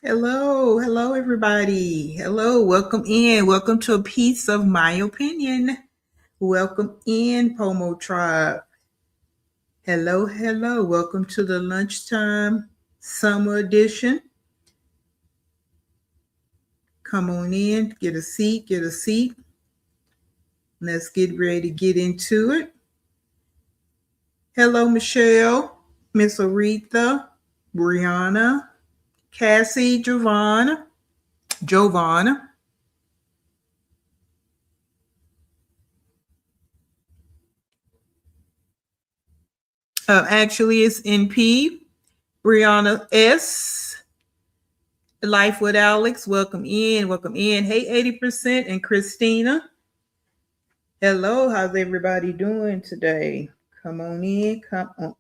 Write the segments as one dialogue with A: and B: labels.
A: Hello, everybody. Hello, welcome in. Welcome to a piece of my opinion. Welcome in, Pomo Tribe. Hello. Welcome to the lunchtime summer edition. Come on in, get a seat. Let's get ready to get into it. Hello, Michelle, Miss Aretha, Brianna, Cassie, Giovanna. Actually, it's NP, Brianna S. Life with Alex. Welcome in. Hey, 80% and Christina. Hello, how's everybody doing today? Come on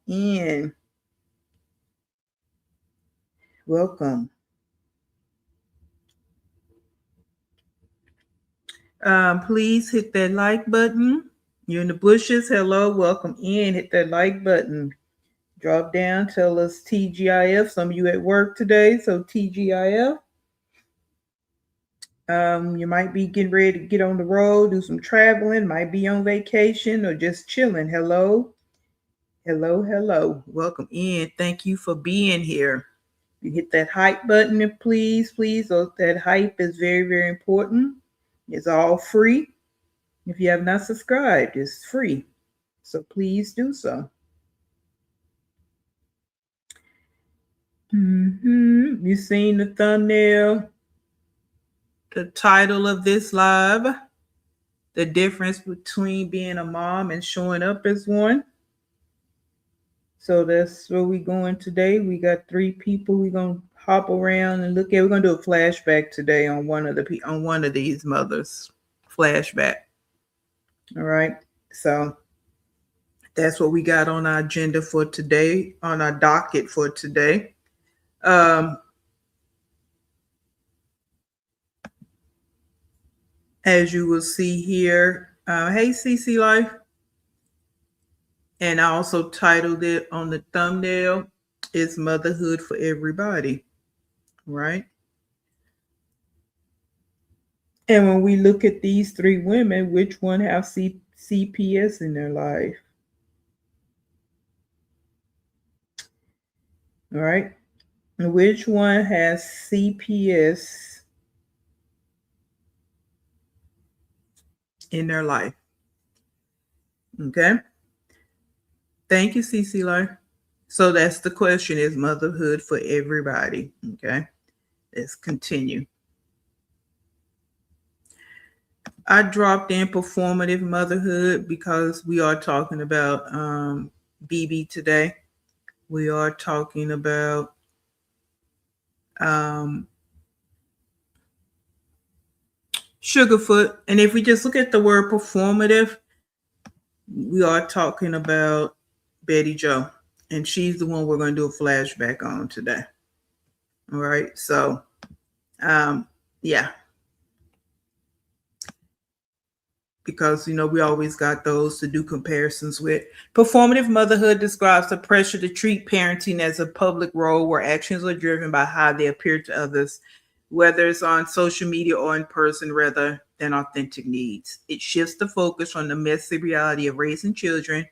A: in. Welcome. Please hit that like button. You're in the bushes. Hello, welcome in. Hit that like button. Drop down, tell us TGIF. Some of you at work today, so TGIF. You might be getting ready to get on the road, do some traveling, might be on vacation or just chilling. Hello. Welcome in. Thank you for being here. You hit that hype button, please. That hype is very, very important. It's all free. If you have not subscribed, it's free. So please do so. You seen the thumbnail? The title of this live, the difference between being a mom and showing up as one. So that's where we're going today. We got 3 people we're gonna hop around and look at. We're gonna do a flashback today on one of these mothers. Flashback. All right. So that's what we got on our agenda for today, on our docket for today. As you will see here, hey CC Life. And I also titled it on the thumbnail, Is Motherhood for Everybody, right? And when we look at these 3 women, which one have CPS in their life? All right. And which one has CPS in their life? Okay. Thank you, CC Life. So that's the question, is motherhood for everybody? Okay. Let's continue. I dropped in performative motherhood because we are talking about BB today. We are talking about Sugarfoot. And if we just look at the word performative, we are talking about Betty Jo. And she's the one we're going to do a flashback on today. All right. So, yeah. Because, we always got those to do comparisons with. Performative motherhood describes the pressure to treat parenting as a public role where actions are driven by how they appear to others. whether it's on social media or in person, rather than authentic needs. It shifts the focus from the messy reality of raising children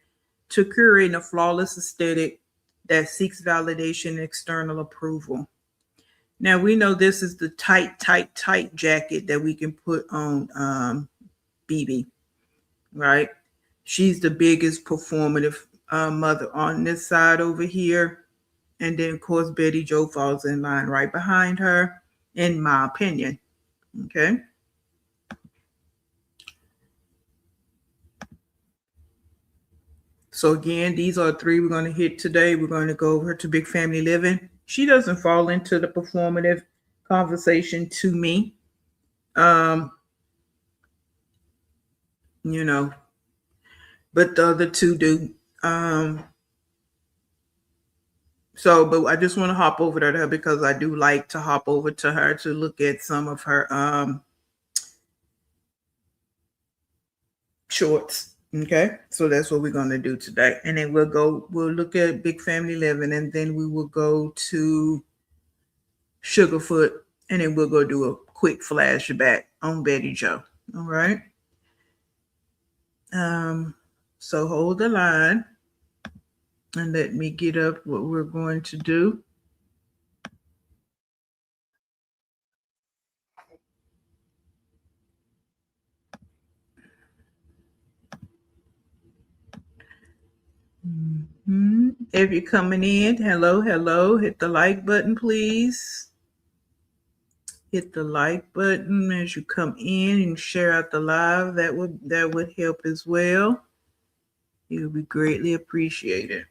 A: to curating a flawless aesthetic that seeks validation and external approval. Now we know this is the tight jacket that we can put on BB, right? She's the biggest performative mother on this side over here. And then, of course, Betty Joe falls in line right behind her, in my opinion. Okay. So again, these are three we're going to hit today. We're going to go over to Big Family Living. She doesn't fall into the performative conversation to me. You know, but the other two do. But I just want to hop over to her because I do like to hop over to her to look at some of her shorts. Okay, so that's what we're going to do today, and then we'll look at Big Family Living, and then we will go to Sugarfoot, and then we'll go do a quick flashback on Betty Joe. All right. So hold the line and let me get up what we're going to do. If you're coming in, hello, hit the like button, please. Hit the like button as you come in and share out the live. That would help as well. It would be greatly appreciated.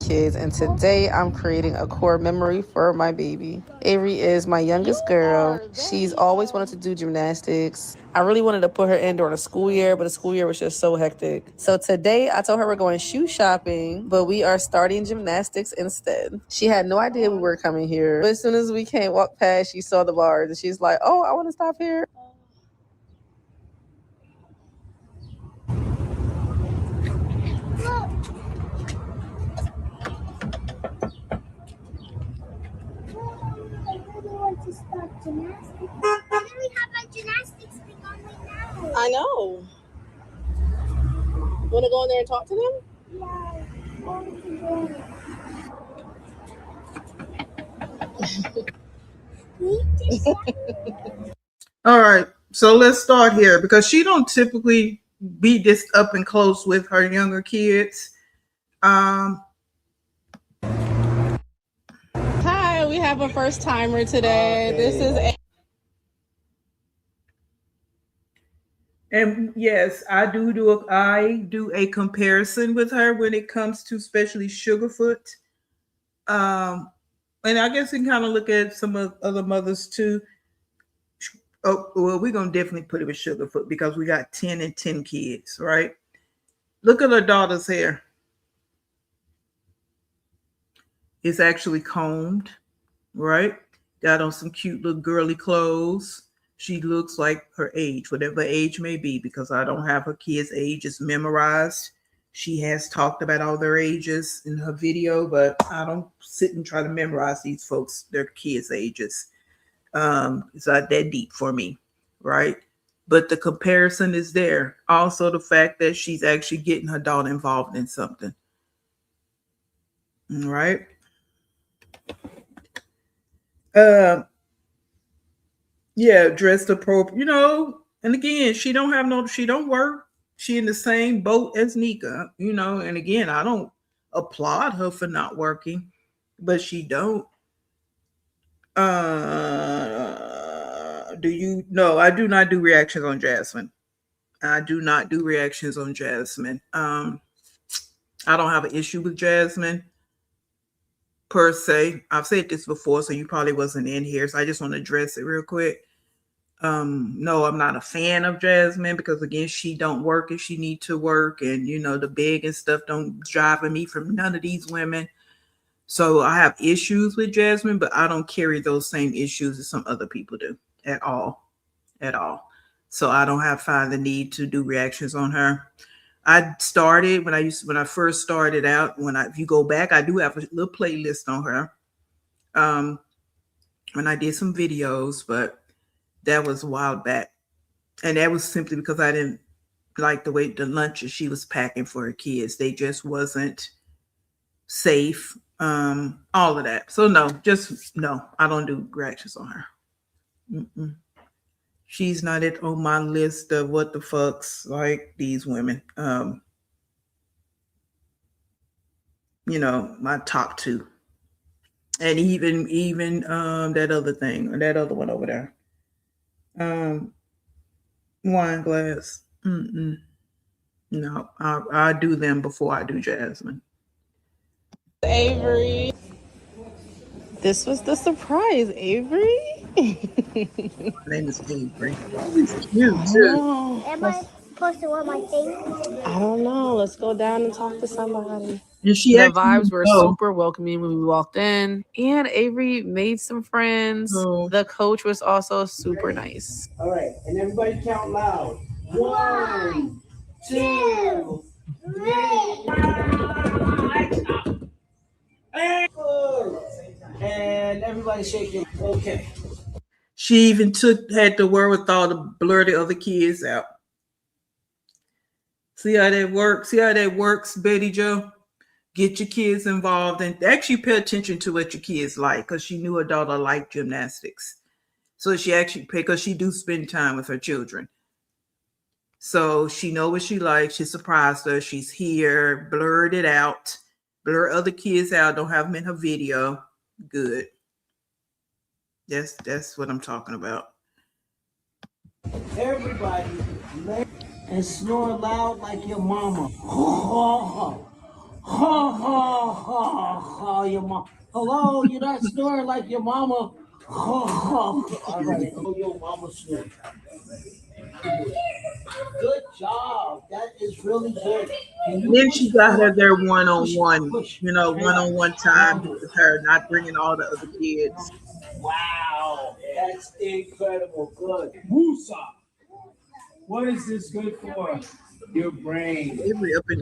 B: Kids, and today I'm creating a core memory for my baby. Avery is my youngest girl. She's always wanted to do gymnastics. I really wanted to put her in during the school year, but the school year was just so hectic. So today I told her we're going shoe shopping, but we are starting gymnastics instead. She had no idea we were coming here, but as soon as we came walk past, she saw the bars and she's like, oh, I want to stop here. I know. Want to go in there and talk to them?
A: All right, so let's start here because she don't typically be this up and close with her younger kids.
B: Hi, we have a first timer today. Okay. This is
A: And yes, I do a comparison with her when it comes to especially Sugarfoot. And I guess we can kind of look at some of other mothers too. Oh, well, we're gonna definitely put it with Sugarfoot because we got 10 and 10 kids, right? Look at her daughter's hair. It's actually combed, right? Got on some cute little girly clothes. She looks like her age, whatever age may be, because I don't have her kids' ages memorized. She has talked about all their ages in her video, but I don't sit and try to memorize these folks, their kids' ages. It's not that deep for me, right? But the comparison is there. Also, the fact that she's actually getting her daughter involved in something. All right. Yeah, dressed appropriate, and again, she don't work. She in the same boat as Nika, and again, I don't applaud her for not working, but she don't. Do you no, I do not do reactions on Jasmine. I do not do reactions on Jasmine. I don't have an issue with Jasmine per se. I've said this before, so you probably wasn't in here, so I just want to address it real quick. No, I'm not a fan of Jasmine because again, she don't work if she need to work, and the big and stuff don't drive me from none of these women. So I have issues with Jasmine, but I don't carry those same issues as some other people do at all. so I don't have find the need to do reactions on her. I started when I first started out. If you go back, I do have a little playlist on her. When I did some videos, but that was a while back, and that was simply because I didn't like the way the lunches she was packing for her kids. They just wasn't safe. All of that. So no, I don't do reactions on her. Mm-mm. She's not on my list of what the fucks like these women. My top two. And even that other thing, or that other one over there. Wine glass. Mm-mm. No, I do them before I do Jasmine.
B: Avery. This was the surprise, Avery.
A: My name is Avery. It's cute too.
C: Am I supposed to wear my thing?
B: I don't know. Let's go down and talk to somebody.
A: And
B: The vibes were super welcoming when we walked in, and Avery made some friends.
A: Oh.
B: The coach was also super nice.
D: All right, and everybody count loud. 1, 2, 3. And everybody shake your. Okay.
A: She even had the wherewithal to blur the other kids out. See how that works? See how that works, Betty Joe? Get your kids involved and actually pay attention to what your kids like, because she knew her daughter liked gymnastics. So she actually, because she do spend time with her children. So she know what she likes. She surprised her. She's here, blurred it out, blur other kids out, don't have them in her video. Good. That's what I'm talking about.
D: Everybody, and snore loud like your mama. Ha ha ha ha ha. Your mom. Hello, you're not snoring like your mama. Ha ha. All right, your mama snore. Good job. That is really good.
A: And then she got her there one-on-one, one-on-one time with her, not bringing all the other kids.
D: Wow, that's incredible. Good. Woosah. What is this good for? Your brain.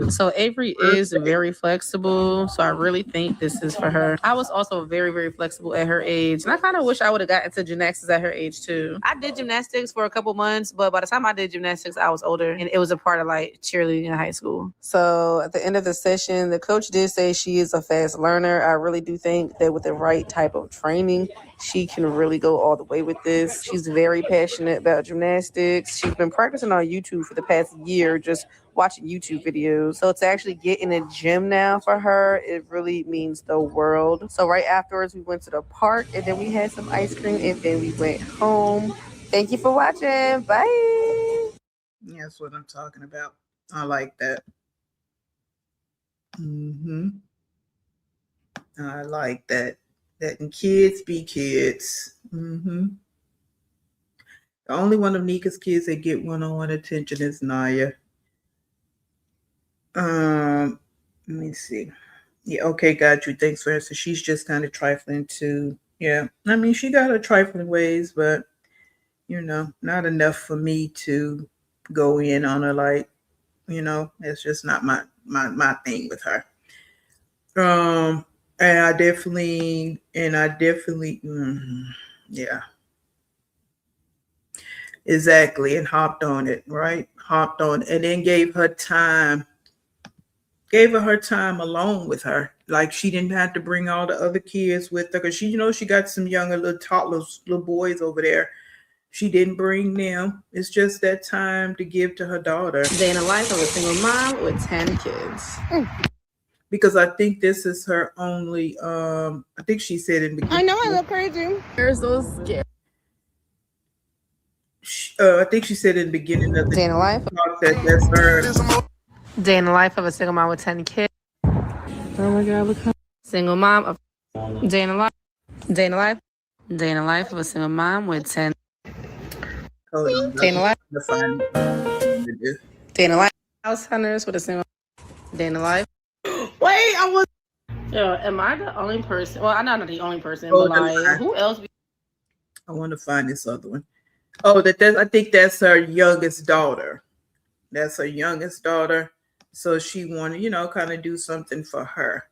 B: So Avery is very flexible. So I really think this is for her. I was also very, very flexible at her age. And I kind of wish I would have got into gymnastics at her age too. I did gymnastics for a couple months, but by the time I did gymnastics, I was older. And it was a part of like cheerleading in high school. So at the end of the session, the coach did say she is a fast learner. I really do think that with the right type of training, she can really go all the way with this. She's very passionate about gymnastics. She's been practicing on YouTube for the past year, just watching YouTube videos. So to actually get in a gym now for her, it really means the world. So right afterwards, we went to the park and then we had some ice cream and then we went home. Thank you for watching. Bye.
A: That's what I'm talking about. I like that. I like that. Letting kids be kids. The only one of Nika's kids that get one-on-one attention is Naya. Let me see. Yeah, okay, got you. Thanks for answering. She's just kind of trifling too. Yeah, I mean, she got her trifling ways, but not enough for me to go in on her. Like, it's just not my thing with her. And I definitely, yeah. Exactly. And hopped on it, right? Hopped on and then gave her time alone with her. Like she didn't have to bring all the other kids with her because she got some younger little toddlers, little boys over there. She didn't bring them. It's just that time to give to her daughter.
B: Day in the life of a single mom with 10 kids.
A: Because I think this is her only, I think she said in the beginning.
B: I know I look crazy. There's those scared.
A: I think she said in the beginning of the
B: Day in the life.
A: That's her.
B: Day in the life of a single mom with 10 kids. Oh my God, look how single mom of day in the life. Day in the life. Day in the life of a single mom with 10. Day in the life. Day in the life. House hunters with a single. Day in the life. Wait, I was. Yo, am I the only person? Well, I'm not the only person, but like, who else?
A: I want to find this other one. Oh, I think that's her youngest daughter. That's her youngest daughter. So she wanted, kind of do something for her.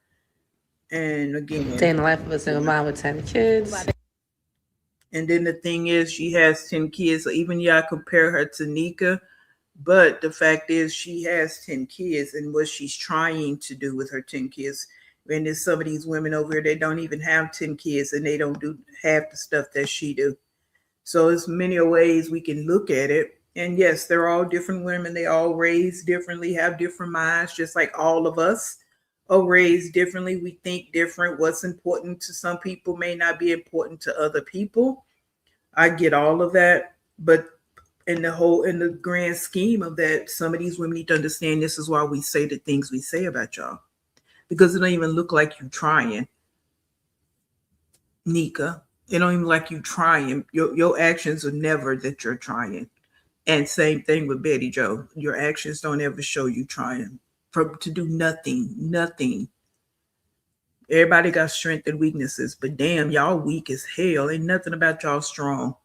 A: And again,
B: Day in the life of a single mom with 10 kids.
A: And then the thing is, she has 10 kids. So even I compare her to Nika, but the fact is she has 10 kids and what she's trying to do with her 10 kids. And there's some of these women over here, they don't even have 10 kids and they don't do half the stuff that she do. So there's many ways we can look at it. And yes, they're all different women. They all raised differently, have different minds, just like all of us are raised differently. We think different. What's important to some people may not be important to other people. I get all of that. But in the grand scheme of that, some of these women need to understand this is why we say the things we say about y'all. Because it don't even look like you trying. Nika, it don't even like you trying. Your actions are never that you're trying. And same thing with Betty Joe. Your actions don't ever show you trying to do nothing. Everybody got strengths and weaknesses, but damn, y'all weak as hell. Ain't nothing about y'all strong.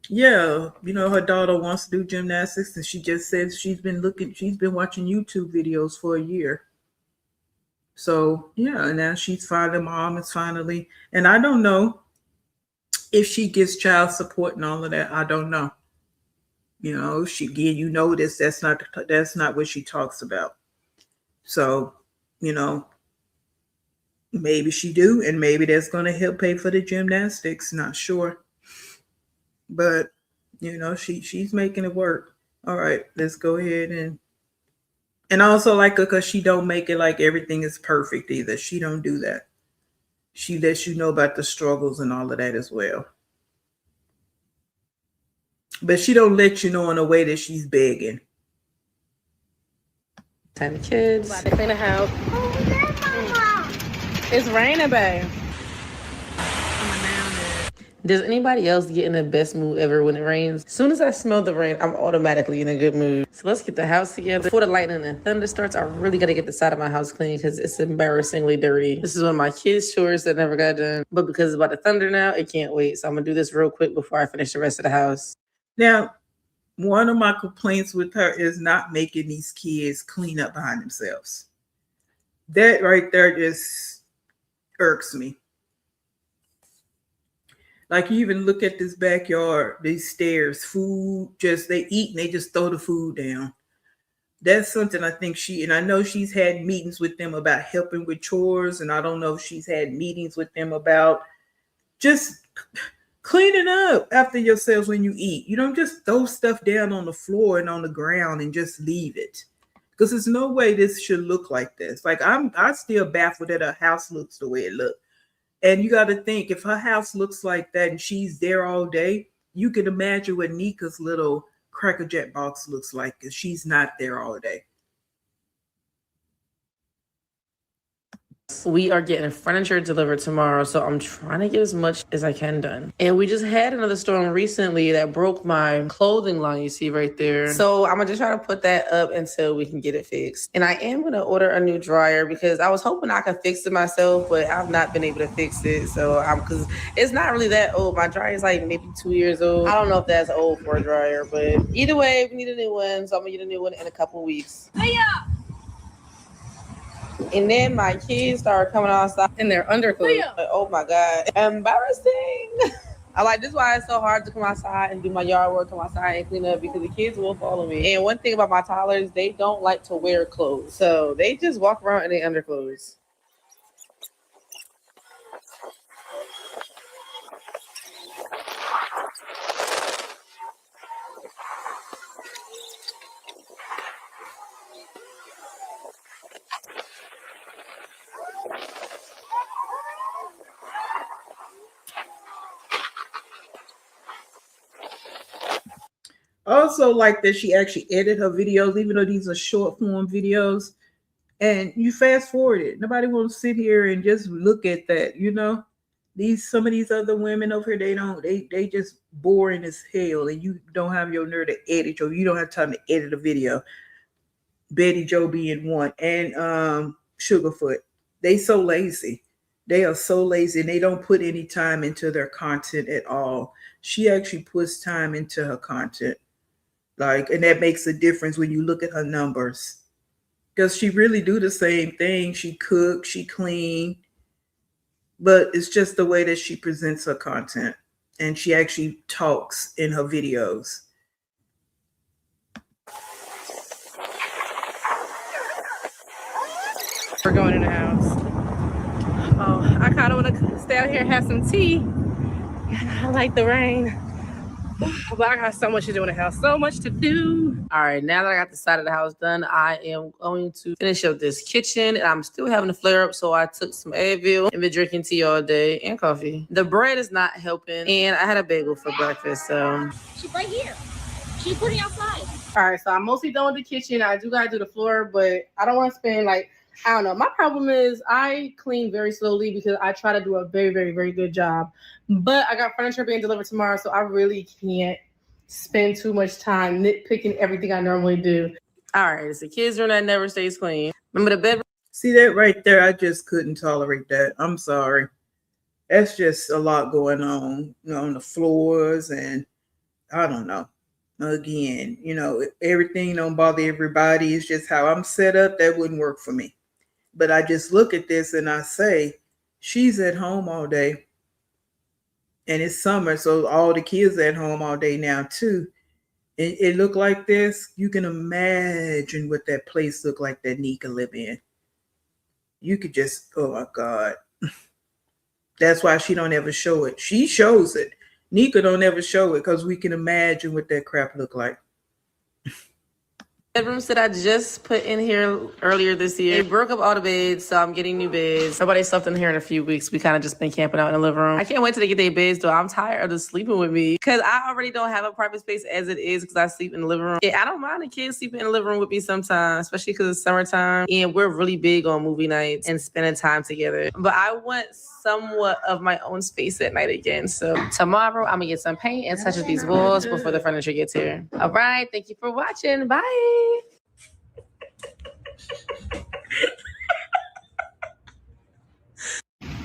A: Yeah, her daughter wants to do gymnastics, and she just says she's been watching YouTube videos for a year. So yeah, now she's finally, mom is finally, and I don't know if she gets child support and all of that. I don't know. That's not what she talks about. So, maybe she do, and maybe that's going to help pay for the gymnastics. Not sure. But, she's making it work. All right, let's go ahead and I also like her because she don't make it like everything is perfect either. She don't do that. She lets you know about the struggles and all of that as well. But she don't let you know in a way that she's begging.
B: 10 kids.
C: About to clean the house.
B: It's raining, babe. Does anybody else get in the best mood ever when it rains? As soon as I smell the rain, I'm automatically in a good mood. So let's get the house together. Before the lightning and thunder starts, I really got to get the side of my house clean because it's embarrassingly dirty. This is one of my kids' chores that never got done. But because it's about to thunder now, it can't wait. So I'm going to do this real quick before I finish the rest of the house.
A: Now, one of my complaints with her is not making these kids clean up behind themselves. That right there just irks me. Like, you even look at this backyard, these stairs, food, they eat and they just throw the food down. That's something I think and I know she's had meetings with them about helping with chores, and I don't know if she's had meetings with them about just cleaning up after yourselves when you eat. You don't just throw stuff down on the floor and on the ground and just leave it. Because there's no way this should look like this. Like, I'm still baffled that her house looks the way it looks. And you got to think, if her house looks like that and she's there all day, you can imagine what Nika's little Cracker Jack box looks like because she's not there all day.
B: We are getting furniture delivered tomorrow, so I'm trying to get as much as I can done. And we just had another storm recently that broke my clothing line you see right there. So I'm gonna just try to put that up until we can get it fixed. And I am gonna order a new dryer because I was hoping I could fix it myself, but I've not been able to fix it. So because it's not really that old. My dryer is like maybe 2 years old. I don't know if that's old for a dryer, but either way, we need a new one. So I'm gonna get a new one in a couple weeks. And then my kids started coming outside in their underclothes. Like, oh my God, embarrassing. This is why it's so hard to come outside and do my yard work, come outside and clean up, because the kids will follow me. And one thing about my toddlers, they don't like to wear clothes. So they just walk around in their underclothes.
A: Also, like that she actually edit her videos, even though these are short form videos, and you fast forward it. Nobody will sit here and just look at that. Some of these other women over here, they just boring as hell, and you don't have your nerve to edit, or you don't have time to edit a video. Betty Joe being one, and Sugarfoot, they so lazy. They are so lazy and they don't put any time into their content at all. She actually puts time into her content. Like, and that makes a difference when you look at her numbers. Because she really do the same thing. She cook, she clean, but it's just the way that she presents her content. And she actually talks in her videos.
B: We're going in the house. Oh, I kind of want to stay out here and have some tea. I like the rain. But I got so much to do in the house. So much to do. All right, now that I got the side of the house done, I am going to finish up this kitchen. And I'm still having a flare up, so I took some Advil and been drinking tea all day and coffee. The bread is not helping, and I had a bagel for breakfast, so.
C: She's right here. She's putting outside.
B: All right, so I'm mostly done with the kitchen. I do gotta do the floor, but I don't want to spend I don't know. My problem is I clean very slowly because I try to do a very, very, very good job. But I got furniture being delivered tomorrow, so I really can't spend too much time nitpicking everything I normally do. All right, it's the kids' room that never stays clean. Remember the bedroom?
A: See that right there? I just couldn't tolerate that. I'm sorry. That's just a lot going on, on the floors, and I don't know. Again, everything don't bother everybody. It's just how I'm set up. That wouldn't work for me. But I just look at this and I say, she's at home all day. And it's summer, so all the kids are at home all day now too. It looked like this. You can imagine what that place looked like that Nika lived in. You could just, oh my God. That's why she don't ever show it. She shows it. Nika don't ever show it because we can imagine what that crap looked like.
B: Bedrooms that I just put in here earlier this year. They broke up all the beds, so I'm getting new beds. Nobody slept in here in a few weeks. We kind of just been camping out in the living room. I can't wait till they get their beds, though. I'm tired of them sleeping with me because I already don't have a private space as it is because I sleep in the living room. Yeah, I don't mind the kids sleeping in the living room with me sometimes, especially because it's summertime. And we're really big on movie nights and spending time together. But I want somewhat of my own space at night again. So tomorrow, I'm going to get some paint and touch these walls before the furniture gets here. All right. Thank you for watching. Bye.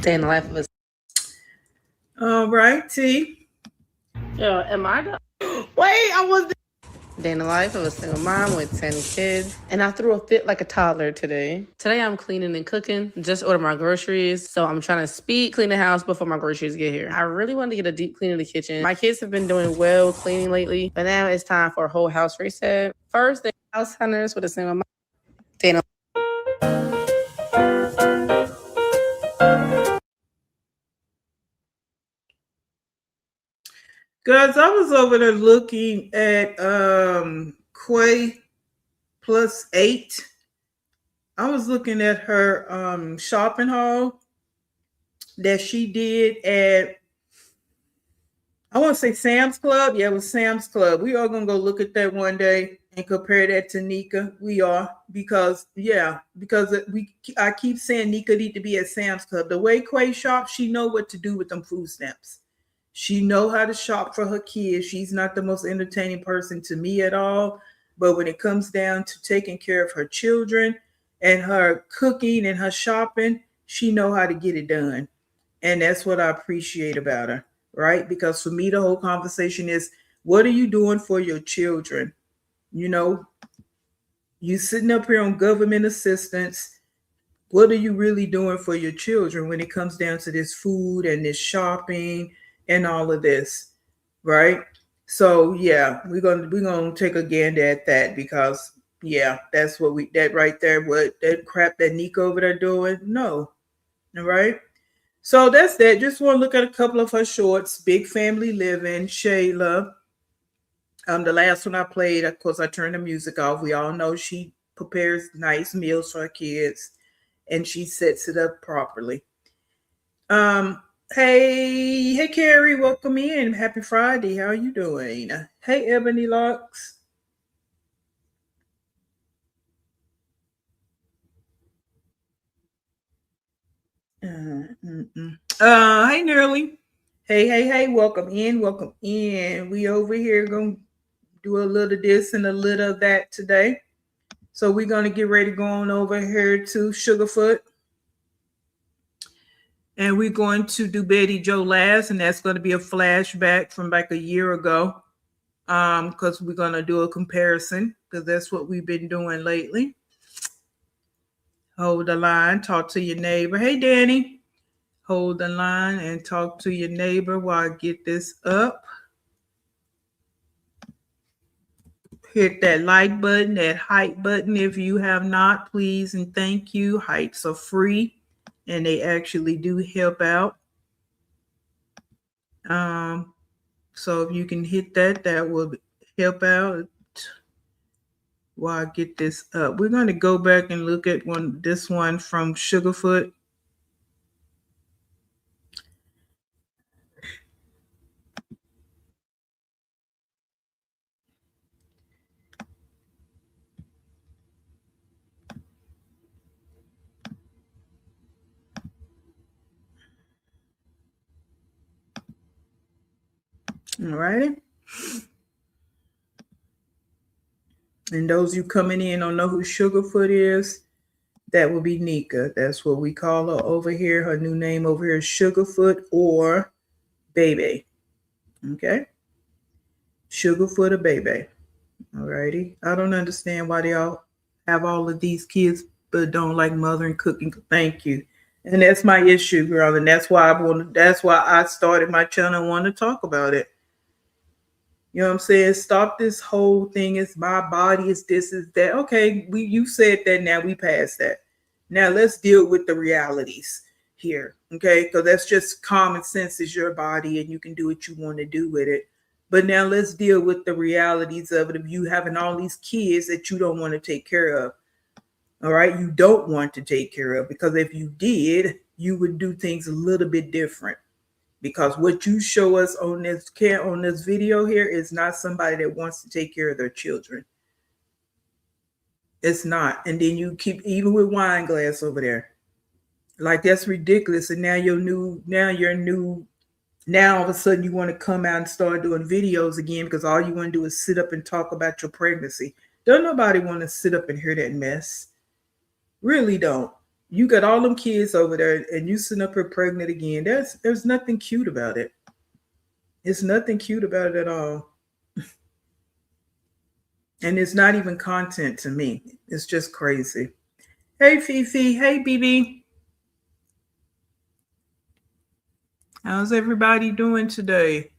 B: Day in the life of a.
A: All right, T.
B: Yeah, am I done? Wait, I was. Day in the life of a single mom with 10 kids. And I threw a fit like a toddler today. Today I'm cleaning and cooking. Just ordered my groceries. So I'm trying to speed clean the house before my groceries get here. I really wanted to get a deep clean of the kitchen. My kids have been doing well cleaning lately. But now it's time for a whole house reset. First, the house hunters with a single mom. Day in the
A: Guys, I was over there looking at Quay Plus 8. I was looking at her shopping haul that she did at, I want to say Sam's Club. Yeah, it was Sam's Club. We are going to go look at that one day and compare that to Nika. We are, because I keep saying Nika need to be at Sam's Club. The way Quay shops, she know what to do with them food stamps. She know how to shop for her kids. She's not the most entertaining person to me at all. But when it comes down to taking care of her children and her cooking and her shopping, she know how to get it done. And that's what I appreciate about her, right? Because for me, the whole conversation is, what are you doing for your children? You sitting up here on government assistance. What are you really doing for your children when it comes down to this food and this shopping and all of this, right? So yeah, we're gonna take a gander at that, because yeah, that's what that right there, what that crap that Nika over there doing. No. All right. So that's that. Just want to look at a couple of her shorts. Big Family Living, Shayla. The last one I played, of course, I turned the music off. We all know she prepares nice meals for her kids and she sets it up properly. Hey, Carrie, welcome in. Happy Friday. How are you doing? Hey, Ebony Locks. Hey, Nerly. Hey, welcome in. We over here going to do a little of this and a little of that today. So we're going to get ready to go on over here to Sugarfoot. And we're going to do Betty Joe last, and that's going to be a flashback from like a year ago. Because we're going to do a comparison, because that's what we've been doing lately. Hold the line, talk to your neighbor. Hey, Danny. Hold the line and talk to your neighbor while I get this up. Hit that like button, that hype button if you have not, please and thank you. Hypes are free and they actually do help out. So if you can hit that, that will help out while I get this up. We're going to go back and look at this one from Sugarfoot. All right. And those you coming in don't know who Sugarfoot is, that will be Nika. That's what we call her over here. Her new name over here is Sugarfoot or Baby. Okay. Sugarfoot or Baby. All righty. I don't understand why they all have all of these kids but don't like mother and cooking. Thank you. And that's my issue, girl. And that's why I started my channel and want to talk about it. You know what I'm saying? Stop this whole thing. It's my body. It's this, is that. Okay, you said that. Now we passed that. Now let's deal with the realities here. Okay, because that's just common sense. Is your body, and you can do what you want to do with it. But now let's deal with the realities of it. Of you having all these kids that you don't want to take care of. All right, you don't want to take care of, because if you did, you would do things a little bit different. Because what you show us on this video here is not somebody that wants to take care of their children. It's not. And then you keep, even with wine glass over there, like that's ridiculous. And now now all of a sudden you want to come out and start doing videos again because all you want to do is sit up and talk about your pregnancy. Don't nobody want to sit up and hear that mess. Really don't. You got all them kids over there and you sitting up here pregnant again. There's nothing cute about it. It's nothing cute about it at all. And it's not even content to me. It's just crazy. Hey, Fifi. Hey, BB. How's everybody doing today?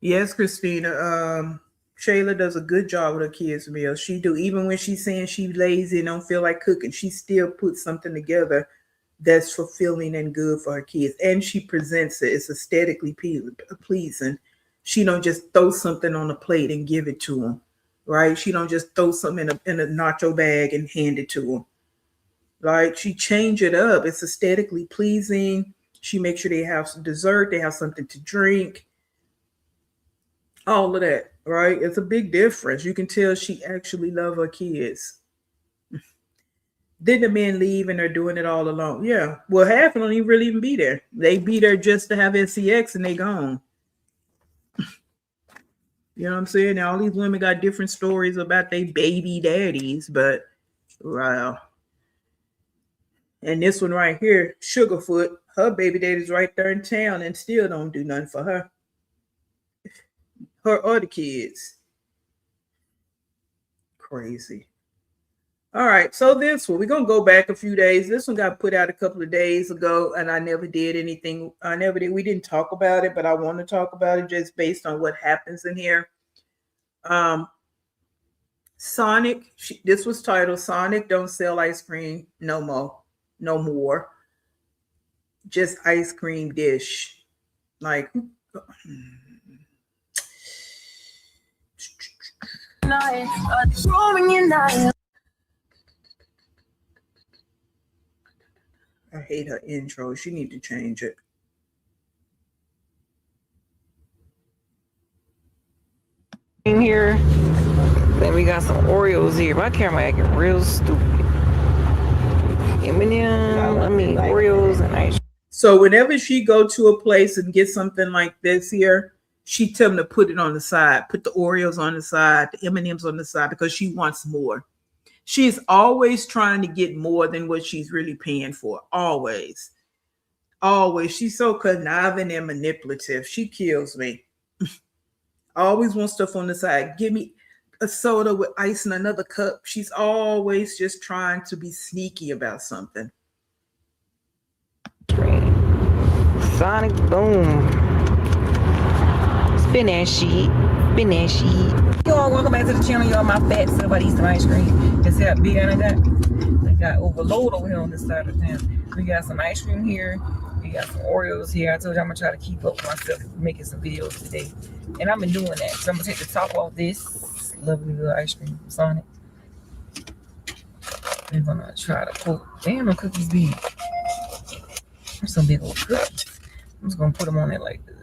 A: Yes, Christina. Shayla does a good job with her kids' meals. She do. Even when she's saying she's lazy and don't feel like cooking, she still puts something together that's fulfilling and good for her kids. And she presents it. It's aesthetically pleasing. She don't just throw something on a plate and give it to them, right? She don't just throw something in a nacho bag and hand it to them. Like, she change it up. It's aesthetically pleasing. She makes sure they have some dessert. They have something to drink. All of that. Right? It's a big difference. You can tell she actually loves her kids. Then the men leave and they're doing it all alone. Yeah. Well, half of them don't really even be there. They be there just to have SCX and they gone. You know what I'm saying? Now, all these women got different stories about their baby daddies, but wow. And this one right here, Sugarfoot, her baby daddy's right there in town and still don't do nothing for her. Her other kids. Crazy. All right, so this one, we're going to go back a few days. This one got put out a couple of days ago, and I never did anything. We didn't talk about it, but I want to talk about it just based on what happens in here. Sonic, this was titled, Sonic Don't Sell Ice Cream No More. Just ice cream dish. Like, I hate her intro. She need to change it.
E: In here, then we got some Oreos here. My camera acting real stupid. Oreos and ice.
A: So whenever she go to a place and get something like this here, she tell them to put it on the side, put the Oreos on the side, the M&Ms on the side, because she wants more. She's always trying to get more than what she's really paying for. Always. Always. She's so conniving and manipulative. She kills me. Always wants stuff on the side. Give me a soda with ice in another cup. She's always just trying to be sneaky about something.
E: Sonic Boom. Spin that shit. Spin that shit. Y'all, welcome back to the channel. Y'all, my fat self about Eastern ice cream. You see how big I got overload over here on this side of town. We got some ice cream here. We got some Oreos here. I told you I'm gonna try to keep up with myself making some videos today. And I've been doing that. So I'm gonna take the top off this lovely little ice cream from Sonic. We're gonna try to cook. Damn, no cookies big. Some big old cookies. I'm just gonna put them on there like this.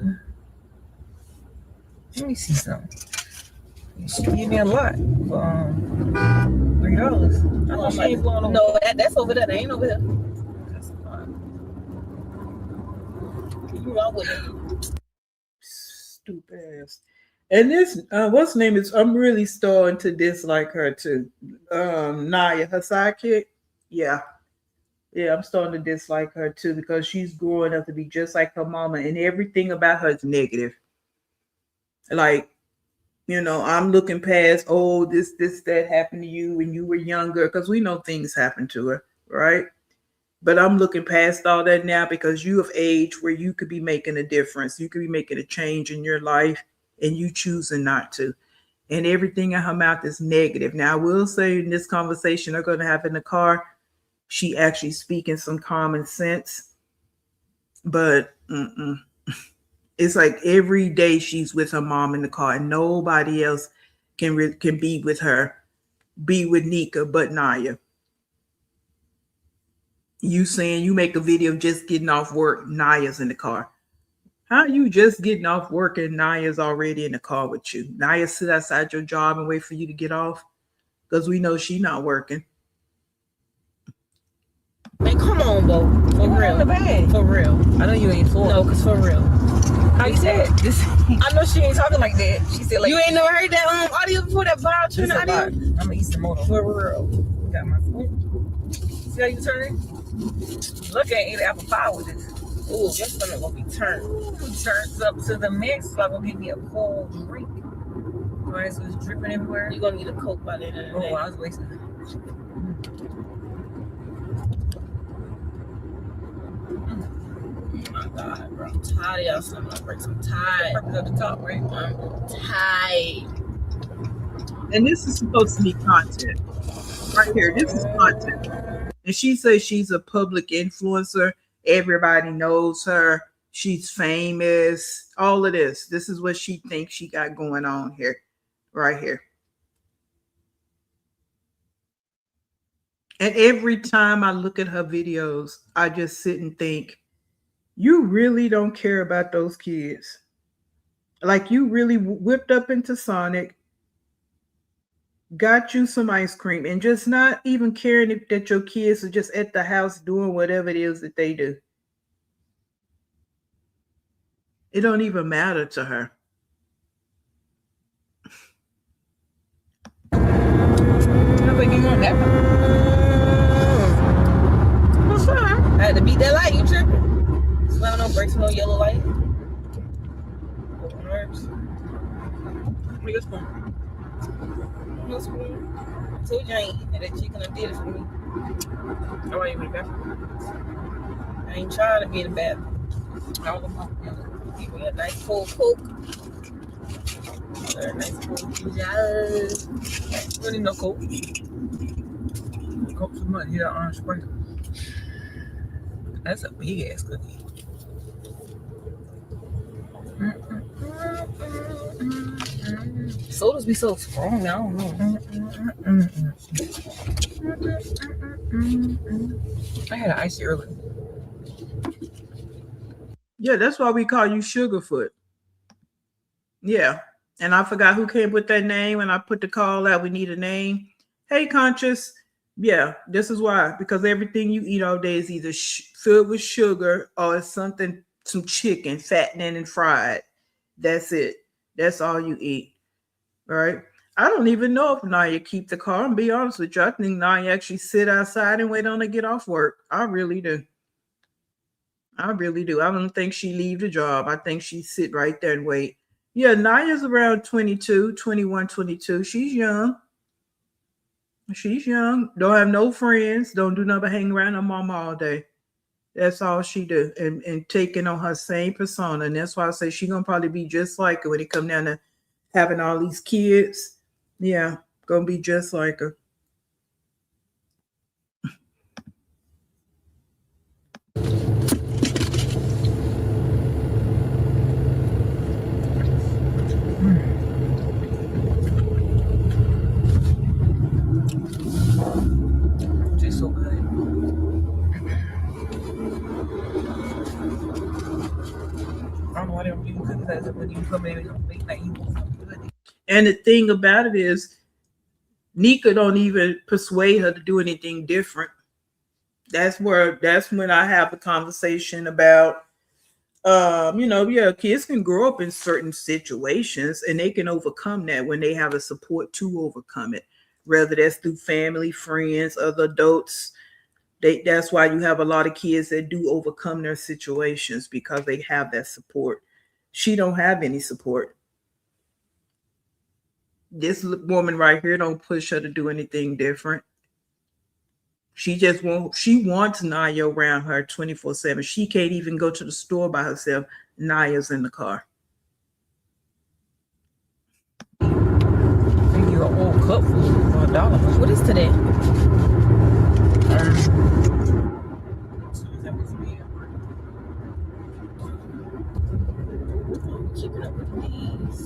E: Let me see something. She gave me a lot. $3. I know she ain't blowing over. No, that's over there. That ain't over here. That's fine. You wrong with it.
A: Stupid ass. And this, what's her name is? I'm really starting to dislike her too. Naya, her sidekick. Yeah, I'm starting to dislike her too because she's growing up to be just like her mama, and everything about her is negative. Like, you know, I'm looking past, oh, this, that happened to you when you were younger, because we know things happen to her, right? But I'm looking past all that now because you have age where you could be making a difference. You could be making a change in your life and you choosing not to. And everything in her mouth is negative. Now, I will say in this conversation they're going to have in the car, she actually speaking some common sense. But it's like every day she's with her mom in the car and nobody else can be with her, be with Nika but Naya. You saying you make a video just getting off work, Naya's in the car. How are you just getting off work and Naya's already in the car with you? Naya sit outside your job and wait for you to get off? Because we know she's not working.
E: Man, come on, Bo. For real. For real. I know you ain't for. No, because for real. How you said this? I know she ain't talking like that. She said like you ain't never heard that audio before, that vibe turn audio. I'm an Eastern motor. For real. Got my phone. See how you turn it? Look at it, apple pie with this. Ooh, your stomach gonna be turned. Turns up to the max. So I'm gonna give me a cold drink. Alright, so it's dripping everywhere. You're gonna need a Coke by the end of the day. Oh, I was wasting it. Oh my God, bro. I'm tired of y'all slipping on breaks. I'm tired. At the top, right? I'm tired.
A: And this is supposed to be content. Right here. This is content. And she says she's a public influencer. Everybody knows her. She's famous. All of this. This is what she thinks she got going on here. Right here. And every time I look at her videos, I just sit and think, you really don't care about those kids. Like you really whipped up into Sonic, got you some ice cream, and just not even caring that your kids are just at the house doing whatever it is that they do. It don't even matter to her.
E: What's fine? I had to beat that light. You tripping? Slamming on brakes, no yellow light. Open nerves. Where your spoon? No spoon. I told you I ain't eating that chicken. I did it for me. I want you in the bathroom. I ain't trying to be in the bathroom. I don't want to give me a nice cold Coke. A nice cold yes. You don't need no Coke. Coke too much. You got orange Sprite. That's a big ass cookie. Sodas be so strong. I don't know. I had an icy earlier.
A: Yeah, that's why we call you Sugarfoot. Yeah. And I forgot who came with that name. And I put the call out. We need a name. Hey, Conscious. Yeah, this is why. Because everything you eat all day is either filled with sugar or it's something, some chicken, fattening and fried. That's it. That's all you eat. Right? I don't even know if Naya keep the car. And be honest with you, I think Naya actually sit outside and wait on to get off work. I really do. I really do. I don't think she leave the job. I think she sit right there and wait. Yeah, Naya's around 22, 21, 22. She's young. She's young. Don't have no friends. Don't do nothing but hang around her mama all day. That's all she do. And taking on her same persona. And that's why I say she gonna probably be just like her when it come down to having all these kids. Yeah, gonna be just like her.
E: Just so good. I don't know why they don't even cook that. When you come in and make like you want something good.
A: And the thing about it is, Nika don't even persuade her to do anything different. That's when I have a conversation about, kids can grow up in certain situations and they can overcome that when they have a support to overcome it, whether that's through family, friends, other adults. That's why you have a lot of kids that do overcome their situations because they have that support. She don't have any support. This woman right here don't push her to do anything different. She wants Naya around her 24/7. She can't even go to the store by herself. Naya's in the car.
E: Maybe a whole cup for $1. What is today? Keeping up with these.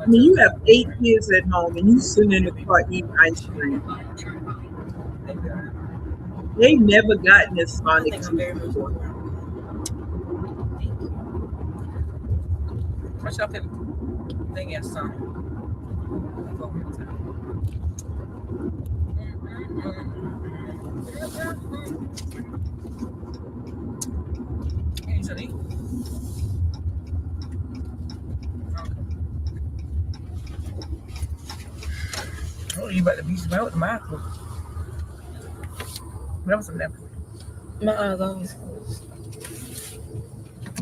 A: I mean, you have 8 kids at home and you sitting in the car eating ice cream. They never gotten this Sonic before.
E: What's your favorite thing in Sonic? Usually. Oh, you about to be smelled the mouth. What else is that? My eyes always closed.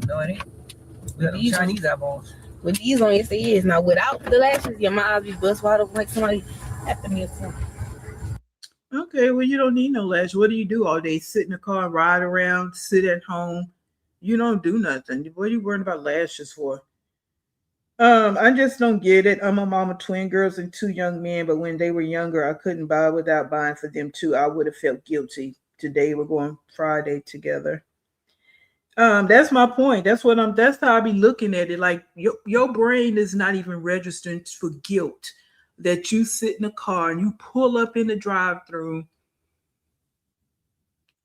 E: No, it ain't. We got them Chinese eyeballs. With these on, yes, it is. Now, without the lashes, yeah, my eyes be bust wide open like somebody after me or something.
A: Okay, well, you don't need no lash. What do you do all day? Sit in the car, ride around, sit at home. You don't do nothing. What are you worrying about lashes for? I just don't get it. I'm a mom of twin girls and 2 young men, but when they were younger, I couldn't buy without buying for them too. I would have felt guilty. Today we're going Friday together. That's my point. That's how I be looking at it. Like your brain is not even registering for guilt that you sit in a car and you pull up in the drive-through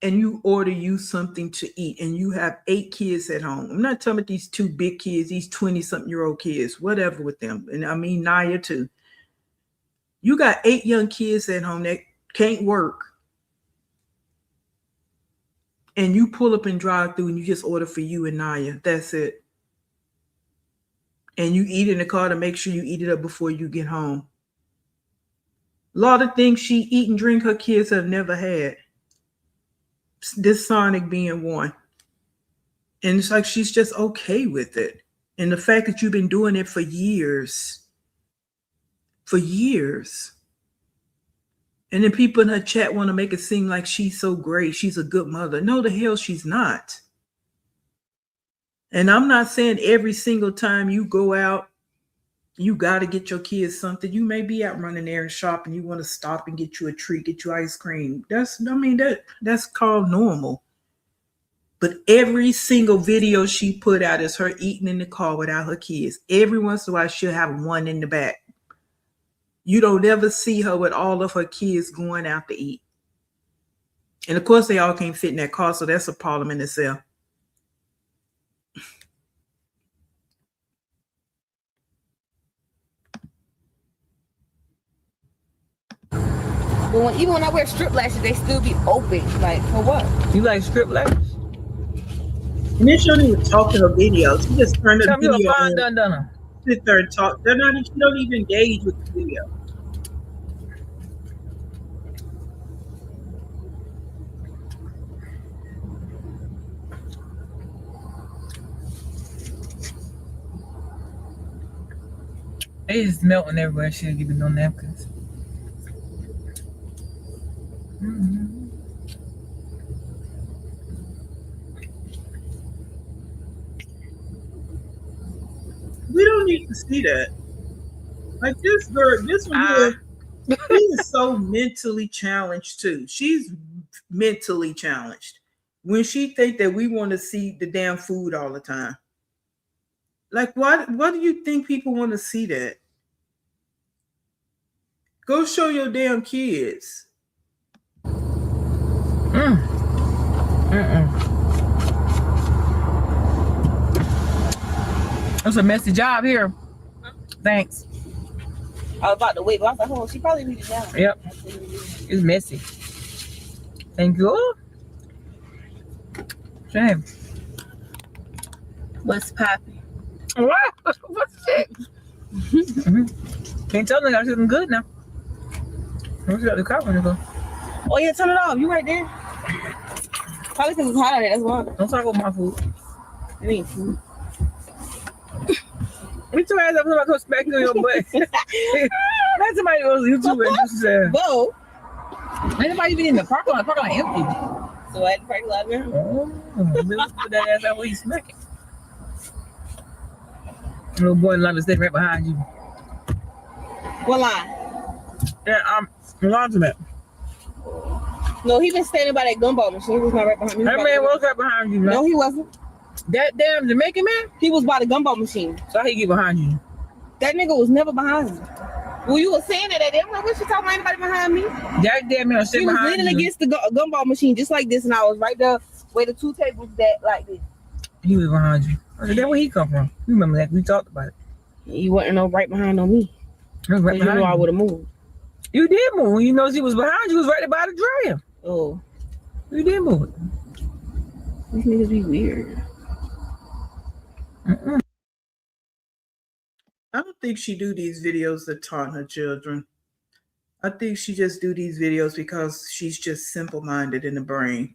A: and you order you something to eat and you have 8 kids at home. I'm not talking about these 2 big kids, these 20-something-year-old kids, whatever with them. And I mean Naya too. You got 8 young kids at home that can't work. And you pull up and drive through and you just order for you and Naya. That's it. And you eat in the car to make sure you eat it up before you get home. A lot of things she eat and drink her kids have never had. This Sonic being one. And it's like she's just okay with it. And the fact that you've been doing it for years. For years. And then people in her chat want to make it seem like she's so great. She's a good mother. No, the hell she's not. And I'm not saying every single time you go out, you got to get your kids something. You may be out running there and shopping. You want to stop and get you a treat, get you ice cream. That's called normal. But every single video she put out is her eating in the car without her kids. Every once in a while, she'll have one in the back. You don't ever see her with all of her kids going out to eat. And of course, they all can't fit in that car, so that's a problem in itself.
E: But even when I wear strip lashes, they still be open. Like, for what? You like strip lashes?
A: And then she don't even talk to her videos. She just turned the video on.
E: Done.
A: Sit there and talk. She don't even engage with the video.
E: They just melting everywhere. She'll give me no napkins. Mm-hmm.
A: We don't need to see that. Like this girl, this one here, she is so mentally challenged too. She's mentally challenged when she think that we want to see the damn food all the time. Like, what do you think people want to see that? Go show your damn kids.
E: It's a messy job here. Thanks.
B: I was about to wait, but I was like, oh, she probably read it down.
E: Yep. It's messy. Thank you. Shame.
B: What's popping?
E: What? What's it? Can't tell me I got something good now. Where's the car when you go?
B: Oh yeah, turn it off. You right there. Probably because it's hot out there. That's why.
E: Don't talk about my food.
B: It ain't food.
E: Get your ass up and come smack you in your butt. Let somebody goes to YouTube and just say,
B: Whoa.
E: ain't nobody even in the parking lot. The parking lot empty.
B: So I had to parking lot there.
E: Oh, put that ass out where you smack it. Little boy in line is sitting right behind you.
B: What line?
E: Yeah, I'm laundromat.
B: No, he been standing by that gumball machine. He was not right behind me.
E: That man was right behind you, man.
B: No, he wasn't.
E: That damn Jamaican man?
B: He was by the gumball machine.
E: So he get behind you.
B: That nigga was never behind me. Well, you were saying that, I'm like, what you talking about? Anybody behind me?
E: That damn man was
B: He
E: sitting
B: was
E: behind
B: leaning
E: you.
B: against the gumball machine just like this, and I was right there where the two tables that like this.
E: He was behind you. I said, that where he come from? You remember that? We talked about it.
B: You wasn't no right behind on me.
E: He was right
B: You
E: behind
B: know I
E: you.
B: would have moved.
E: You did move. When you know she was behind you, was right by the dryer.
B: Oh,
E: You did move.
B: these niggas be weird.
E: Mm-mm.
A: I don't think she do these videos to taunt her children. I think she just do these videos because she's just simple-minded in the brain.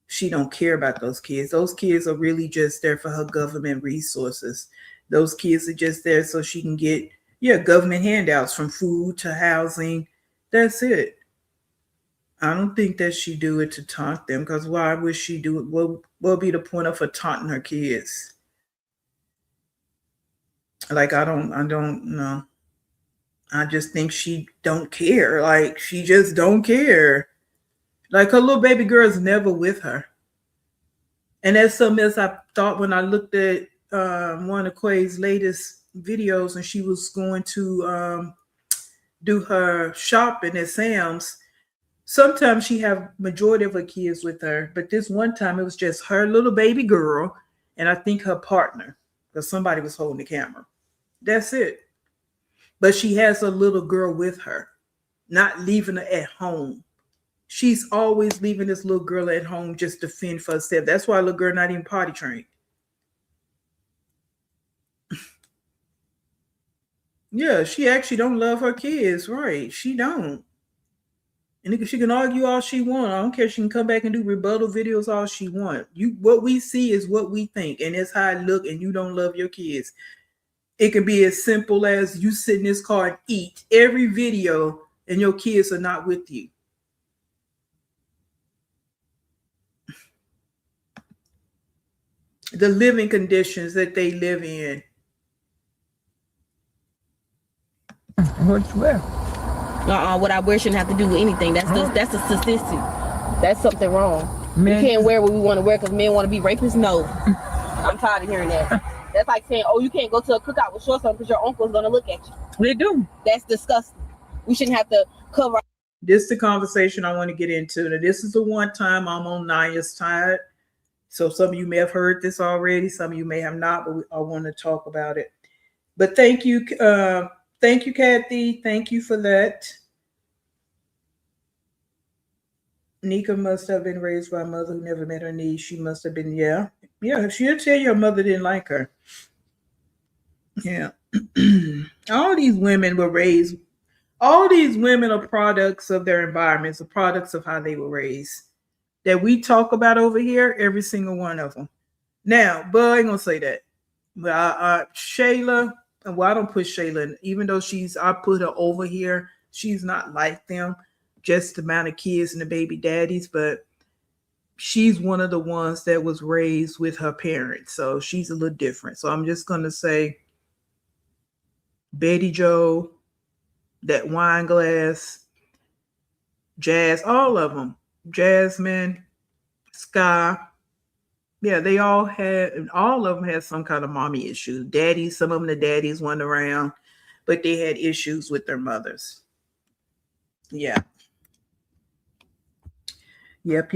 A: She don't care about those kids. Those kids are really just there for her government resources. Those kids are just there so she can get, government handouts from food to housing. That's it. I don't think that she do it to taunt them, because why would she do it? What would be the point of her taunting her kids? Like, I don't know. I just think she don't care. Like, she just don't care. Like, her little baby girl is never with her. And that's something else I thought when I looked at one of Quay's latest videos, and she was going to do her shopping at Sam's. Sometimes she have majority of her kids with her, but this one time it was just her little baby girl and I think her partner, because somebody was holding the camera. That's it. But she has a little girl with her, not leaving her at home. She's always leaving this little girl at home just to fend for herself. That's why little girl not even potty trained. Yeah, she actually don't love her kids, right? She don't. And she can argue all she want. I don't care. She can come back and do rebuttal videos all she want. What we see is what we think, and that's how it look. And you don't love your kids. It can be as simple as you sit in this car and eat every video, and your kids are not with you. The living conditions that they live in.
E: What you wear?
B: What I wear shouldn't have to do with anything. That's a statistic. That's something wrong.
E: Men,
B: We can't wear what we want to wear because men want to be rapists. No, I'm tired of hearing that. That's like saying, "Oh, you can't go to a cookout with shorts on because your uncle's gonna look at you."
E: they do.
B: That's disgusting. We shouldn't have to cover.
A: This is the conversation I want to get into. Now, this is the one time I'm on Naya's side. So some of you may have heard this already. Some of you may have not, but I want to talk about it. But thank you, Kathy. Thank you for that. Nika must have been raised by a mother who never met her needs. She must have been, yeah. She'll tell you her mother didn't like her. Yeah. All these women were raised. All these women are products of their environments, are products of how they were raised. That we talk about over here, every single one of them. Now, but I ain't gonna say that. But Shayla, well, I don't put Shayla in, even though I put her over here. She's not like them, just the amount of kids and the baby daddies, but she's one of the ones that was raised with her parents. So she's a little different. So I'm just going to say Betty Joe, that wine glass, Jazz, all of them, Jasmine, Sky. Yeah, they all of them had some kind of mommy issues. Daddies, some of them, the daddies went around, but they had issues with their mothers. Yeah. Yep.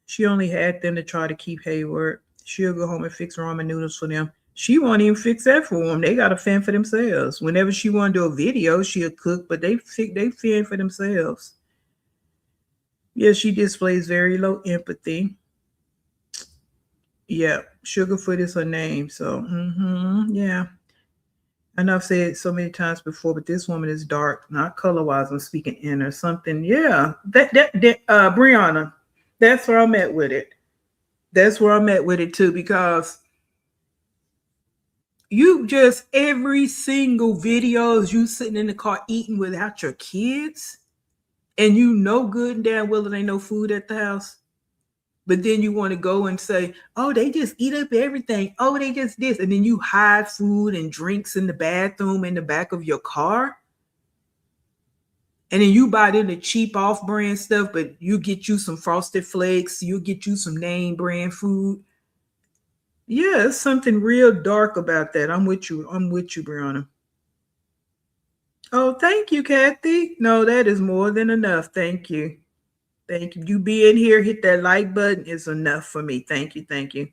A: She only had them to try to keep Hayward. She'll go home and fix ramen noodles for them. She won't even fix that for them. They got to fend for themselves. Whenever she want to do a video, she'll cook, but they fend for themselves. Yeah, she displays very low empathy. Yeah, Sugarfoot is her name. So, yeah. I know I've said it so many times before, but this woman is dark, not color-wise. I'm speaking inner something. Yeah, Brianna, that's where I'm at with it. That's where I'm at with it too, because you just every single video is you sitting in the car eating without your kids, and you know good and damn well there ain't no food at the house. But then you want to go and say, oh, they just eat up everything. Oh, they just this. And then you hide food and drinks in the bathroom in the back of your car. And then you buy them the cheap off-brand stuff, but you get you some Frosted Flakes. You get you some name brand food. Yeah, it's something real dark about that. I'm with you, Brianna. Oh, thank you, Kathy. No, that is more than enough. Thank you. Thank you. You being here, hit that like button is enough for me. Thank you.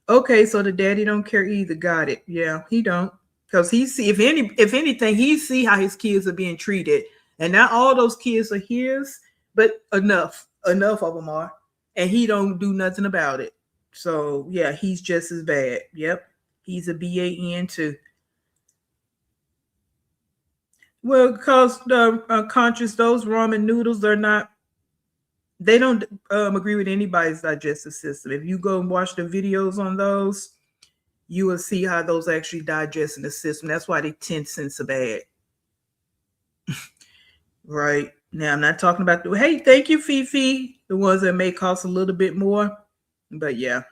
A: Okay, so the daddy don't care either. Got it. Yeah, he don't. Because he see, if anything, he see how his kids are being treated. And not all those kids are his, but enough of them are. And he don't do nothing about it. So, yeah, he's just as bad. Yep, he's a BAN too. Well, because the conscious, those ramen noodles they don't agree with anybody's digestive system. If you go and watch the videos on those, you will see how those actually digest in the system. That's why they 10 cents so bad. Right. Now, I'm not talking about hey, thank you, Fifi. The ones that may cost a little bit more. But yeah.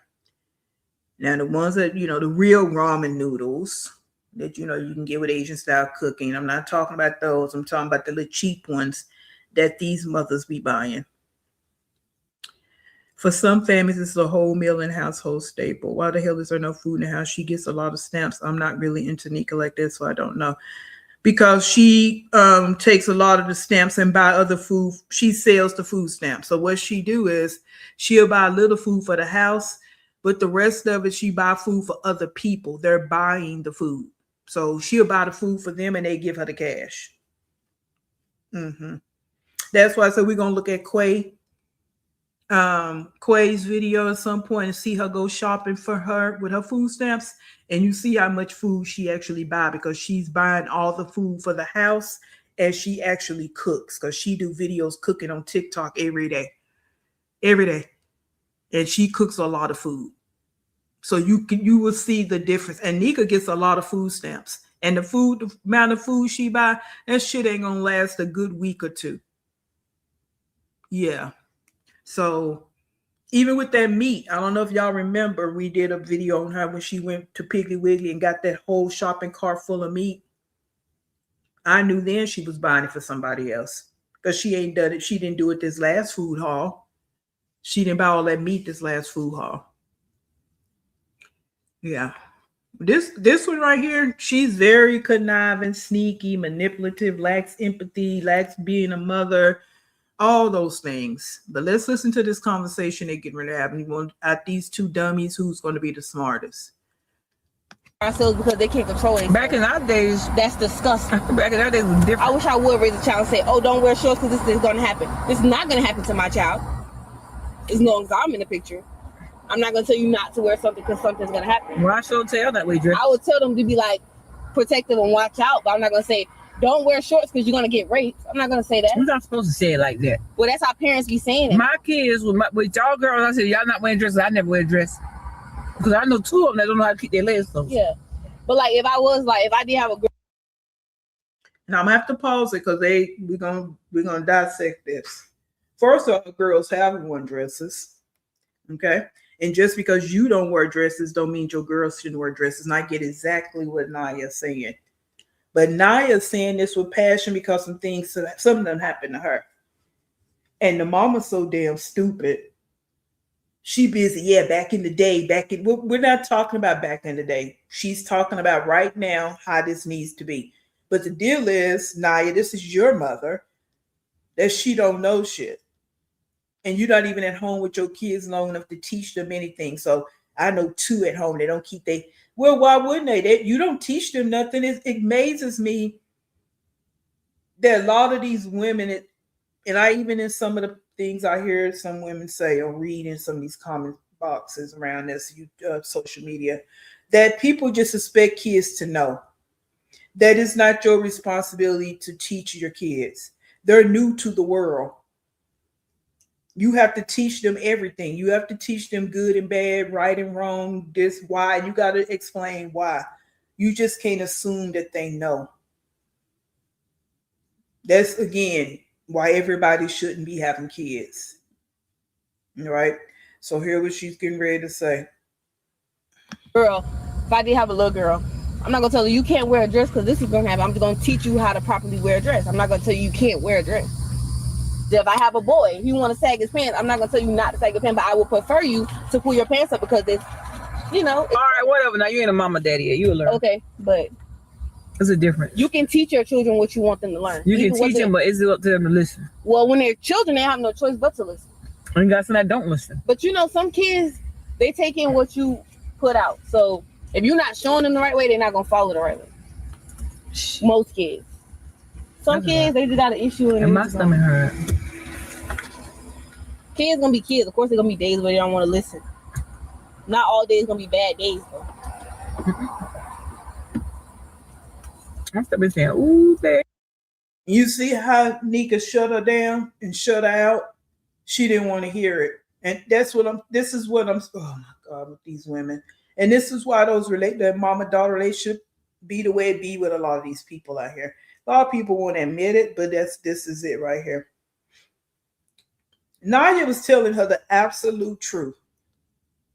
A: Now, the ones that, the real ramen noodles that, you can get with Asian style cooking. I'm not talking about those. I'm talking about the little cheap ones that these mothers be buying. For some families, it's a whole meal and household staple. Why the hell is there no food in the house? She gets a lot of stamps. I'm not really into Nika like that, so I don't know. Because she takes a lot of the stamps and buy other food. She sells the food stamps. So what she do is she'll buy a little food for the house, but the rest of it, she buy food for other people. They're buying the food. So she'll buy the food for them and they give her the cash. That's why I said we're going to look at Quay's video at some point and see her go shopping for her with her food stamps. And you see how much food she actually buy, because she's buying all the food for the house and she actually cooks, because she do videos cooking on TikTok every day. And she cooks a lot of food. So you will see the difference. And Nika gets a lot of food stamps. And the amount of food she buy, that shit ain't gonna last a good week or two. Yeah. So even with that meat, I don't know if y'all remember, we did a video on her when she went to Piggly Wiggly and got that whole shopping cart full of meat. I knew then she was buying it for somebody else, because she ain't done it. She didn't do it this last food haul. She didn't buy all that meat this last food haul. Yeah. This one right here, she's very conniving, sneaky, manipulative, lacks empathy, lacks being a mother, all those things. But let's listen to this conversation they're getting ready to have. And you want at these two dummies, who's going to be the smartest?
E: Ourselves because they can't control it. Back in our days, that's disgusting. Back in our days was different. I wish I would raise a child and say, oh, don't wear shorts because this is going to happen. This is not going to happen to my child. As long as I'm in the picture. I'm not going to tell you not to wear something because something's going to happen. Well, I sure tell that way, Drip. I would tell them to be like protective and watch out, but I'm not going to say, don't wear shorts because you're going to get raped. I'm not going to say that. You're not supposed to say it like that. Well, that's how parents be saying it. My kids, with y'all girls, I said, y'all not wearing dresses. I never wear a dress. Because I know 2 of them that don't know how to keep their legs closed.
B: Yeah. But like if I did have a girl.
A: Now I'm gonna have to pause it because we're gonna dissect this. First of all, girls have worn dresses. Okay. And just because you don't wear dresses don't mean your girls shouldn't wear dresses. And I get exactly what Naya's saying. But Naya's saying this with passion because some of them happened to her. And the mama's so damn stupid. She busy. Yeah, back in the day, we're not talking about back in the day. She's talking about right now how this needs to be. But the deal is, Naya, this is your mother, that she don't know shit. And you're not even at home with your kids long enough to teach them anything. So I know 2 at home. They don't keep well, why wouldn't they? You don't teach them nothing. It amazes me that a lot of these women, and I even in some of the things I hear some women say or read in some of these comment boxes around this social media, that people just expect kids to know. That is not your responsibility to teach your kids. They're new to the world. You have to teach them everything. You have to teach them good and bad, right and wrong, this, why. You got to explain why. You just can't assume that they know. That's, again, why everybody shouldn't be having kids. All right? So here's what she's getting ready to say.
B: Girl, if I did have a little girl, I'm not going to tell you can't wear a dress because this is going to happen. I'm just going to teach you how to properly wear a dress. I'm not going to tell you can't wear a dress. If I have a boy, if you want to sag his pants, I'm not going to tell you not to sag your pants, but I will prefer you to pull your pants up because it's, All
E: right, whatever. Now, you ain't a mama daddy yet. You will learn.
B: Okay, but
E: there's a difference.
B: You can teach your children what you want them to learn.
E: You can teach them, but is it up to them to listen?
B: Well, when they're children, they have no choice but to listen.
E: And you got some that don't listen.
B: But some kids, they take in what you put out. So if you're not showing them the right way, they're not going to follow the right way. Most kids. Some kids, they just got an issue.
E: And my stomach hurt.
B: Kids gonna be kids. Of course, there's gonna be days where they don't want to listen. Not all days gonna be bad days, though.
E: I'm still saying, ooh, there.
A: You see how Nika shut her down and shut her out? She didn't want to hear it. And this is what I'm, oh my God, with these women. And this is why that mama-daughter relationship be the way it be with a lot of these people out here. A lot of people won't admit it, but this is it right here. Naya was telling her the absolute truth.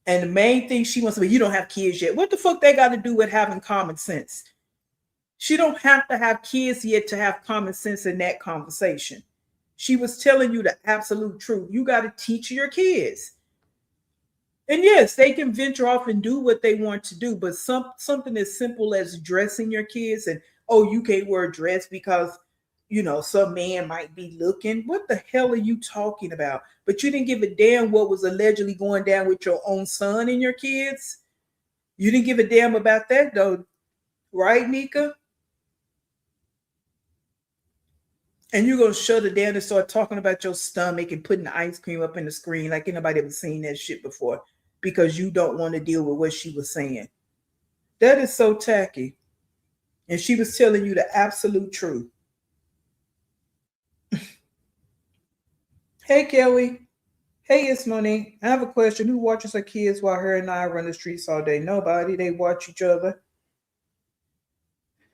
A: And the main thing she wants to be, you don't have kids yet. What the fuck they got to do with having common sense? She don't have to have kids yet to have common sense in that conversation. She was telling you the absolute truth. You got to teach your kids. And yes, they can venture off and do what they want to do, but something as simple as dressing your kids and, oh, you can't wear a dress because some man might be looking. What the hell are you talking about? But you didn't give a damn what was allegedly going down with your own son and your kids. You didn't give a damn about that, though. Right, Nika? And you're going to shut it down and start talking about your stomach and putting the ice cream up in the screen like anybody ever seen that shit before because you don't want to deal with what she was saying. That is so tacky. And she was telling you the absolute truth. Hey, Kelly. Hey, it's Monique. I have a question. Who watches her kids while her and I run the streets all day? Nobody. They watch each other.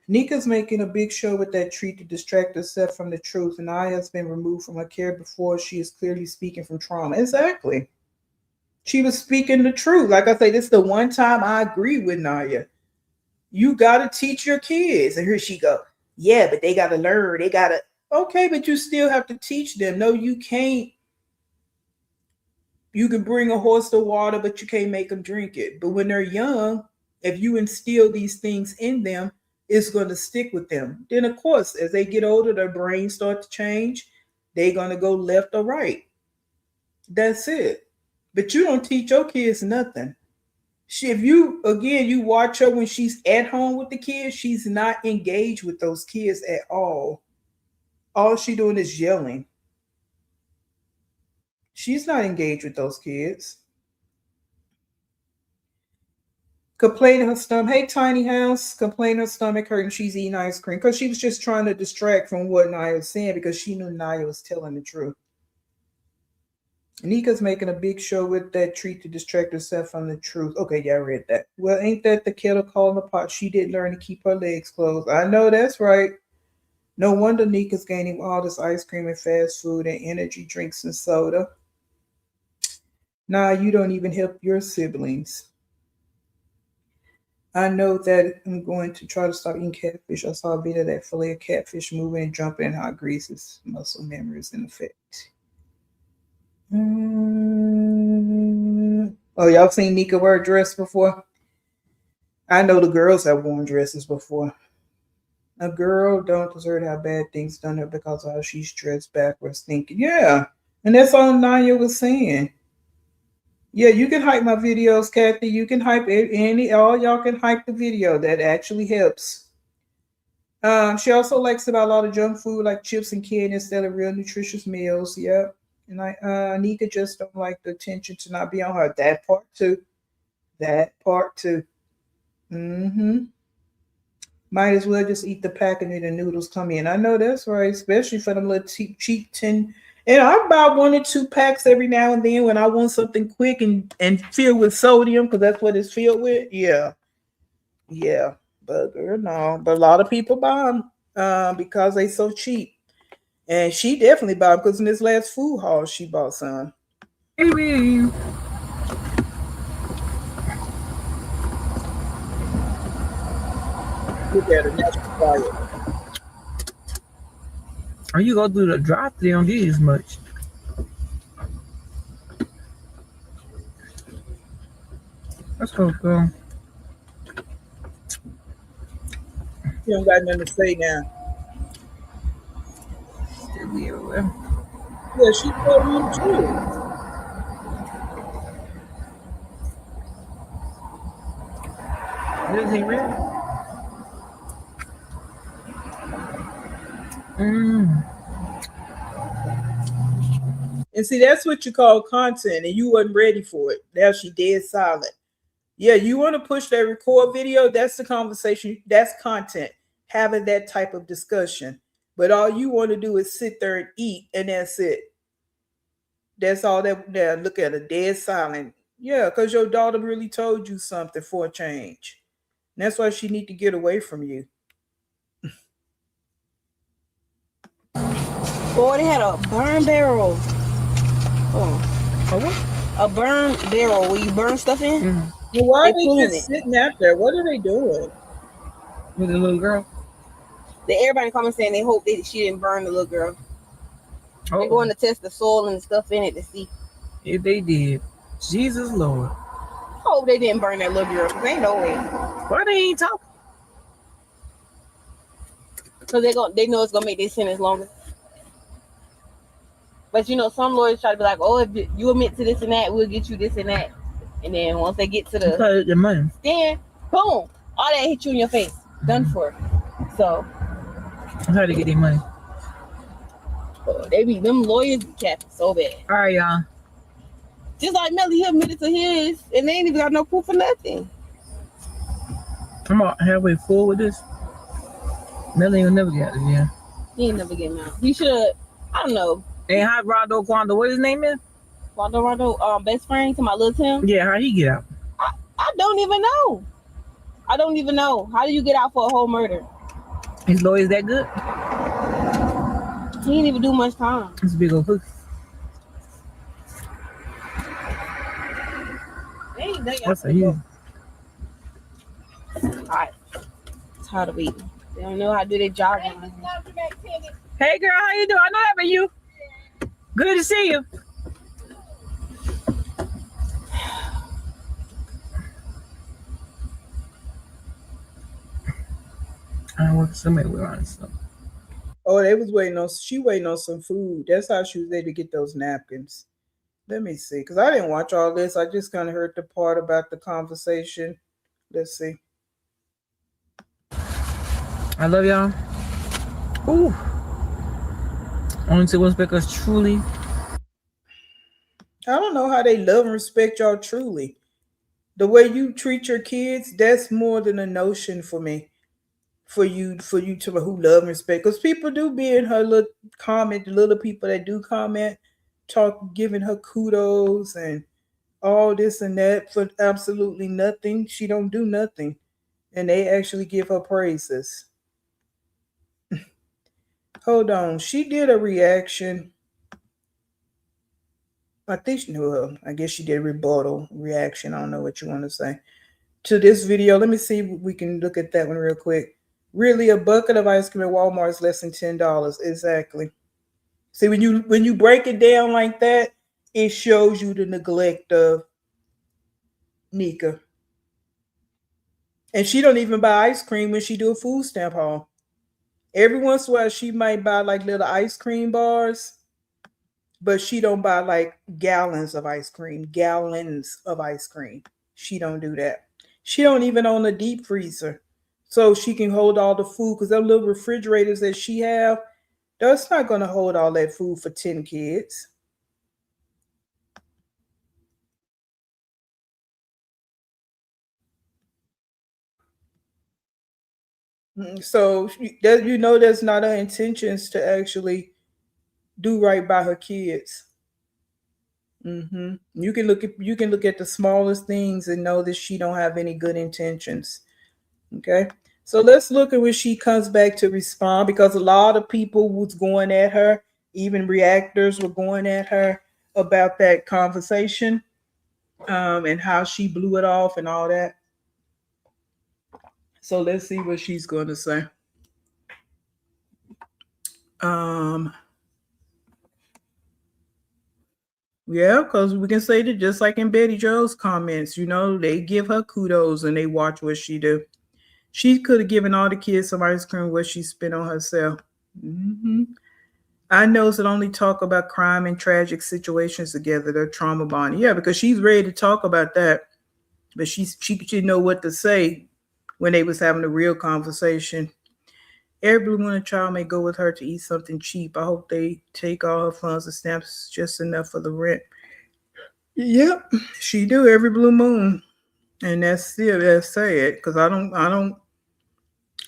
A: Nika's making a big show with that treat to distract herself from the truth, and Naya has been removed from her care before. She is clearly speaking from trauma. Exactly. She was speaking the truth. Like I say, this is the one time I agree with Naya. You got to teach your kids. And here she go. Yeah, but they got to learn. They got to. Okay, but you still have to teach them. No, you can't. You can bring a horse to water, but you can't make them drink it. But when they're young, if you instill these things in them, it's going to stick with them. Then, of course, as they get older, their brains start to change. They're going to go left or right. That's it. But you don't teach your kids nothing. If you watch her when she's at home with the kids, she's not engaged with those kids at all. All she's doing is yelling. She's not engaged with those kids. Complaining her stomach. Hey, Tiny House. Complaining her stomach hurting. She's eating ice cream because she was just trying to distract from what Naya was saying because she knew Naya was telling the truth. Nika's making a big show with that treat to distract herself from the truth. Okay, yeah, I read that. Well, ain't that the kettle calling the pot? She didn't learn to keep her legs closed. I know that's right. No wonder Nika's gaining all this ice cream and fast food and energy drinks and soda. Nah, you don't even help your siblings. I know that I'm going to try to stop eating catfish. I saw a video of that fillet of catfish moving and jumping in hot greases. Muscle memories in effect. Oh, y'all seen Nika wear a dress before? I know the girls have worn dresses before. A girl don't deserve to have bad things done to her because of how she's dressed backwards thinking. Yeah. And that's all Naya was saying. Yeah, you can hype my videos, Kathy. You can hype all y'all can hype the video. That actually helps. She also likes about a lot of junk food like chips and candy instead of real nutritious meals. Yep. And Nika just don't like the attention to not be on her. That part too. That part too. Mm-hmm. Might as well just eat the packaging and the noodles come in. I know that's right, especially for them little cheap 10. And I buy 1 or 2 packs every now and then when I want something quick and filled with sodium because that's what it's filled with. Yeah. Yeah. But no. But a lot of people buy them because they so cheap. And she definitely bought them because in this last food haul, she bought some.
E: Maybe.
A: Look at her. Now she's quiet.
E: Or you go do the drive thru on these much. Let's go, girl.
A: She don't got nothing to say now.
E: Still be everywhere.
A: Yeah, she told me too.
E: Everything ready?
A: And see, that's what you call content, and you wasn't ready for it. Now she dead silent. Yeah, you want to push that record video, that's the conversation, that's content, having that type of discussion. But all you want to do is sit there and eat, and that's it. That's all that. Now look at her, dead silent. Yeah, because your daughter really told you something for a change. And that's why she need to get away from you.
E: Boy, they had a burn barrel. Oh, a what? A burn barrel where you burn stuff in.
A: Mm-hmm. Well, why are they just sitting out there? What are they doing?
E: With the little girl? Everybody in the comments saying they hope that she didn't burn the little girl. Oh. They're going to test the soil and stuff in it to see. If they did, Jesus Lord. I hope they didn't burn that little girl, because ain't no way. Why they ain't talking? Because they know it's going to make their sentence longer. But you know, some lawyers try to be like, oh, if you admit to this and that, we'll get you this and that. And then once they get to the money, then boom, all that hit you in your face. Done for. So how to get their money? Them lawyers be capping so bad. All right, y'all. Just like Melly, he admitted to his, and they ain't even got no proof for nothing. I'm about halfway full with this. Melly ain't never get it, yeah. He ain't never get him out. He should. I don't know. And how Rondo Quando, what his name is? Rondo, best friend to my little Tim. Yeah, how he get out? I don't even know. How do you get out for a whole murder? His lawyer's that good? He didn't even do much time. It's a big old pussy. What's a you? Alright. Tired of waiting. They don't know how to do their job. Hey girl, how you doing? I know that about you. Good to see you. I work somewhere with on stuff.
A: Oh, they was waiting on. She waiting on some food. That's how she was able to get those napkins. Let me see, because I didn't watch all this. I just kind of heard the part about the conversation. Let's see.
E: I love y'all. Ooh. Only to respect us truly.
A: I don't know how they love and respect y'all truly. The way you treat your kids, that's more than a notion for me. For you to who love and respect. Because people do be in her little comment, the little people that do comment, giving her kudos and all this and that for absolutely nothing. She don't do nothing. And they actually give her praises. Hold on. She did a reaction. I think she knew. I guess she did a rebuttal reaction. I don't know what you want to say to this video. Let me see if we can look at that one real quick. Really, a bucket of ice cream at Walmart is less than $10. Exactly. See, when you break it down like that, it shows you the neglect of Nika. And she don't even buy ice cream when she do a food stamp haul. Every once in a while, she might buy like little ice cream bars, but she don't buy like gallons of ice cream. She don't do that. She don't even own a deep freezer, so she can hold all the food, because them little refrigerators that she have, that's not going to hold all that food for 10 kids. So that's not her intentions to actually do right by her kids. You can look at the smallest things and know that she don't have any good intentions. Okay, so let's look at when she comes back to respond, because a lot of people was going at her, even reactors were going at her about that conversation, and how she blew it off and all that. So let's see what she's going to say. Yeah, because we can say that just like in Betty Jo's comments, they give her kudos and they watch what she do. She could have given all the kids some ice cream, what she spent on herself. I know that only talk about crime and tragic situations together. They're trauma bonding. Yeah, because she's ready to talk about that, but she didn't know what to say when they was having a real conversation. Every Blue Moon child may go with her to eat something cheap. I hope they take all her funds and stamps, just enough for the rent. Yep, she do every blue moon. And that's sad, because I don't.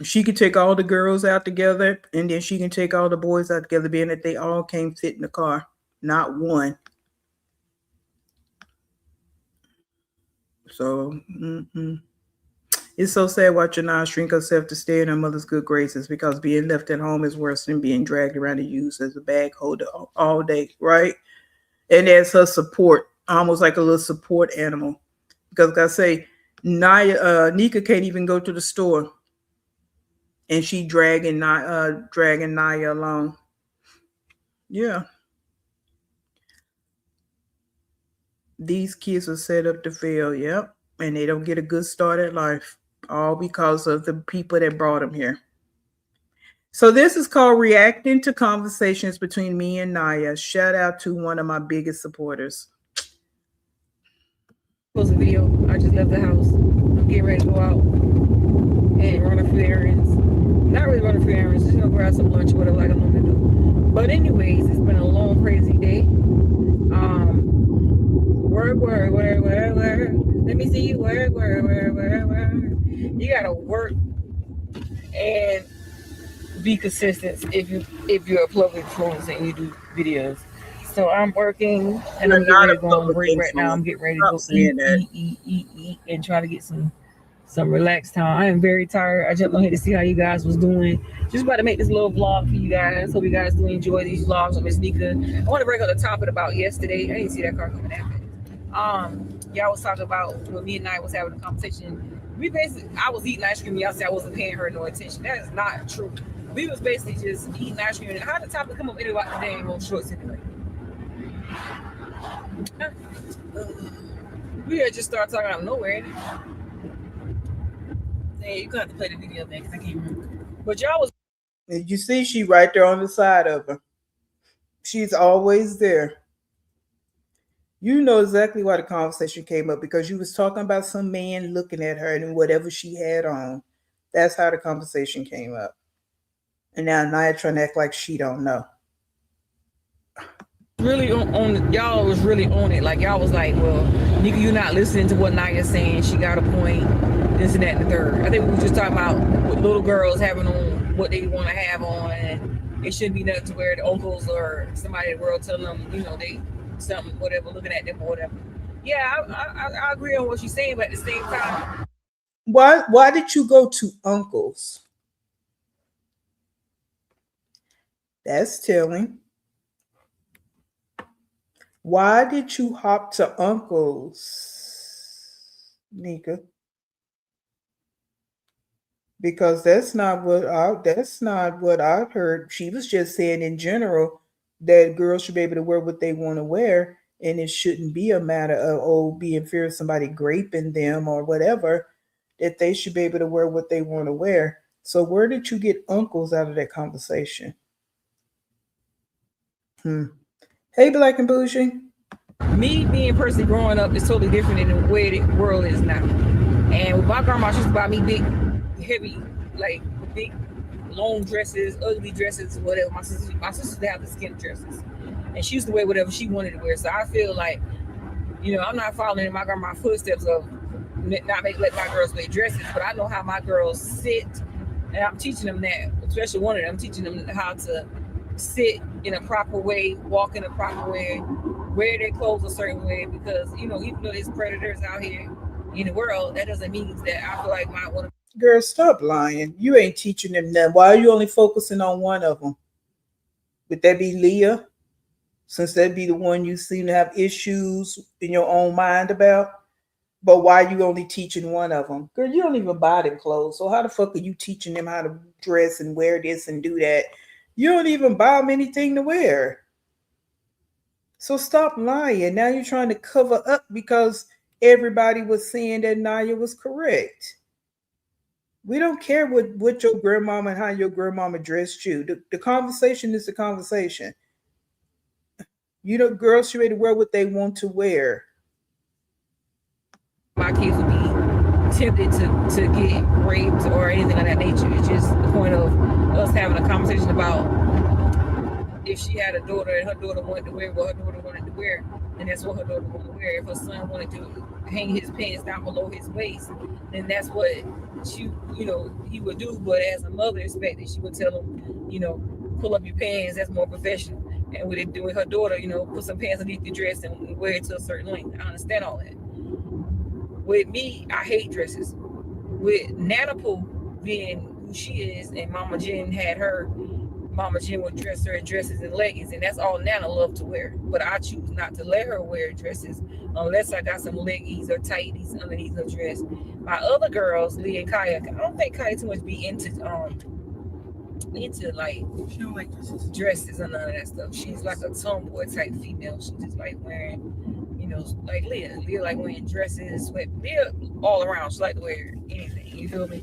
A: She could take all the girls out together, and then she can take all the boys out together, being that they all can't fit in the car. Not one. So, It's so sad watching Naya shrink herself to stay in her mother's good graces, because being left at home is worse than being dragged around and used as a bag holder all day, right? And as her support, almost like a little support animal. Because like I say, Nika can't even go to the store, and she dragging Naya along. Yeah. These kids are set up to fail, yep. And they don't get a good start at life, all because of the people that brought them here. So this is called Reacting to Conversations Between Me and Naya. Shout out to one of my biggest supporters.
E: Post a video. I just left the house. I'm getting ready to go out and run a few errands. Not really run a few errands, just grab some lunch or whatever like I'm gonna do. But anyways, it's been a long, crazy day. Work. Let me see you work. You gotta work and be consistent if you're a public influencer and you do videos. So I'm working and I'm getting ready to go on break right now. I'm getting ready to go eat and try to get some relaxed time. I am very tired. I jumped on here to see how you guys was doing. Just about to make this little vlog for you guys. Hope you guys do enjoy these vlogs with Miss Nika. I want to break up the topic about yesterday. I didn't see that car coming at me. Y'all was talking about when me and I was having a conversation. I was eating ice cream. Y'all said I wasn't paying her no attention. That is not true. We was basically just eating ice cream. How did the topic come up anyway? The dang old shorts anyway. We had just started talking out of nowhere. Hey, you got to play the video back because I can't remember. But y'all was.
A: You see, she right there on the side of her. She's always there. You know exactly why the conversation came up, because you was talking about some man looking at her and whatever she had on. That's how the conversation came up. And now Naya trying to act like she don't know.
E: Really on y'all was really on it. Like y'all was like, well, Nika, you not listening to what Naya's saying. She got a point. This and that and the third. I think we were just talking about what little girls having on what they want to have on. And it shouldn't be nothing to where the uncles or somebody in the world telling them, you know, they something, whatever, looking at them or whatever. Yeah, I agree on what she's saying, but at the same time,
A: why did you go to uncles? That's telling. Why did you hop to uncles, Nika? Because that's not what I've heard. She was just saying in general that girls should be able to wear what they want to wear, and it shouldn't be a matter of being fear of somebody graping them or whatever. That they should be able to wear what they want to wear. So where did you get uncles out of that conversation? Hey, Black and Bougie.
E: me being personally growing up is totally different than the way the world is now. And with my grandma, she used to buy me big, heavy, like big, long dresses, ugly dresses, whatever. My sister used to have the skin dresses, and she used to wear whatever she wanted to wear. So I feel like, you know, I'm not following in my grandma's footsteps of not let my girls wear dresses, but I know how my girls sit, and I'm teaching them that. Especially one of them, I'm teaching them how to sit in a proper way, walk in a proper way, wear their clothes a certain way, because, you know, even though there's predators out here in the world, that doesn't mean that I feel like my one.
A: Girl, stop lying. You ain't teaching them nothing. Why are you only focusing on one of them? Would that be Leah? Since that'd be the one you seem to have issues in your own mind about. But why are you only teaching one of them? Girl, you don't even buy them clothes. So how the fuck are you teaching them how to dress and wear this and do that? You don't even buy them anything to wear. So stop lying. Now you're trying to cover up because everybody was saying that Naya was correct. We don't care what your grandmama and how your grandmama dressed you. The conversation is the conversation. You know, girls should be able to wear what they want to wear.
E: My kids would be tempted to get raped or anything of that nature. It's just the point of us having a conversation about if she had a daughter and her daughter wanted to wear what her daughter wanted to wear, and that's what her daughter wanted to wear. If her son wanted to hang his pants down below his waist, then that's what he would do. But as a mother expected, she would tell him, you know, pull up your pants, that's more professional. And with it doing her daughter, you know, put some pants underneath the dress and wear it to a certain length. I understand all that. With me, I hate dresses. With Nana Pooh being who she is, and Mama Jen had her, Mama Jen would dress her in dresses and leggings, and that's all Nana loved to wear. But I choose not to let her wear dresses unless I got some leggies or tighties underneath her dress. My other girls, Leah and Kaya, I don't think Kaya too much be into like, she don't like dresses and none of that stuff. She's like a tomboy type female. She just like wearing, you know, like Leah like wearing dresses, sweat. Leah all around, she like to wear anything, you feel me?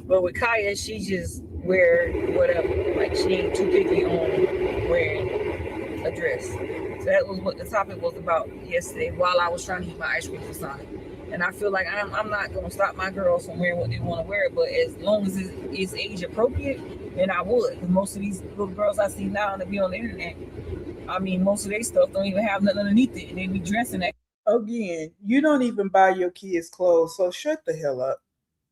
E: But with Kaya, she just wear whatever. Like, she ain't too picky on wearing a dress. So that was what the topic was about yesterday while I was trying to eat my ice cream for Sonic. And I feel like I'm not going to stop my girls from wearing what they want to wear, but as long as it's age appropriate, then I would. Most of these little girls I see now that be on the internet, I mean, most of their stuff don't even have nothing underneath it, and they be dressing that.
A: Again, you don't even buy your kids clothes, so shut the hell up.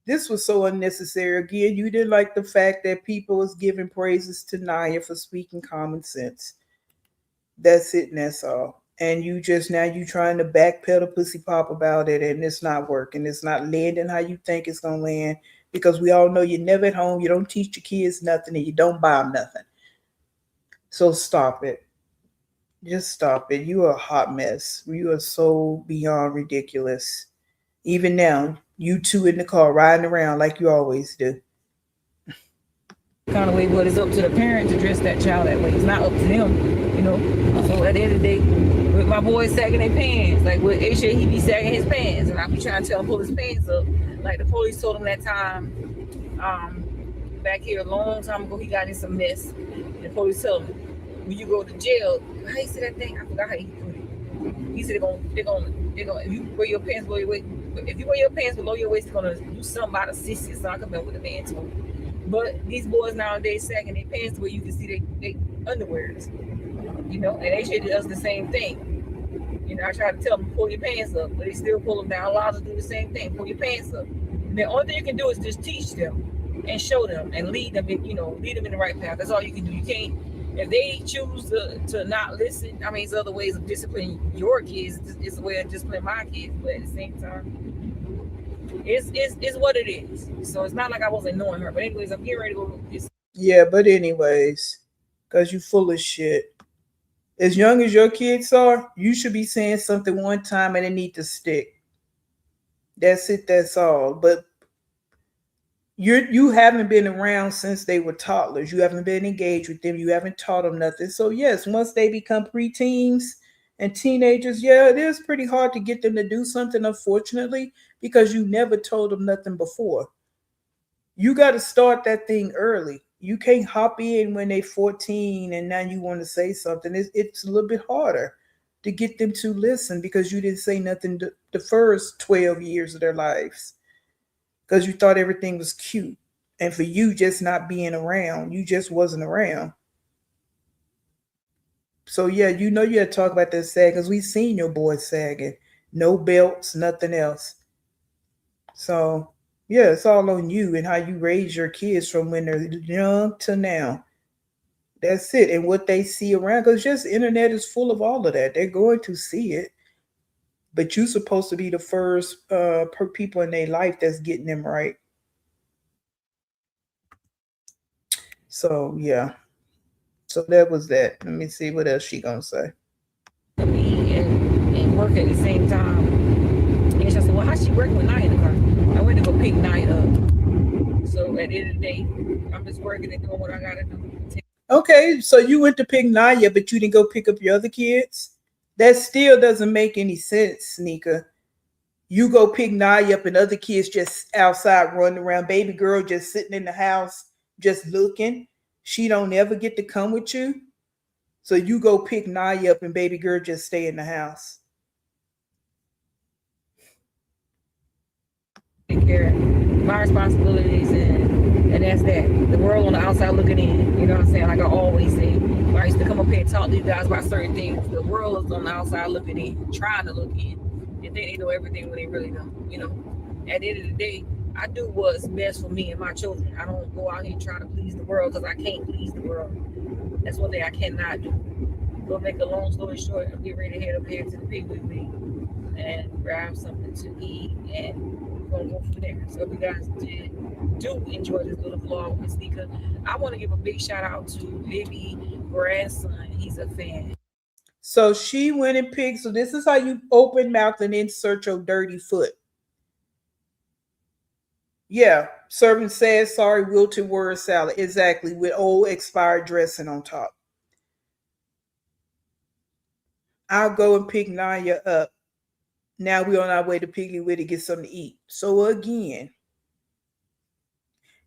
A: This was so unnecessary. Again, you didn't like the fact that people was giving praises to Naya for speaking common sense. That's it, and that's all. And you trying to backpedal pussy pop about it, and it's not working. It's not landing how you think it's gonna land, because we all know you're never at home. You don't teach your kids nothing, and you don't buy them nothing. So stop it. Just stop it. You are a hot mess. You are so beyond ridiculous. Even now, you two in the car riding around like you always do.
E: Kind of way, but it's up to the parent to dress that child that way. It's not up to them, you know. So at the end of the day, with my boys sagging their pants, like with AJ, he be sagging his pants, and I be trying to tell him pull his pants up. Like the police told him that time, back here a long time ago, he got in some mess. And the police told him, when you go to jail, how you say that thing? I forgot how he put it. He said they're gonna if you wear your pants below your waist, if you wear your pants below your waist, they're gonna do something about a sissy or something. I come up with a man to him. But these boys nowadays sagging their pants where you can see they underwears, you know, and AJ does the same thing. You know, I try to tell them pull your pants up, but they still pull them down. A lot of them do the same thing, pull your pants up. And the only thing you can do is just teach them. and show them and lead them in, lead them in the right path. That's all you can do. You can't, if they choose to not listen, I mean, there's other ways of disciplining your kids. It's a way of disciplining my kids, but at the same time, it's what it is. So it's not like I wasn't knowing her. But anyways, I'm getting ready to go.
A: Yeah, but anyways, because you full of shit. As young as your kids are, you should be saying something one time and it need to stick. That's it, that's all. But you haven't been around since they were toddlers. You haven't been engaged with them. You haven't taught them nothing. So yes, once they become preteens and teenagers, yeah, it is pretty hard to get them to do something, unfortunately, because you never told them nothing before. You got to start that thing early. You can't hop in when they're 14 and now you want to say something. It's a little bit harder to get them to listen because you didn't say nothing the first 12 years of their lives because you thought everything was cute. And for you just not being around, you just wasn't around. So yeah, you had to talk about that sag because we seen your boy sagging. No belts, nothing else. So yeah, it's all on you and how you raise your kids from when they're young to now. That's it. And what they see around, because just the internet is full of all of that. They're going to see it. But you're supposed to be the first people in their life that's getting them right. So yeah. So that was that. Let me see what else she gonna say.
E: And work at the same time. And she said, well, how's she working with Nia in the car? I went to go pick Nia up. So at the end of the day, I'm just working and doing what I gotta do.
A: Okay, so you went to pick Nia, but you didn't go pick up your other kids? That still doesn't make any sense, Sneaker. You go pick Nia up and other kids just outside running around. Baby girl just sitting in the house, just looking. She don't ever get to come with you. So you go pick Nia up and baby girl just stay in the house.
E: Take care of my responsibilities and that's that. The world on the outside looking in. You know what I'm saying? Like I always say. When I used to come up here and talk to you guys about certain things. The world is on the outside looking in, trying to look in. And they know everything when they really don't. At the end of the day, I do what's best for me and my children. I don't go out here trying to please the world because I can't please the world. That's one thing I cannot do. But make a long story short, I'm getting ready to head up here to the pig with me and grab something to eat and we're gonna go from there. So if you guys do enjoy this little vlog with Sneaker, I want to give a big shout out to Vivi grandson. He's a fan.
A: So she went and picked. So this is how you open mouth and insert your dirty foot. Yeah, serving sad, sorry, wilted word salad. Exactly, with old expired dressing on top. I'll go and pick Nia up. Now we're on our way to Piggly Wiggly to get something to eat. So again,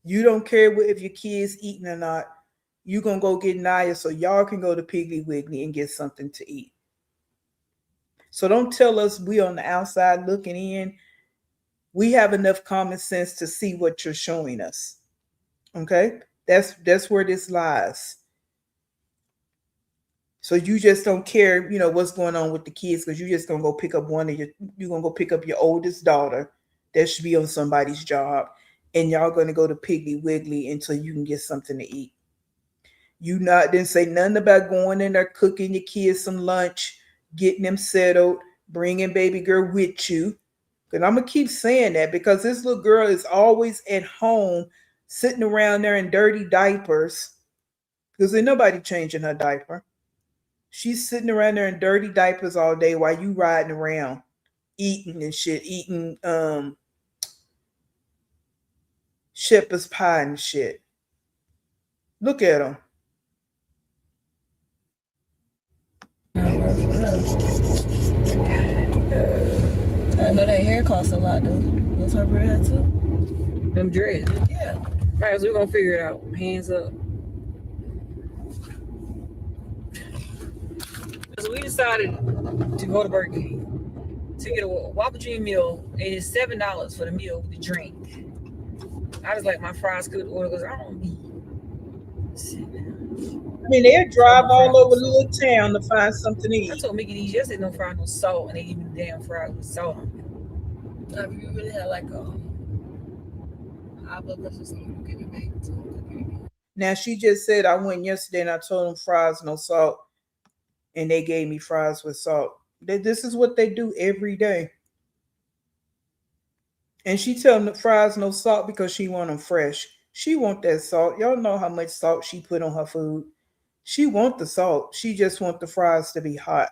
A: you don't care if your kid's eating or not. You're going to go get Nia so y'all can go to Piggly Wiggly and get something to eat. So don't tell us we on the outside looking in. We have enough common sense to see what you're showing us. Okay? That's where this lies. So you just don't care, what's going on with the kids because you're just going to go pick up you're going to go pick up your oldest daughter that should be on somebody's job and y'all going to go to Piggly Wiggly until you can get something to eat. You didn't say nothing about going in there, cooking your kids some lunch, getting them settled, bringing baby girl with you. And I'm going to keep saying that because this little girl is always at home sitting around there in dirty diapers because ain't nobody changing her diaper. She's sitting around there in dirty diapers all day while you riding around eating and shit, eating shepherd's pie and shit. Look at them.
E: I know that hair costs a lot though. What's her bread too? Them dreads. Yeah. All right, so we're gonna figure it out. Hands up. So we decided to go to Burger King to get a Whopper Junior meal. It is $7 for the meal with the drink. I just like my fries could order because I don't need.
A: I mean, they'll drive all over the little town to find something to eat.
E: I told Mickey these yesterday no fries, no salt, and they give me the damn fries with salt on them. If you really had like a I blood pressure, so I'm gonna give it back to him.
A: Now she just said I went yesterday and I told them fries no salt, and they gave me fries with salt. This is what they do every day. And she tell them the fries no salt because she want them fresh. She want that salt. Y'all know how much salt she put on her food. She want the salt. She just want the fries to be hot.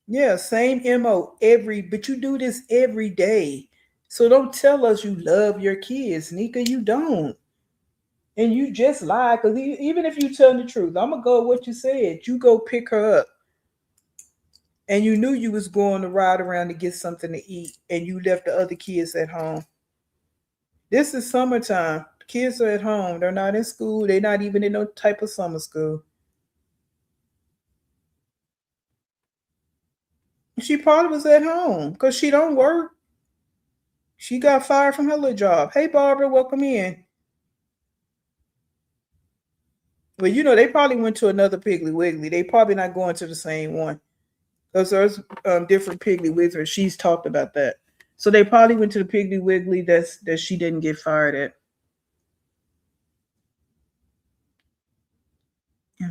A: Yeah, same MO but you do this every day. So don't tell us you love your kids, Nika. You don't. And you just lie, because even if you tell the truth, I'm gonna go with what you said. You go pick her up. And you knew you was going to ride around to get something to eat, and you left the other kids at home. This is summertime. Kids are at home. They're not in school. They're not even in no type of summer school. She probably was at home because she don't work. She got fired from her little job. Hey, Barbara, welcome in. Well, you know, they probably went to another Piggly Wiggly. They probably not going to the same one. Because there's different Piggly Wigglies. She's talked about that. So they probably went to the Piggly Wiggly that she didn't get fired at.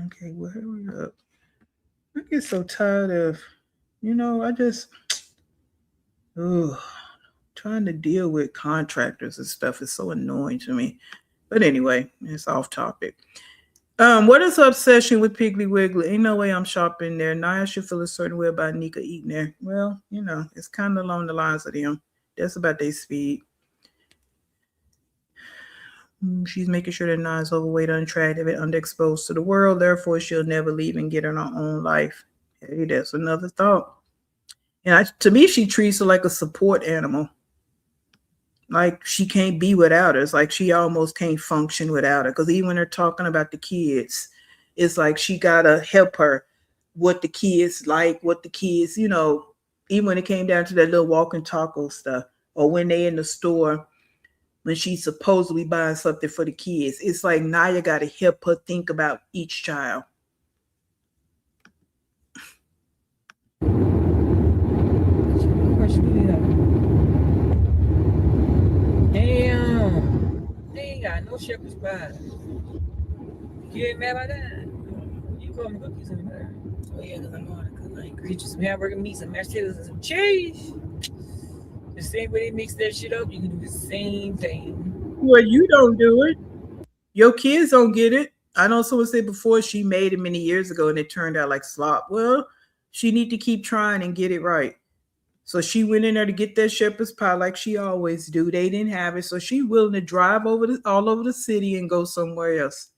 A: Okay, well, hurry up. I get so tired of, I just, trying to deal with contractors and stuff is so annoying to me. But anyway, it's off topic. What is her obsession with Piggly Wiggly? Ain't no way I'm shopping there. Naya should feel a certain way about Nika eating there. Well, it's kind of along the lines of them. That's about their speed. She's making sure that Naya's overweight, unattractive, and underexposed to the world. Therefore, she'll never leave and get her own life. Hey, that's another thought. And to me, she treats her like a support animal. Like she can't be without her. It's like she almost can't function without her. Because even when they're talking about the kids, it's like she gotta help her what the kids like, what the kids, even when it came down to that little walking taco stuff, or when they in the store, when she's supposedly buying something for the kids, it's like Naya gotta help her think about each child.
E: Damn. They ain't got no shepherd's pie. You ain't mad about that? You call me cookies in there. Oh, yeah, because I know how to cook. I ain't get you some hamburger meat, some mashed potatoes, and some cheese. The same way they mix that shit up, you can do the same thing.
A: Well, you don't do it. Your kids don't get it. I know someone said before she made it many years ago and it turned out like slop. Well, she need to keep trying and get it right. So she went in there to get that shepherd's pie like she always do. They didn't have it. So she willing to drive all over the city and go somewhere else.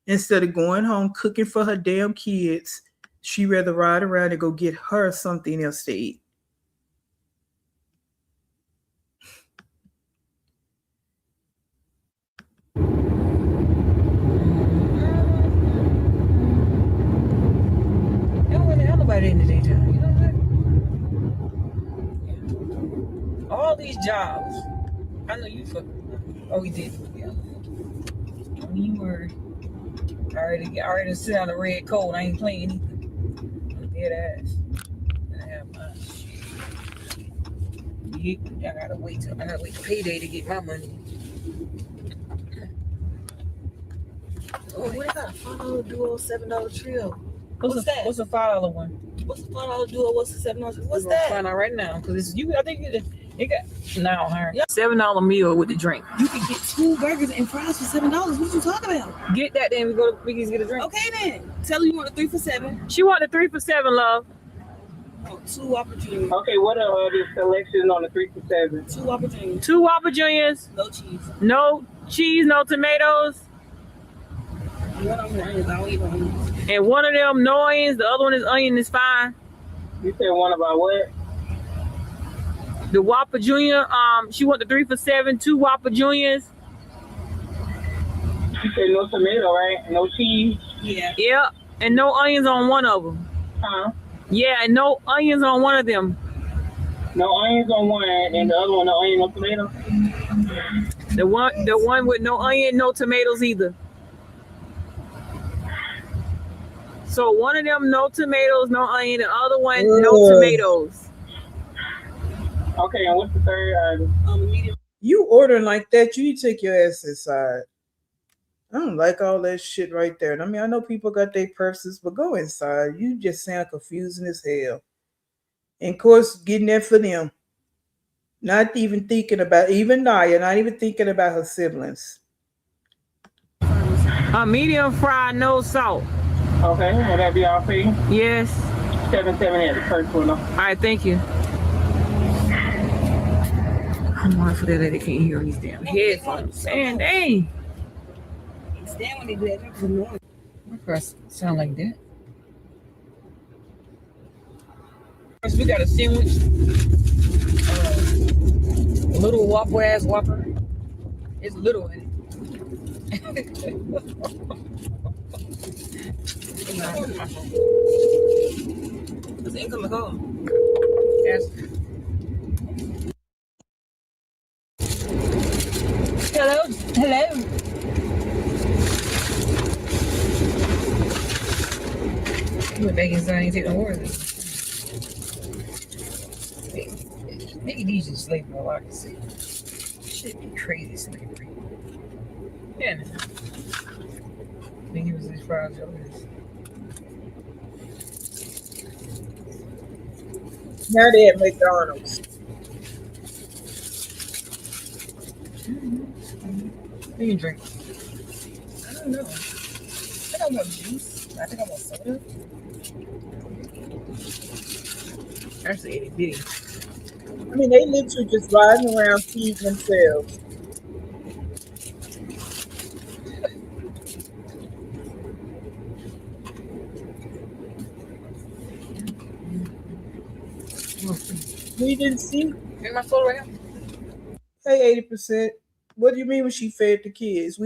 A: Instead of going home cooking for her damn kids, she rather ride around and go get her something else to eat.
E: In the daytime, you know what? All these jobs, I know you fucking. Oh, we did. Yeah. When you were already sit on the red coat, I ain't playing anything. Dead ass. I have mine. I gotta wait till payday to get my money. Oh, what is that? $5 duo, $7 trio. What's that? What's a $5 one? What's the $5 duo? What's the $7? What's that? Find out right now because it's you. I think it got now her $7 meal with the drink.
F: You can get 2 burgers and fries for $7. What you talking about?
E: Get that, then we can get a drink.
F: Okay then. Tell her you want a 3 for $7.
E: She want a 3 for $7, love.
F: Oh, 2 Whopper Juniors.
G: Okay, what are the selections on the 3 for $7?
F: 2 Whopper Juniors.
E: 2 Whopper Juniors.
F: No cheese.
E: No cheese, no tomatoes.
F: One of them onions. I don't eat onions.
E: And one of them no onions. The other one is onion is fine.
G: You said one about what?
E: The Whopper Junior. She want the 3 for $7. 2 Whopper Juniors.
G: You said no tomato, right? No cheese.
F: Yeah.
E: Yeah, and no onions on one of them.
G: Huh?
E: Yeah, and no onions on one of them.
G: No onions on one, and the other one, no onion, no tomato.
E: The one with no onion, no tomatoes either. So one of them, no tomatoes, no onion. The other one, no tomatoes.
G: Okay, and what's the third item?
F: Medium
A: You ordering like that, you need to take your ass inside. I don't like all that shit right there. I mean, I know people got their purses, but go inside. You just sound confusing as hell. And of course, getting that for them. Not even thinking about, even Naya, not even thinking about her siblings.
E: A medium fry, no salt.
G: Okay, will that be all for you?
E: Yes.
G: 7 at the first window.
E: All right, thank you. I'm mindful that lady can't hear these damn headphones. Man, dang.
F: Stand when they do that. That's annoying.
E: My girls sound like that. First, we got a sandwich. A little Whopper ass Whopper. It's little in it. It's incoming call. Yes. Hello? Hello? You went back inside and take the orders. Maybe these just sleeping a lot. I can see. Shit be crazy slavery. Yeah. I think it was these fries over this.
A: Now they at McDonald's.
E: What you drink? I don't know. I think I want juice. I think I want soda. Actually, itty bitty.
A: I mean, they literally just riding around feeding themselves. We didn't see.
E: Here's my soda right now.
A: Hey, 80%. What do you mean when she fed the kids?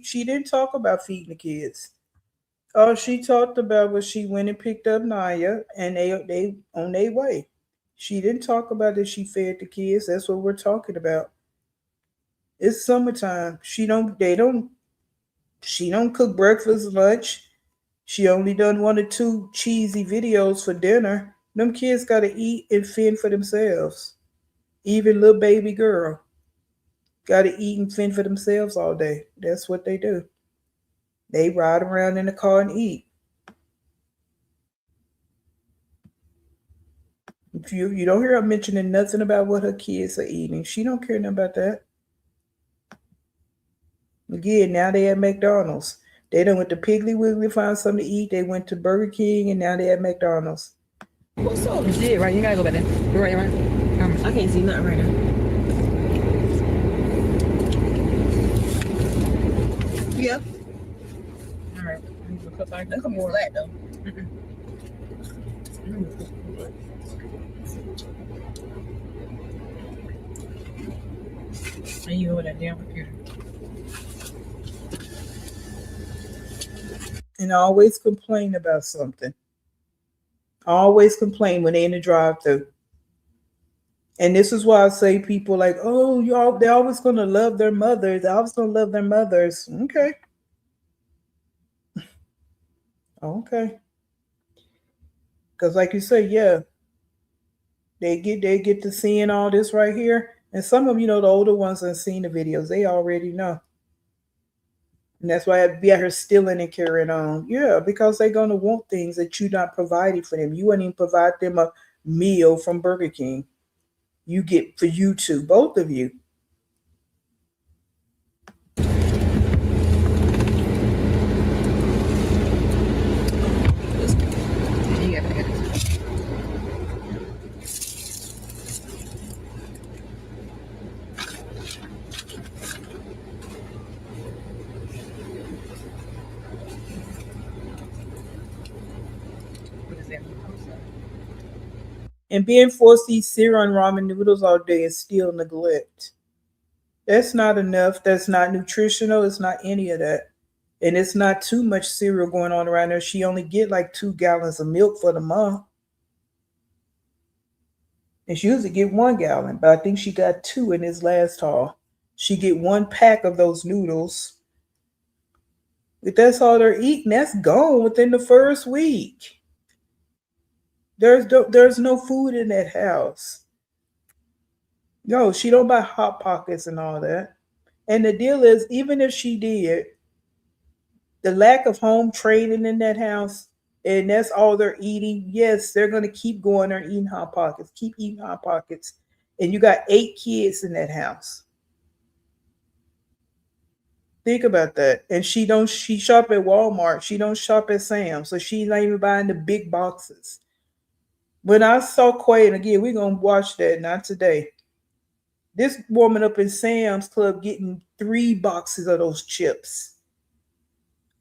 A: She didn't talk about feeding the kids. All she talked about was she went and picked up Naya and they on their way. She didn't talk about that she fed the kids. That's what we're talking about. It's summertime. She don't cook breakfast, lunch. She only done 1 or 2 cheesy videos for dinner. Them kids gotta eat and fend for themselves. Even little baby girl gotta eat and fend for themselves all day. That's what they do. They ride around in the car and eat. If you don't hear her mentioning nothing about what her kids are eating. She don't care nothing about that. Again, now they at McDonald's. They done went to Piggly Wiggly, found something to eat. They went to Burger King, and now they at McDonald's.
E: What's up? You see it, right? You gotta go back there. You're right, right? I can't see nothing right now. Yeah. All right. That's gonna be flat though. And you over that damn computer.
A: And always complain about something. Always complain when they in the drive-thru. And this is why I say people like, oh, they're always gonna love their mothers. They're always gonna love their mothers. Okay. Okay. Because like you say, yeah, they get to seeing all this right here. And some of them, the older ones have seen the videos. They already know. And that's why I'd be out here stealing and carrying on. Yeah, because they're going to want things that you're not providing for them. You wouldn't even provide them a meal from Burger King. You get for you two, both of you. And being forced to eat cereal and ramen noodles all day is still neglect. That's not enough. That's not nutritional. It's not any of that. And it's not too much cereal going on around there. She only get like 2 gallons of milk for the month. And she usually get 1 gallon, but I think she got 2 in this last haul. She get 1 pack of those noodles. If that's all they're eating, that's gone within the first week. There's no food in that house. No, she don't buy Hot Pockets and all that. And the deal is, even if she did, the lack of home training in that house, and that's all they're eating. Yes, they're gonna keep going there eating Hot Pockets, keep eating Hot Pockets, and you got 8 kids in that house. Think about that. And she shop at Walmart. She don't shop at Sam's. So she's not even buying the big boxes. When I saw Quay, and again, we're gonna watch that, not today. This woman up in Sam's Club getting 3 boxes of those chips.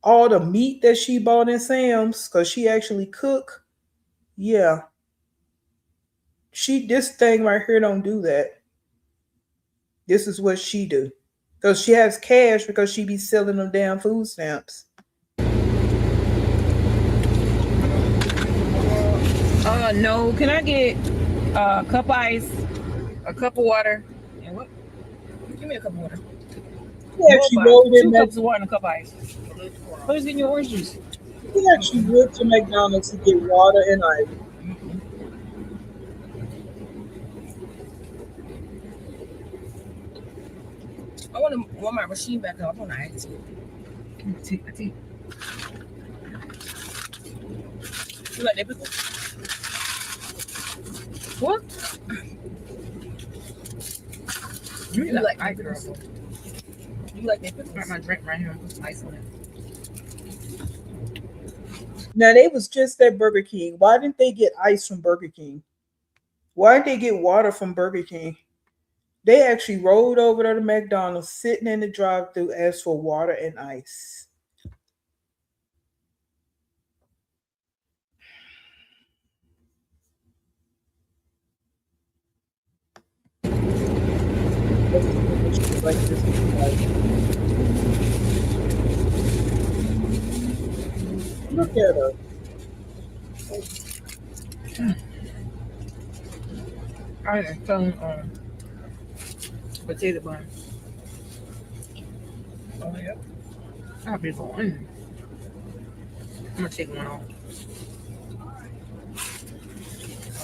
A: All the meat that she bought in Sam's, because she actually cook. Yeah. This thing right here don't do that. This is what she do. Because she has cash because she be selling them damn food stamps.
E: No. Can I get a cup of ice, a cup of water, and what? Give me a cup of water.
A: Yeah, she rolled in
E: 2
A: that.
E: cups of water and a cup of ice. Who's getting your orange juice?
A: She actually went to McDonald's to get water and ice.
E: I want my machine back up. I want to ice. I take. You like that pickle? What? You like ice, girl? You like that pickle? I got my drink right here. Put some ice on it.
A: Now they was just at Burger King. Why didn't they get ice from Burger King? Why didn't they get water from Burger King? They actually rolled over to the McDonald's, sitting in the drive-thru, asked for water and ice. Like this. Look at her.
E: I am telling potato bun. Oh yeah. I'll be going. I'm gonna take one off.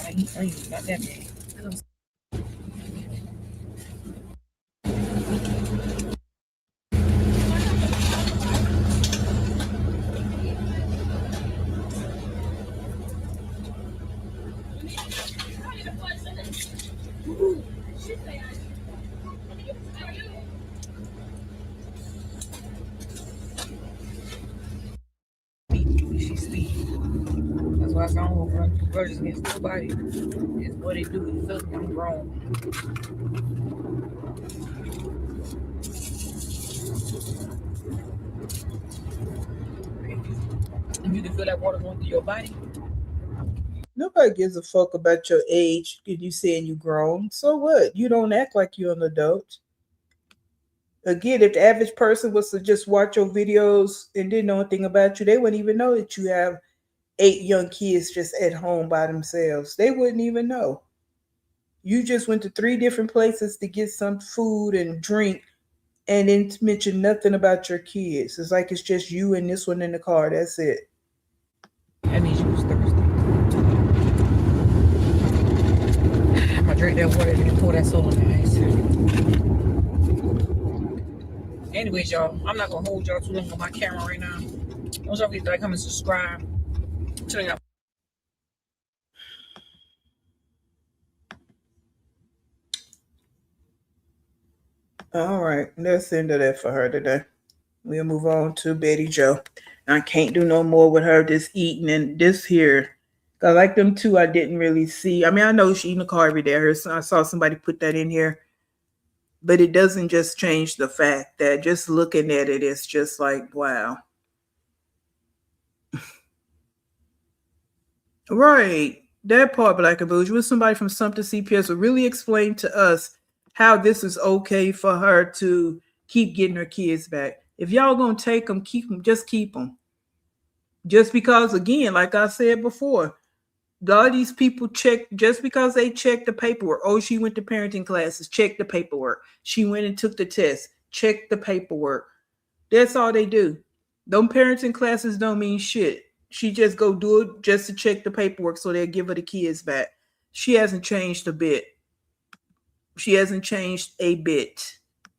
E: I ain't got that many. She's sweet. That's why I don't run conversions against nobody. It's what they do. It feels like I'm grown. If you can feel that water going through your body.
A: Nobody gives a fuck about your age and you saying you grown. So what? You don't act like you're an adult. Again, if the average person was to just watch your videos and didn't know anything about you, they wouldn't even know that you have 8 young kids just at home by themselves. They wouldn't even know. You just went to 3 different places to get some food and drink and didn't mention nothing about your kids. It's like it's just you and this one in the car. That's it.
E: I need you was thirsty. I'm gonna drink that water and pour that soda in the ice. Anyways, y'all, I'm not gonna hold y'all too long on my camera right now. Don't y'all forget to like, comment, subscribe. Turning up.
A: All right, that's the end of that for her today. We'll move on to Betty Joe. I can't do no more with her just eating and this here. I like them two. I didn't really see. I mean, I know she eating a car every day. I saw somebody put that in here, but it doesn't just change the fact that just looking at it, it's just like, wow. Right. That part, Black and Bougie, was somebody from Something CPS would really explain to us how this is okay for her to keep getting her kids back. If y'all gonna take them, keep them. Just keep them. Just because, again, like I said before, a lot of these people check just because they check the paperwork. Oh, she went to parenting classes. Check the paperwork. She went and took the test. Check the paperwork. That's all they do. Them parenting classes don't mean shit. She just go do it just to check the paperwork so they'll give her the kids back. She hasn't changed a bit. She hasn't changed a bit.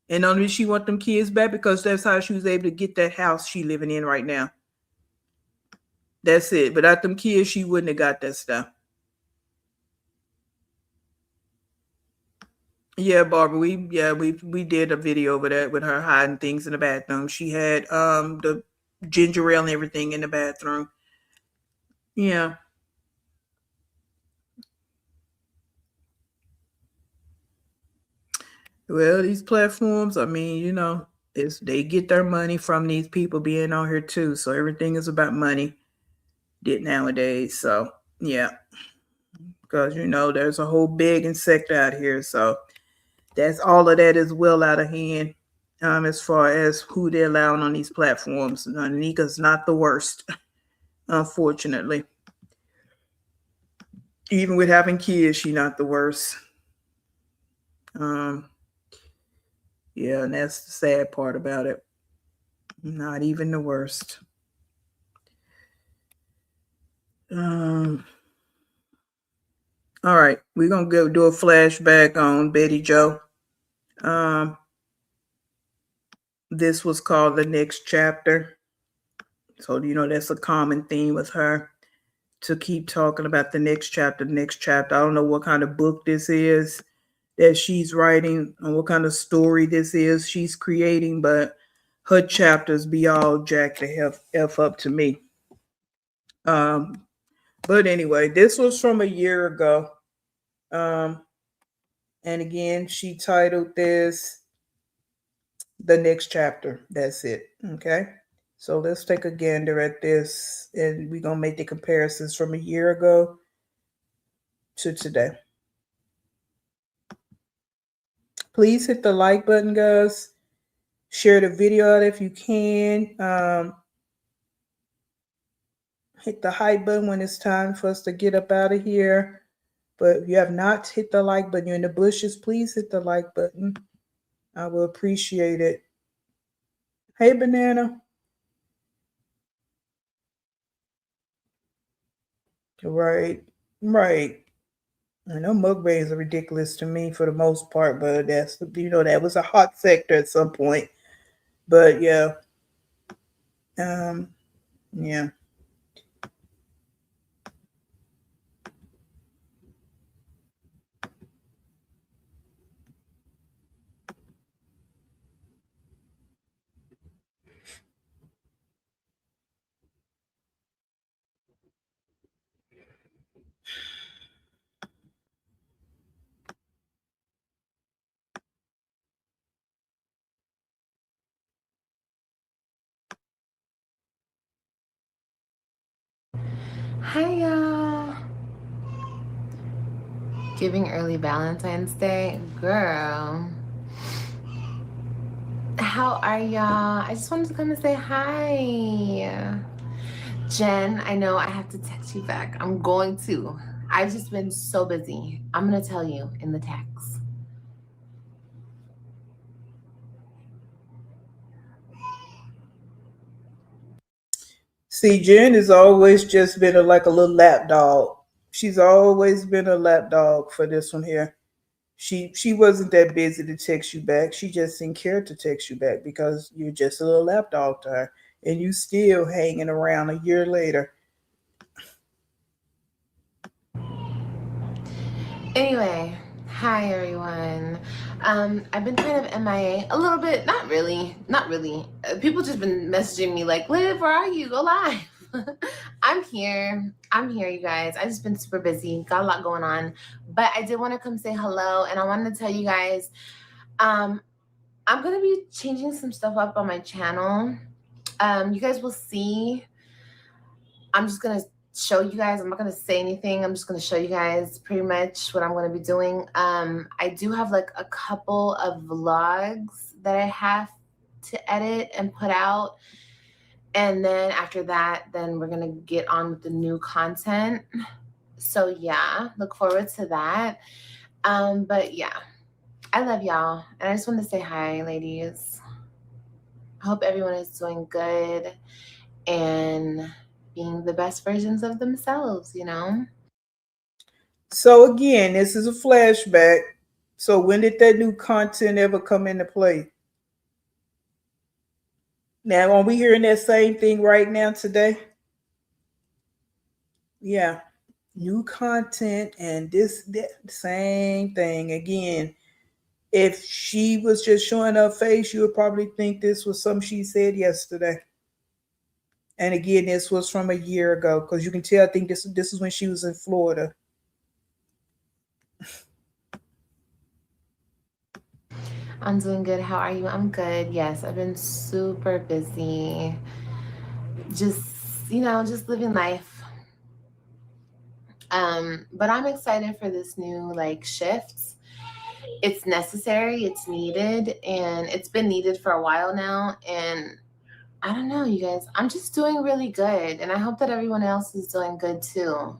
A: And only she want them kids back because that's how she was able to get that house she living in right now. That's it. Without them kids, she wouldn't have got that stuff. Yeah, Barbara, we did a video over that with her hiding things in the bathroom. She had the ginger ale and everything in the bathroom. Yeah. Well, these platforms, I mean, you know, they get their money from these people being on here too. So everything is about money nowadays. So yeah. Because you know there's a whole big insect out here. So that's all of that is well out of hand. As far as who they're allowing on these platforms. Nika's not the worst, unfortunately. Even with having kids, she's not the worst. Yeah, and that's the sad part about it. Not even the worst. All right, we're gonna go do a flashback on Betty Jo. This was called The Next Chapter. So, you know, that's a common theme with her, to keep talking about the next chapter, the next chapter. I don't know what kind of book this is that she's writing and what kind of story this is she's creating, but her chapters be all jacked the F up to me. But anyway, this was from a year ago. And again, she titled this The Next Chapter. That's it. Okay. So let's take a gander at this, and we're going to make the comparisons from a year ago to today. Please hit the like button, guys. Share the video out if you can. Hit the hype button when it's time for us to get up out of here. But if you have not hit the like button, you're in the bushes, please hit the like button. I will appreciate it. Hey, Banana. Right. I know mukbangs are ridiculous to me for the most part, but that's, you know, that was a hot sector at some point. But yeah. Yeah.
H: Hi y'all. Giving early Valentine's Day. Girl. How are y'all? I just wanted to come and say hi. Jen, I know I have to text you back. I'm going to. I've just been so busy. I'm going to tell you in the text.
A: See, Jen has always just been like a little lap dog. She's always been a lap dog for this one here. She wasn't that busy to text you back. She just didn't care to text you back because you're just a little lap dog to her. And you still hanging around a year later.
H: Anyway, hi everyone. I've been kind of MIA a little bit. Not really. People just been messaging me like, Liv, where are you? Go live. I'm here, you guys. I've just been super busy. Got a lot going on. But I did want to come say hello. And I wanted to tell you guys, I'm going to be changing some stuff up on my channel. You guys will see. I'm just going to show you guys. I'm not going to say anything. I'm just going to show you guys pretty much what I'm going to be doing. I do have like a couple of vlogs that I have to edit and put out. And then after that, then we're going to get on with the new content. So yeah, look forward to that. But yeah, I love y'all. And I just want to say hi, ladies. I hope everyone is doing good and being the best versions of themselves, you know?
A: So again, this is a flashback. So when did that new content ever come into play? Now, are we hearing that same thing right now today? Yeah. New content and that same thing again. If she was just showing her face, you would probably think this was something she said yesterday. And again, this was from a year ago because you can tell. I think this is when she was in Florida.
H: I'm doing good. How are you? I'm good. Yes, I've been super busy. Just, just living life. But I'm excited for this new shift. It's necessary, it's needed, and it's been needed for a while now. And I don't know, you guys, I'm just doing really good. And I hope that everyone else is doing good too,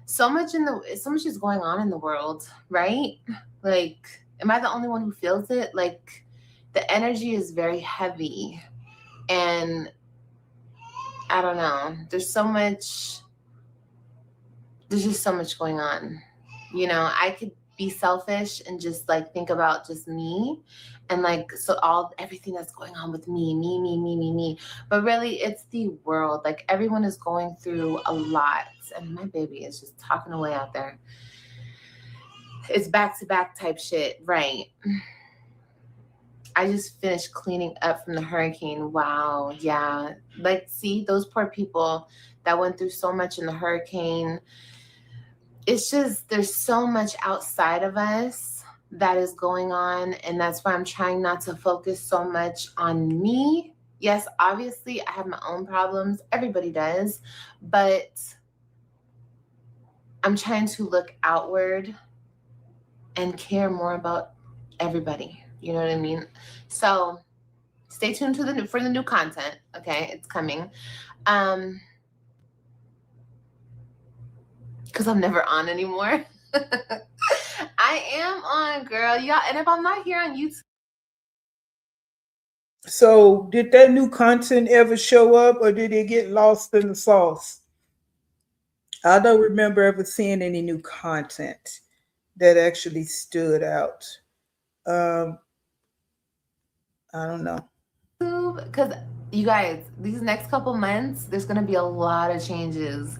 H: So much is going on in the world, right? Am I the only one who feels it? The energy is very heavy. And I don't know, there's just so much going on. I could be selfish and just think about just me and everything that's going on with me. But really it's the world. Everyone is going through a lot. And my baby is just talking away out there. It's back-to-back type shit, right? I just finished cleaning up from the hurricane. Wow, yeah. See, those poor people that went through so much in the hurricane. It's just, there's so much outside of us that is going on. And that's why I'm trying not to focus so much on me. Yes, obviously I have my own problems. Everybody does. But I'm trying to look outward and care more about everybody. You know what I mean? So stay tuned for the new content. Okay, it's coming. Because I'm never on anymore. I am on, girl. Y'all, and if I'm not here on YouTube.
A: So did that new content ever show up or did it get lost in the sauce? I don't remember ever seeing any new content that actually stood out. I don't know.
H: Because you guys, these next couple months, there's going to be a lot of changes.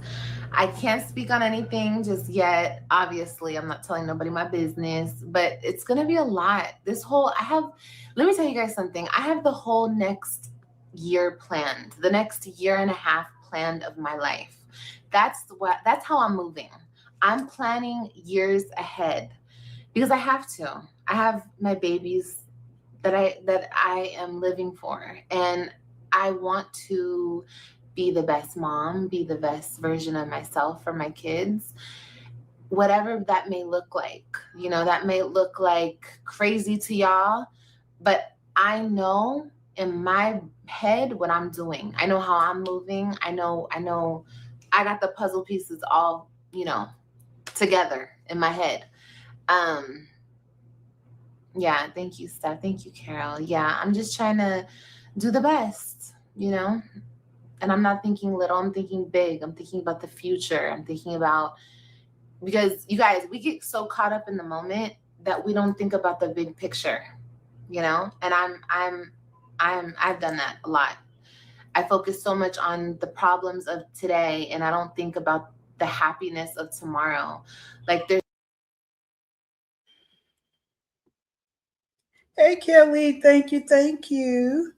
H: I can't speak on anything just yet. Obviously, I'm not telling nobody my business, but it's going to be a lot. Let me tell you guys something. I have the whole next year planned, the next year and a half planned of my life. That's how I'm moving. I'm planning years ahead because I have to. I have my babies that I am living for, and I want to be the best mom, be the best version of myself for my kids, whatever that may look like. That may look like crazy to y'all, but I know in my head what I'm doing. I know how I'm moving. I know I got the puzzle pieces all, together in my head. Yeah, thank you, Steph. Thank you, Carol. Yeah, I'm just trying to do the best, And I'm not thinking little, I'm thinking big. I'm thinking about the future. I'm thinking about, because you guys, we get so caught up in the moment that we don't think about the big picture, And I've done that a lot. I focus so much on the problems of today, and I don't think about the happiness of tomorrow.
A: Hey, Kelly, thank you.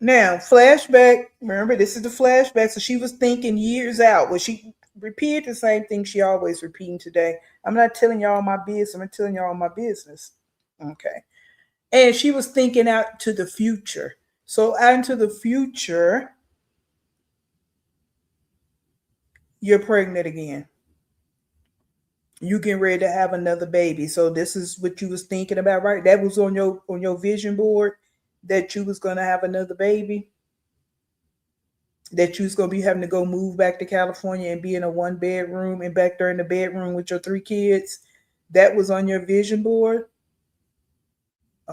A: Now, flashback. Remember, this is the flashback. So she was thinking years out. Well, she repeated the same thing she always repeating today. I'm not telling y'all my business. I'm telling y'all my business. Okay. And she was thinking out to the future. So out into the future, you're pregnant again. You getting ready to have another baby. So this is what you was thinking about, right? That was on your vision board, that you was going to have another baby, that you was going to be having to go move back to California and be in a 1-bedroom and back there in the bedroom with your 3 kids. That was on your vision board.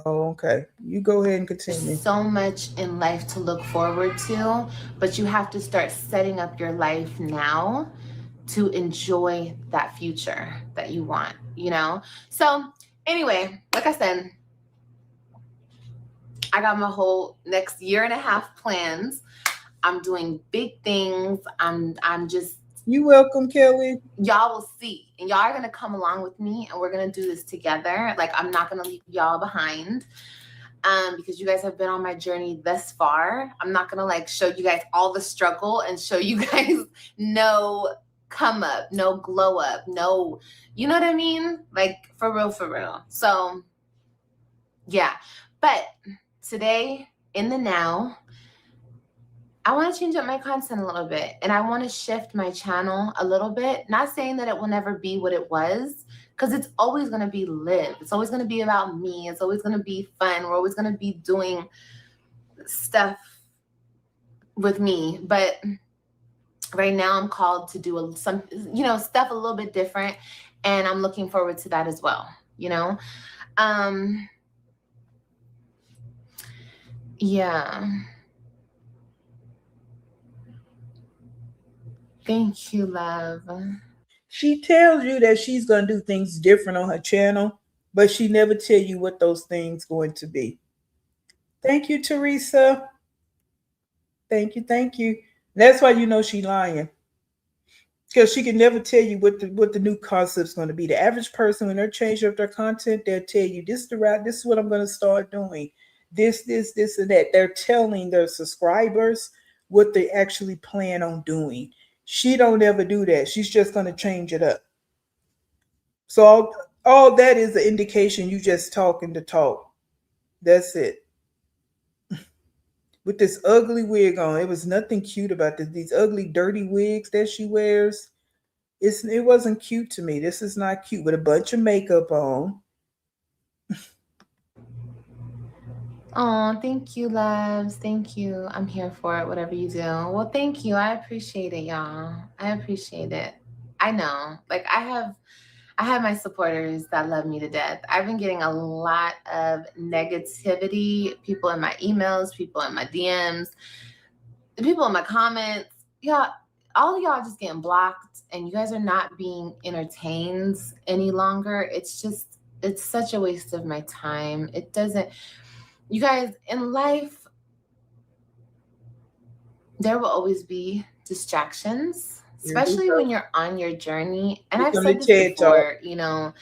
A: Oh, okay. You go ahead and continue.
H: So much in life to look forward to, but you have to start setting up your life now to enjoy that future that you want, you know? So anyway, like I said, I got my whole next year and a half plans. I'm doing big things. I'm just,
A: You welcome, Kelly.
H: y'all will see, and y'all are gonna come along with me, and we're gonna do this together. Like, I'm not gonna leave y'all behind, because you guys have been on my journey thus far. I'm not gonna like show you guys all the struggle and show you guys no come up, no glow up, no, you know what I mean? Like, for real, for real. So yeah, but today in the now, I want to change up my content a little bit, and I want to shift my channel a little bit. Not saying that it will never be what it was, because it's always going to be live. It's always going to be about me. It's always going to be fun. We're always going to be doing stuff with me. But right now I'm called to do some, you know, stuff a little bit different, and I'm looking forward to that as well, you know? Yeah. Thank you, love.
A: She tells you that she's going to do things different on her channel, but she never tell you what those things going to be. Thank you, Teresa. Thank you, thank you. That's why you know she lying, because she can never tell you what the new concept's going to be. The average person, when they're changing up their content, they'll tell you this is the route. This is what I'm going to start doing. This, and that. They're telling their subscribers what they actually plan on doing. She don't ever do that. She's just going to change it up. So all that is an indication you just talking to talk. That's it. With this ugly wig on, it was nothing cute about this. These ugly, dirty wigs that she wears, it wasn't cute to me. This is not cute with a bunch of makeup on.
H: Oh, thank you, loves. Thank you. I'm here for it, whatever you do. Well, thank you. I appreciate it, y'all. I appreciate it. I know. Like, I have my supporters that love me to death. I've been getting a lot of negativity, people in my emails, people in my DMs, people in my comments. Y'all, all of y'all just getting blocked, and you guys are not being entertained any longer. It's such a waste of my time. It doesn't... You guys, in life, there will always be distractions, especially when you're on your journey. And I've said this before, you know,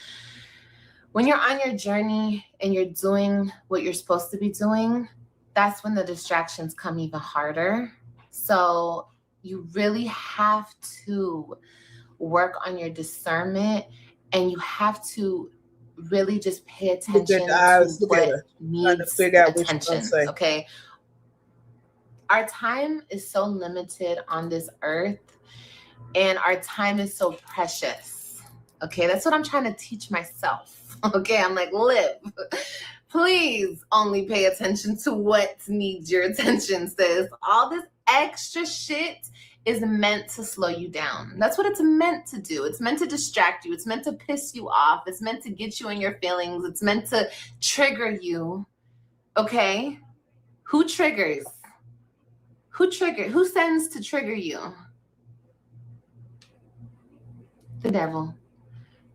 H: when you're on your journey and you're doing what you're supposed to be doing, that's when the distractions come even harder. So you really have to work on your discernment, and you have to really just pay attention to what needs attention. Okay, our time is so limited on this earth, and our time is so precious. Okay, that's what I'm trying to teach myself. Okay, I'm like, live. Please only pay attention to what needs your attention, sis. All this extra shit is meant to slow you down. That's what it's meant to do. It's meant to distract you. It's meant to piss you off. It's meant to get you in your feelings. It's meant to trigger you. Okay? Who triggers? Who sends to trigger you? The devil.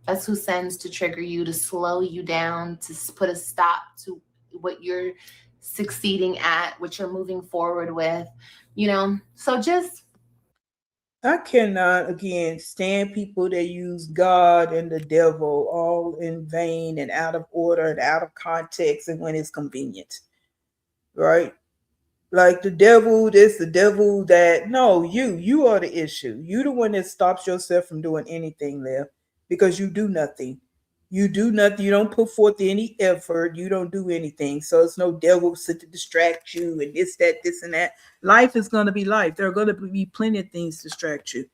H: That's who sends to trigger you, to slow you down, to put a stop to what you're succeeding at, what you're moving forward with, you know? So just...
A: I cannot, again, stand people that use God and the devil all in vain and out of order and out of context and when it's convenient, right? Like the devil, this, the devil that. No, you are the issue. You the one that stops yourself from doing anything there, because you do nothing. You do nothing. You don't put forth any effort. You don't do anything. So it's no devil sit to distract you and this, and that. Life is going to be life. There are going to be plenty of things to distract you.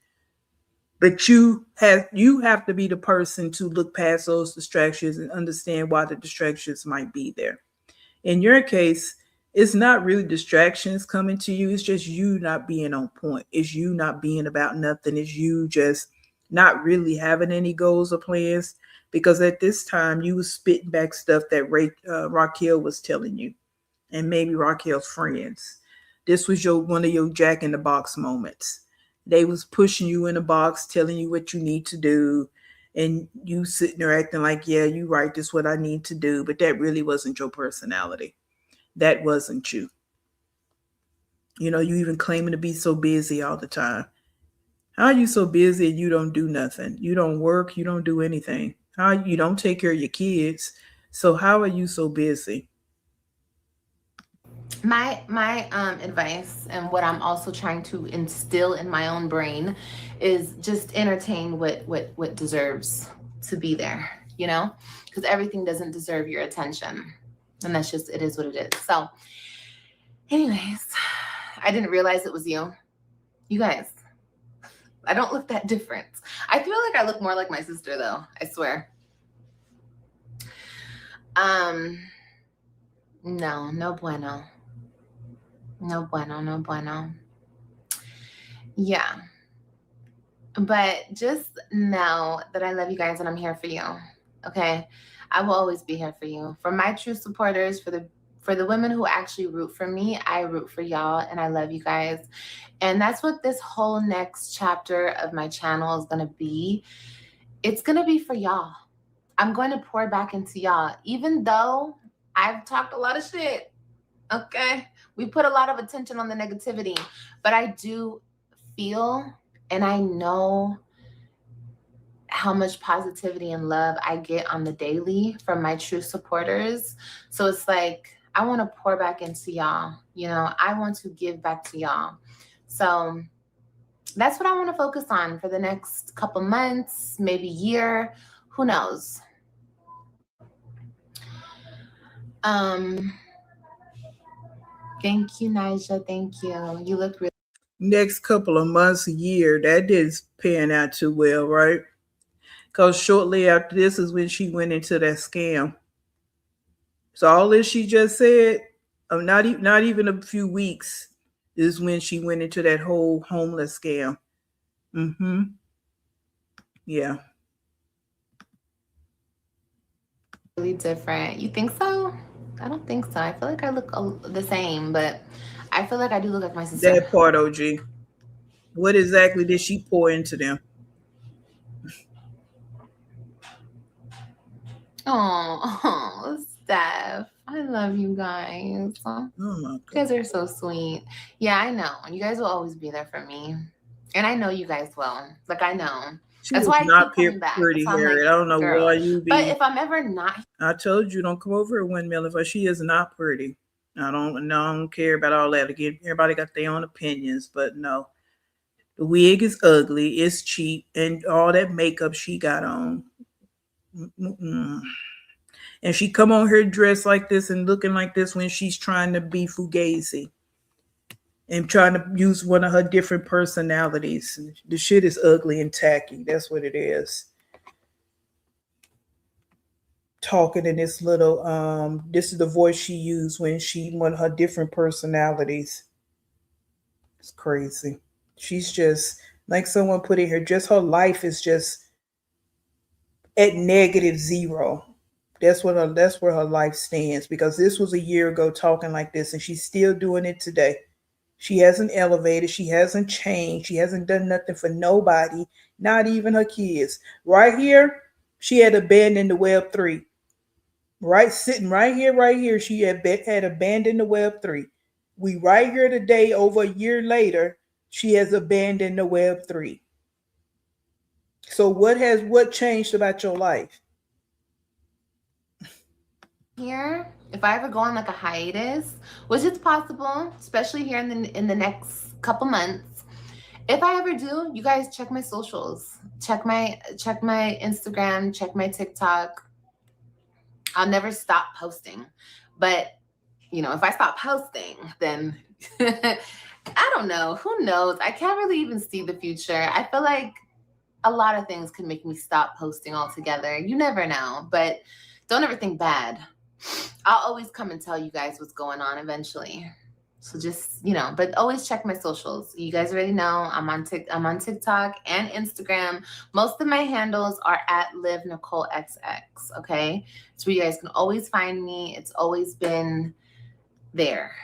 A: But you have to be the person to look past those distractions and understand why the distractions might be there. In your case, it's not really distractions coming to you. It's just you not being on point. It's you not being about nothing. It's you just not really having any goals or plans. Because at this time, you was spitting back stuff that Raquel was telling you, and maybe Raquel's friends. This was one of your Jack in the Box moments. They was pushing you in a box, telling you what you need to do, and you sitting there acting like, yeah, you right, this is what I need to do. But that really wasn't your personality. That wasn't you. You know, you even claiming to be so busy all the time. How are you so busy and you don't do nothing? You don't work, you don't do anything. How you don't take care of your kids. So how are you so busy?
H: My advice, and what I'm also trying to instill in my own brain, is just entertain what deserves to be there, you know, because everything doesn't deserve your attention, and that's just, it is what it is. So anyways, I didn't realize it was you guys. I don't look that different. I feel like I look more like my sister though, I swear. No bueno. No bueno, no bueno. Yeah. But just know that I love you guys and I'm here for you. Okay? I will always be here for you. For my true supporters, for the women who actually root for me, I root for y'all and I love you guys. And that's what this whole next chapter of my channel is going to be. It's going to be for y'all. I'm going to pour back into y'all, even though I've talked a lot of shit. Okay? We put a lot of attention on the negativity, but I do feel and I know how much positivity and love I get on the daily from my true supporters. So it's like, I want to pour back into y'all. You know, I want to give back to y'all. So that's what I want to focus on for the next couple months, maybe year, who knows? Thank you, Nyjah. Thank you. You look really.
A: Next couple of months, a year, that didn't pan out too well, right? Because shortly after this is when she went into that scam. So all this she just said, not even a few weeks, is when she went into that whole homeless scam. Yeah.
H: Really different. You think so? I don't think so. I feel like I look the same, but I feel like I do look like my sister.
A: That part, OG. What exactly did she pour into them?
H: Oh, Steph. I love you guys.
A: Oh my God.
H: You guys are so sweet. Yeah, I know. You guys will always be there for me. And I know you guys will. Like, I know. That's why I keep coming back.
A: Pretty Harriet.
H: Like,
A: I don't know why you be.
H: But if I'm ever not.
A: I told you, don't come over at Windmill if she is not pretty. I don't care about all that. Again, everybody got their own opinions, but no. The wig is ugly. It's cheap. And all that makeup she got on. And she come on her dressed like this and looking like this when she's trying to be Fugazi and trying to use one of her different personalities. The shit is ugly and tacky. That's what it is. Talking in this little, this is the voice she used when she one of her different personalities. It's crazy. She's just like someone put in here, just her life is just at -0. That's where her life stands, because this was a year ago talking like this and she's still doing it today. She hasn't elevated. She hasn't changed. She hasn't done nothing for nobody, not even her kids. Right here, she had abandoned the Web3. Right, sitting right here, she had abandoned the Web3. We right here today, over a year later, she has abandoned the Web3. So what changed about your life?
H: Here, if I ever go on like a hiatus, which is possible, especially here in the next couple months. If I ever do, you guys check my socials, check my Instagram, check my TikTok. I'll never stop posting, but you know, if I stop posting, then I don't know. Who knows? I can't really even see the future. I feel like a lot of things could make me stop posting altogether. You never know, but don't ever think bad. I'll always come and tell you guys what's going on eventually. So just, you know, but always check my socials. You guys already know I'm on TikTok and Instagram. Most of my handles are at LivNicoleXX, okay? So you guys can always find me. It's always been there.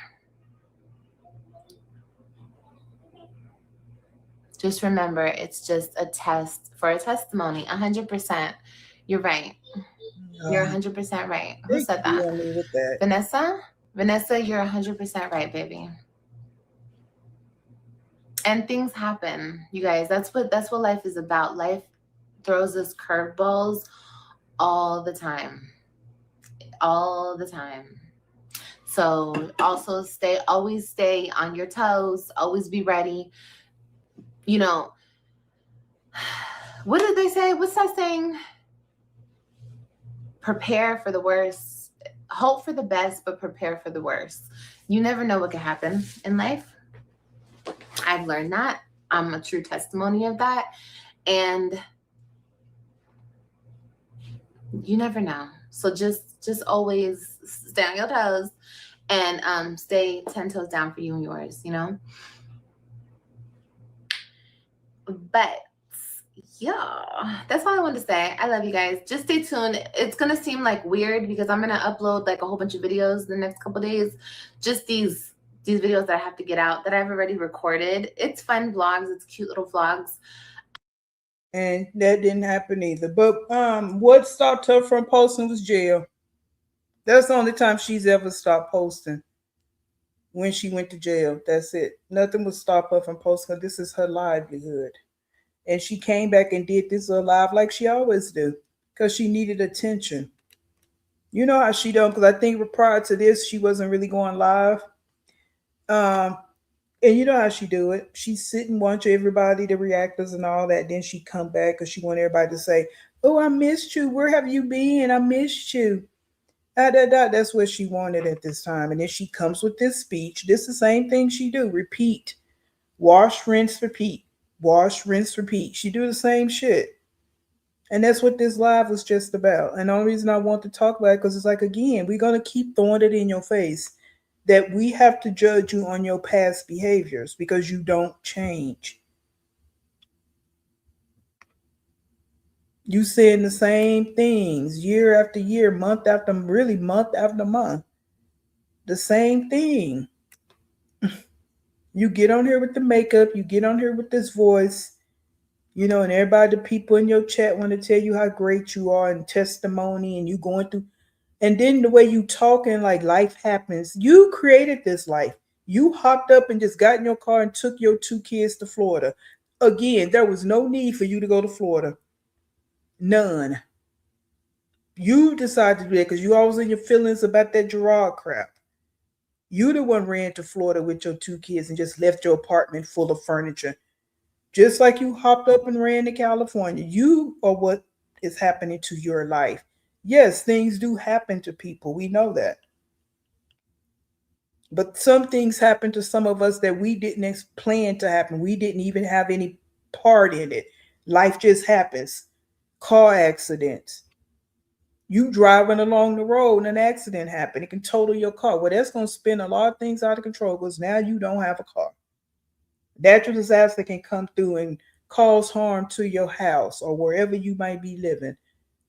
H: just remember, it's just a test for a testimony. 100%. You're right. You're 100% right. Who said that?
A: With that.
H: Vanessa, you're 100% right, baby. And things happen, you guys. That's what life is about. Life throws us curveballs all the time. All the time. So also always stay on your toes, always be ready. You know, what did they say? What's that saying? Prepare for the worst, hope for the best, but prepare for the worst. You never know what can happen in life. I've learned that. I'm a true testimony of that. And you never know. So just always stay on your toes and stay 10 toes down for you and yours, you know? But yeah, that's all I wanted to say. I love you guys. Just stay tuned. It's going to seem like weird because I'm going to upload like a whole bunch of videos the next couple days. Just these videos that I have to get out that I've already recorded. It's fun vlogs. It's cute little vlogs.
A: And that didn't happen either. But what stopped her from posting was jail. That's the only time she's ever stopped posting. When she went to jail. That's it. Nothing would stop her from posting. This is her livelihood. And she came back and did this live like she always do. Because she needed attention. You know how she don't, because I think prior to this, she wasn't really going live. And you know how she do it. She sit and watch everybody, the reactors and all that. Then she come back because she want everybody to say, oh, I missed you. Where have you been? I missed you. That's what she wanted at this time. And then she comes with this speech. This is the same thing she do. Repeat. Wash, rinse, repeat. Wash, rinse, repeat. She do the same shit. And that's what this live was just about. And the only reason I want to talk about it, because it's like, again, we're going to keep throwing it in your face that we have to judge you on your past behaviors because you don't change. You saying the same things year after year, month after month. The same thing. You get on here with the makeup, you get on here with this voice, you know, and everybody, the people in your chat want to tell you how great you are and testimony and you going through. And then the way you talking like life happens. You created this life. You hopped up and just got in your car and took your 2 kids to Florida. Again, there was no need for you to go to Florida. None. You decided to do that because you always in your feelings about that Gerard crap. You the one ran to Florida with your 2 kids and just left your apartment full of furniture. Just like you hopped up and ran to California. You are what is happening to your life. Yes, things do happen to people. We know that. But some things happen to some of us that we didn't plan to happen. We didn't even have any part in it. Life just happens. Car accidents. You driving along the road and an accident happened. It can total your car. Well, that's going to spin a lot of things out of control because now you don't have a car. Natural disaster can come through and cause harm to your house or wherever you might be living.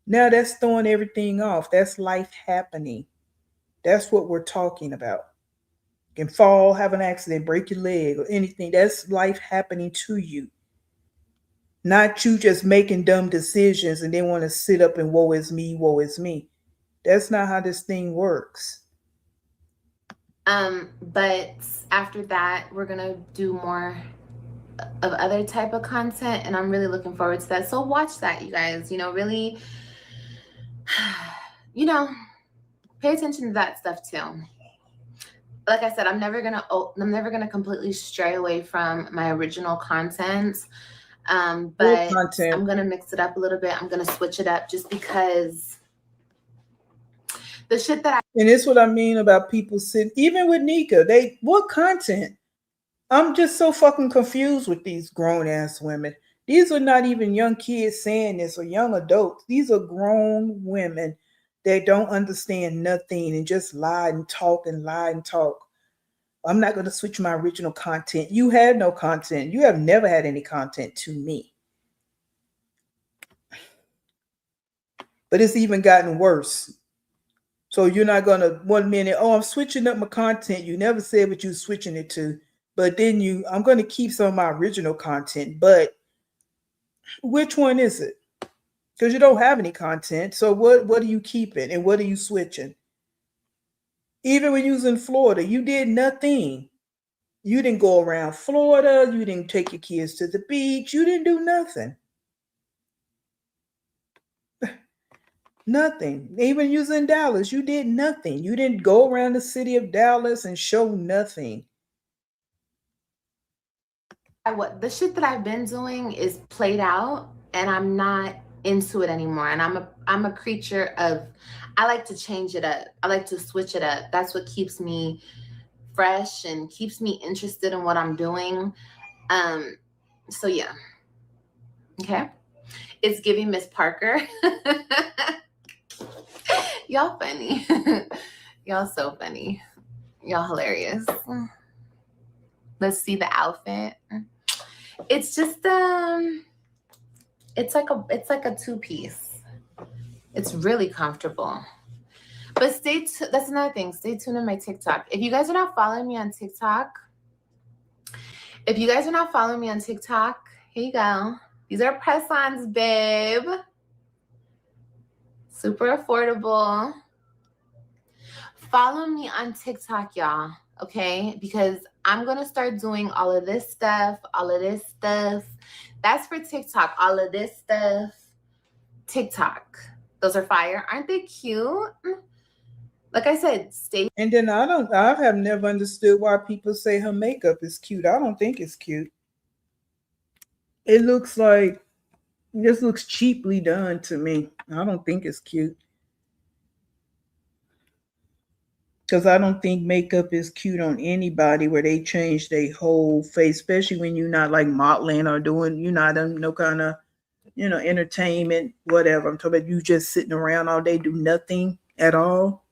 A: Now that's throwing everything off. That's life happening. That's what we're talking about. You can fall, have an accident, break your leg or anything. That's life happening to you. Not you just making dumb decisions and then want to sit up and woe is me, woe is me. That's not how this thing works.
H: But after that, we're going to do more of other type of content and I'm really looking forward to that. So watch that, you guys, you know, really, you know, pay attention to that stuff too. Like I said, I'm never going to completely stray away from my original content. But I'm going to mix it up a little bit. I'm going to switch it up just because the shit that
A: and it's what I mean about people sitting, even with Nika, what content? I'm just so fucking confused with these grown ass women. These are not even young kids saying this or young adults. These are grown women that don't understand nothing and just lie and talk and lie and talk. I'm not going to switch my original content. You had no content. You have never had any content to me. But it's even gotten worse. So you're not going to 1 minute, oh, I'm switching up my content. You never said what you're switching it to. But then I'm going to keep some of my original content, but which one is it? Because you don't have any content. So what are you keeping and what are you switching? Even when you was in Florida, you did nothing. You didn't go around Florida. You didn't take your kids to the beach. You didn't do nothing. Nothing. Even you was in Dallas, you did nothing. You didn't go around the city of Dallas and show nothing.
H: What the shit that I've been doing is played out, and I'm not into it anymore. And I'm a creature of, I like to change it up. I like to switch it up. That's what keeps me fresh and keeps me interested in what I'm doing. So yeah. Okay. It's giving Miss Parker. Y'all funny. Y'all so funny. Y'all hilarious. Let's see the outfit. It's just it's like a two-piece. It's really comfortable. But that's another thing. Stay tuned on my TikTok. If you guys are not following me on TikTok, here you go. These are press-ons, babe. Super affordable. Follow me on TikTok, y'all, okay? Because I'm going to start doing all of this stuff. That's for TikTok. All of this stuff. TikTok. Those are fire. Aren't they cute? Like I said, stay.
A: And then I have never understood why people say her makeup is cute. I don't think it's cute. It looks like, this looks cheaply done to me. I don't think it's cute. Because I don't think makeup is cute on anybody where they change their whole face, especially when you're not like modeling or doing, you're not in no kind of, entertainment, whatever. I'm talking about you just sitting around all day, do nothing at all.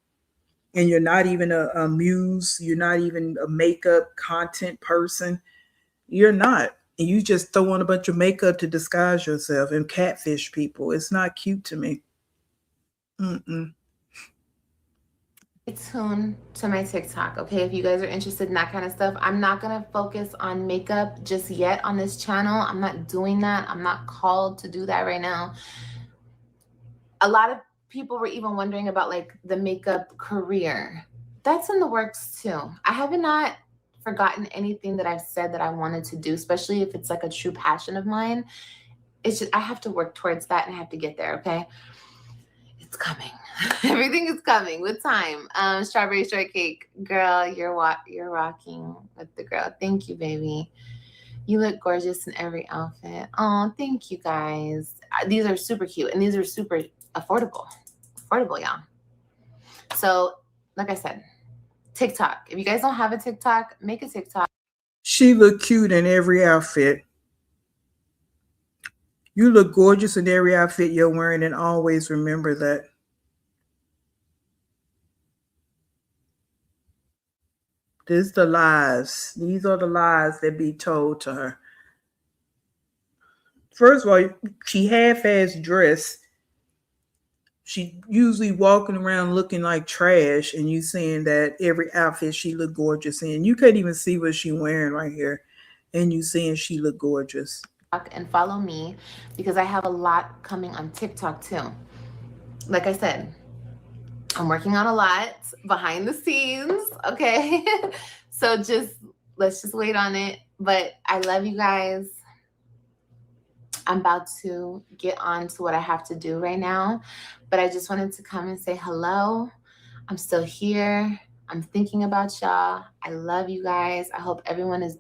A: And you're not even a muse. You're not even a makeup content person. You're not. And you just throw on a bunch of makeup to disguise yourself and catfish people. It's not cute to me.
H: Stay tuned to my TikTok, okay? If you guys are interested in that kind of stuff, I'm not going to focus on makeup just yet on this channel. I'm not doing that. I'm not called to do that right now. A lot of people were even wondering about like the makeup career. That's in the works too. I have not forgotten anything that I've said that I wanted to do, especially if it's like a true passion of mine. It's just, I have to work towards that and I have to get there, okay? It's coming. Everything is coming with time. Strawberry shortcake, girl, you're rocking with the girl. Thank you, baby. You look gorgeous in every outfit. Oh, thank you guys. These are super cute and these are super affordable, y'all. So, like I said, TikTok. If you guys don't have a TikTok, make a TikTok.
A: She look cute in every outfit. You look gorgeous in every outfit you're wearing, and always remember that. This is the lies. These are the lies that be told to her. First of all, she half-ass dressed. She usually walking around looking like trash, and you saying that every outfit she look gorgeous in. You can't even see what she wearing right here, and you saying she look gorgeous.
H: And follow me because I have a lot coming on TikTok too. Like I said, I'm working on a lot behind the scenes, okay? So let's just wait on it. But I love you guys. I'm about to get on to what I have to do right now, but I just wanted to come and say hello. I'm still here. I'm thinking about y'all. I love you guys. I hope everyone is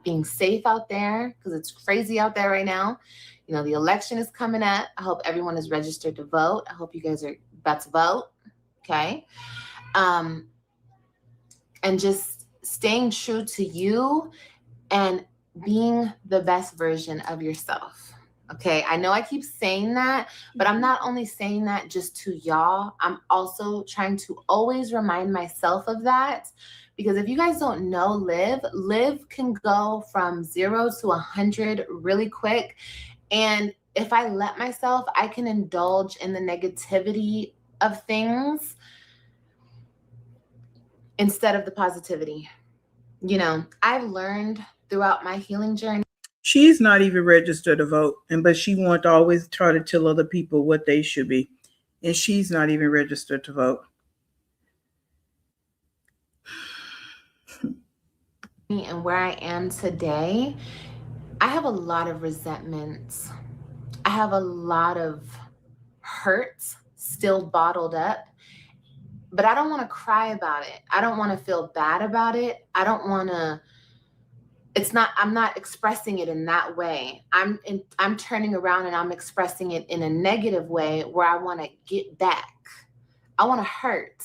H: being safe out there because it's crazy out there right now. You know, the election is coming up. I hope everyone is registered to vote. I hope you guys are about to vote. Okay. And just staying true to you and being the best version of yourself. Okay. I know I keep saying that, but I'm not only saying that just to y'all. I'm also trying to always remind myself of that. Because if you guys don't know Liv can go from 0 to 100 really quick. And if I let myself, I can indulge in the negativity of things instead of the positivity. You know, I've learned throughout my healing journey.
A: She's not even registered to vote, but she wants to always try to tell other people what they should be. And she's not even registered to vote.
H: And where I am today, I have a lot of resentments. I have a lot of hurts still bottled up, but I don't want to cry about it. I don't want to feel bad about it. I don't want to, I'm not expressing it in that way. I'm turning around and I'm expressing it in a negative way where I want to get back. I want to hurt.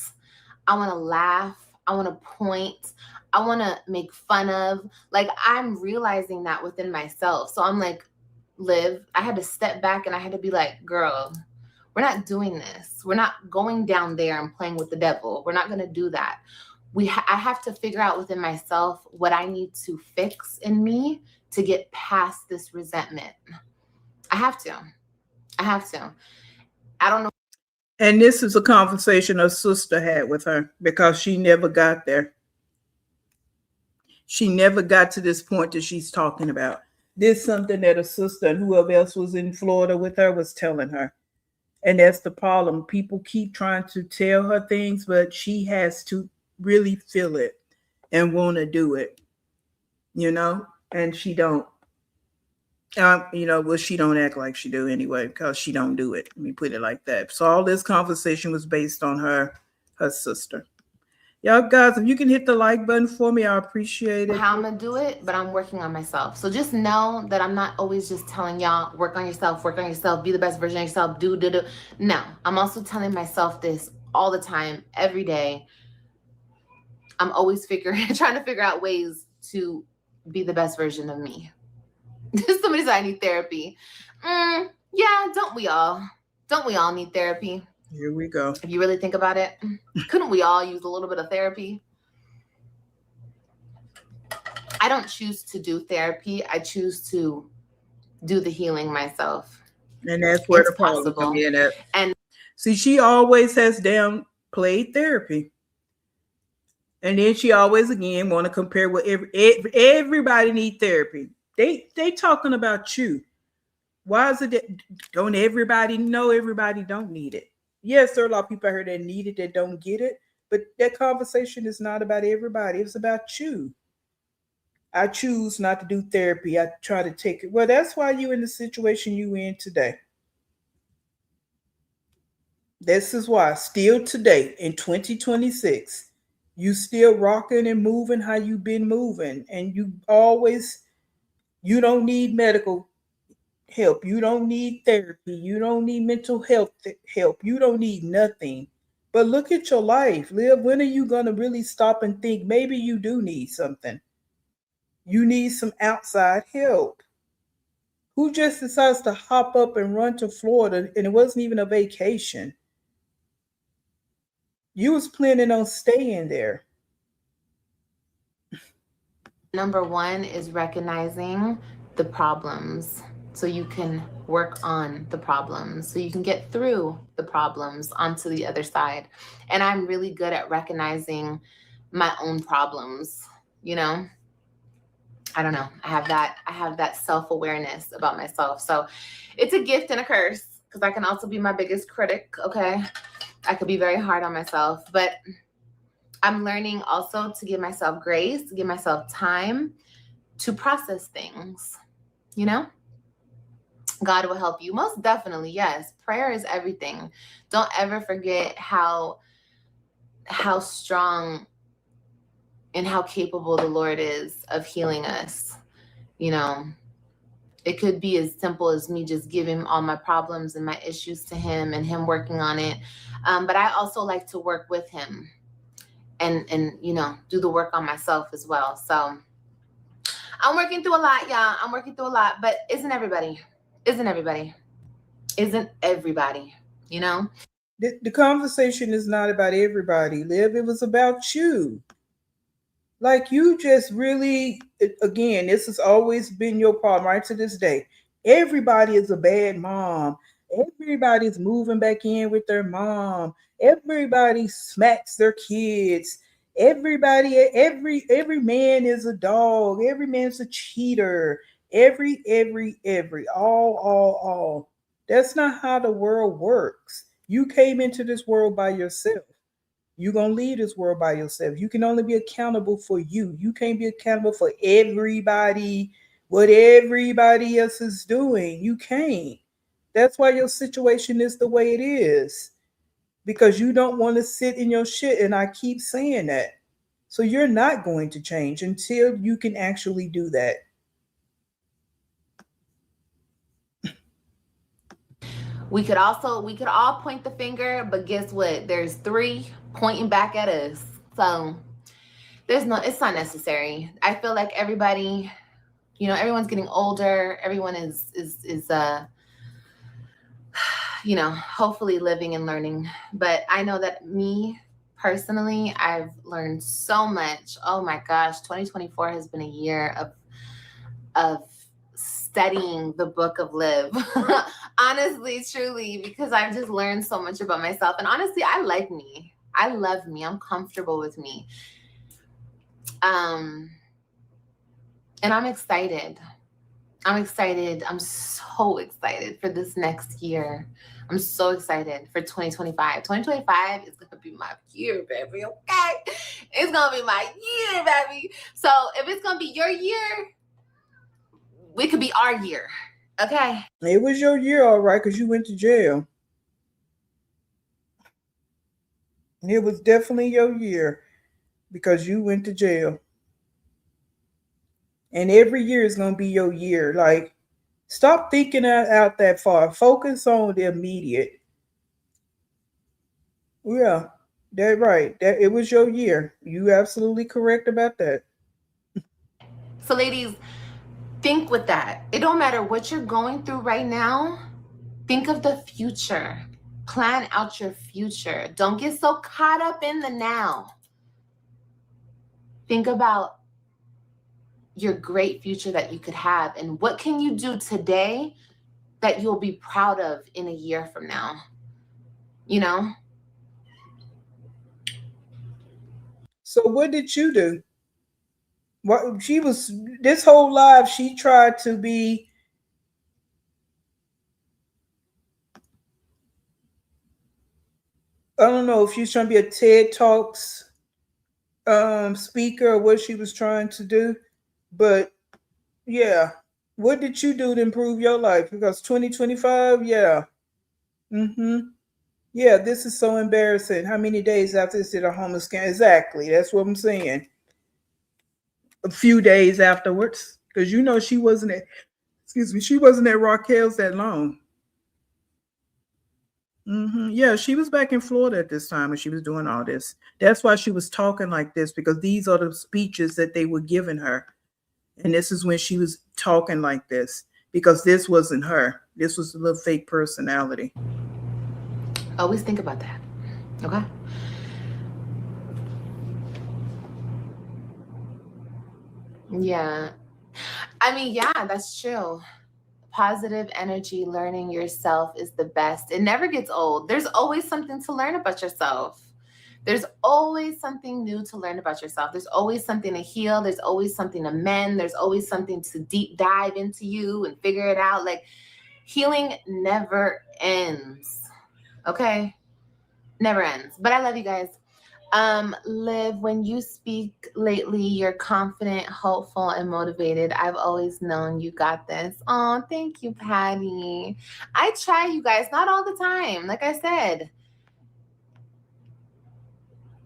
H: I want to laugh. I want to point. I want to make fun of. Like, I'm realizing that within myself. So I'm like, Liv, I had to step back and I had to be like, girl, we're not doing this. We're not going down there and playing with the devil. We're not going to do that. I have to figure out within myself what I need to fix in me to get past this resentment. I have to. I don't know.
A: And this is a conversation her sister had with her because she never got there. She never got to this point that she's talking about. This is something that her sister and whoever else was in Florida with her was telling her. And that's the problem. People keep trying to tell her things, but she has to really feel it and want to do it, you know, and she don't. Well, she don't act like she do anyway because she don't do it. Let me put it like that. So all this conversation was based on her sister. Y'all guys, if you can hit the like button for me, I appreciate it.
H: How I'm gonna do it, but I'm working on myself. So just know that I'm not always just telling y'all, work on yourself, be the best version of yourself, do. No, I'm also telling myself this all the time, every day. I'm always trying to figure out ways to be the best version of me. Somebody said I need therapy. Yeah, don't we all? Don't we all need therapy?
A: Here we go.
H: If you really think about it, couldn't we all use a little bit of therapy? I don't choose to do therapy. I choose to do the healing myself.
A: And that's where the problem comes in at.
H: And
A: see, she always has downplayed therapy. And then she always again want to compare what everybody need therapy. They talking about you. Why is it that don't everybody know everybody don't need it? Yes, there are a lot of people out here that need it that don't get it, but that conversation is not about everybody. It's about you. I choose not to do therapy. I try to take it. Well, that's why you in the situation you in today. This is why still today in 2026, you still rocking and moving how you've been moving. And you don't need medical help. You don't need therapy. You don't need mental health help. You don't need nothing. But look at your life. Liv, when are you going to really stop and think maybe you do need something? You need some outside help. Who just decides to hop up and run to Florida and it wasn't even a vacation? You was planning on staying there.
H: Number one is recognizing the problems so you can work on the problems, so you can get through the problems onto the other side. And I'm really good at recognizing my own problems, you know? I don't know. I have that self-awareness about myself. So it's a gift and a curse because I can also be my biggest critic, okay? I could be very hard on myself, but I'm learning also to give myself grace, to give myself time to process things, you know? God will help you. Most definitely, yes. Prayer is everything. Don't ever forget how strong and how capable the Lord is of healing us. You know, it could be as simple as me just giving all my problems and my issues to him and him working on it. But I also like to work with him and you know, do the work on myself as well. So I'm working through a lot, y'all. I'm working through a lot, but isn't everybody, you know?
A: The conversation is not about everybody, Liv. It was about you. Like you just really, again, this has always been your problem right to this day. Everybody is a bad mom. Everybody's moving back in with their mom. Everybody smacks their kids. Everybody, every man is a dog. Every man's a cheater. Every, all. That's not how the world works. You came into this world by yourself. You're going to leave this world by yourself. You can only be accountable for you. You can't be accountable for everybody, what everybody else is doing. You can't. That's why your situation is the way it is. Because you don't want to sit in your shit. And I keep saying that. So you're not going to change until you can actually do that.
H: We could all point the finger, but guess what? There's 3 pointing back at us. So it's not necessary. I feel like everybody, everyone's getting older. Everyone is hopefully living and learning. But I know that me personally, I've learned so much. Oh my gosh, 2024 has been a year of studying the book of Live. Honestly, truly, because I've just learned so much about myself. And honestly, I like me. I love me. I'm comfortable with me. And I'm excited. I'm so excited for this next year. I'm so excited for 2025. 2025 is going to be my year, baby, okay? It's going to be my year, baby. So if it's going to be your year, it could be our year, okay?
A: It was your year, all right, because you went to jail. It was definitely your year because you went to jail. And every year is going to be your year. Like, stop thinking out that far. Focus on the immediate. Yeah, that's right. That it was your year. You absolutely correct about that.
H: So, ladies, think with that. It don't matter what you're going through right now. Think of the future. Plan out your future. Don't get so caught up in the now. Think about your great future that you could have, and what can you do today that you'll be proud of in a year from now?
A: So what did you do? What this whole life she tried to be I don't know if she's trying to be a TED Talks speaker or what she was trying to do, but yeah, what did you do to improve your life? Because 2025, yeah, yeah, this is so embarrassing. How many days after this did a homeless camp? Exactly, that's what I'm saying. A few days afterwards, because she wasn't at Raquel's that long. Yeah, she was back in Florida at this time when she was doing all this. That's why she was talking like this, because these are the speeches that they were giving her. And this is when she was talking like this, because this wasn't her. This was a little fake personality.
H: Always think about that, okay? Yeah. I mean, yeah, that's true. Positive energy, learning yourself is the best. It never gets old. There's always something to learn about yourself. There's always something new to learn about yourself. There's always something to heal. There's always something to mend. There's always something to deep dive into you and figure it out. Like, healing never ends. Okay? Never ends. But I love you guys. Liv, when you speak lately, you're confident, hopeful, and motivated. I've always known you got this. Oh, thank you, Patty. I try, you guys, not all the time. Like I said,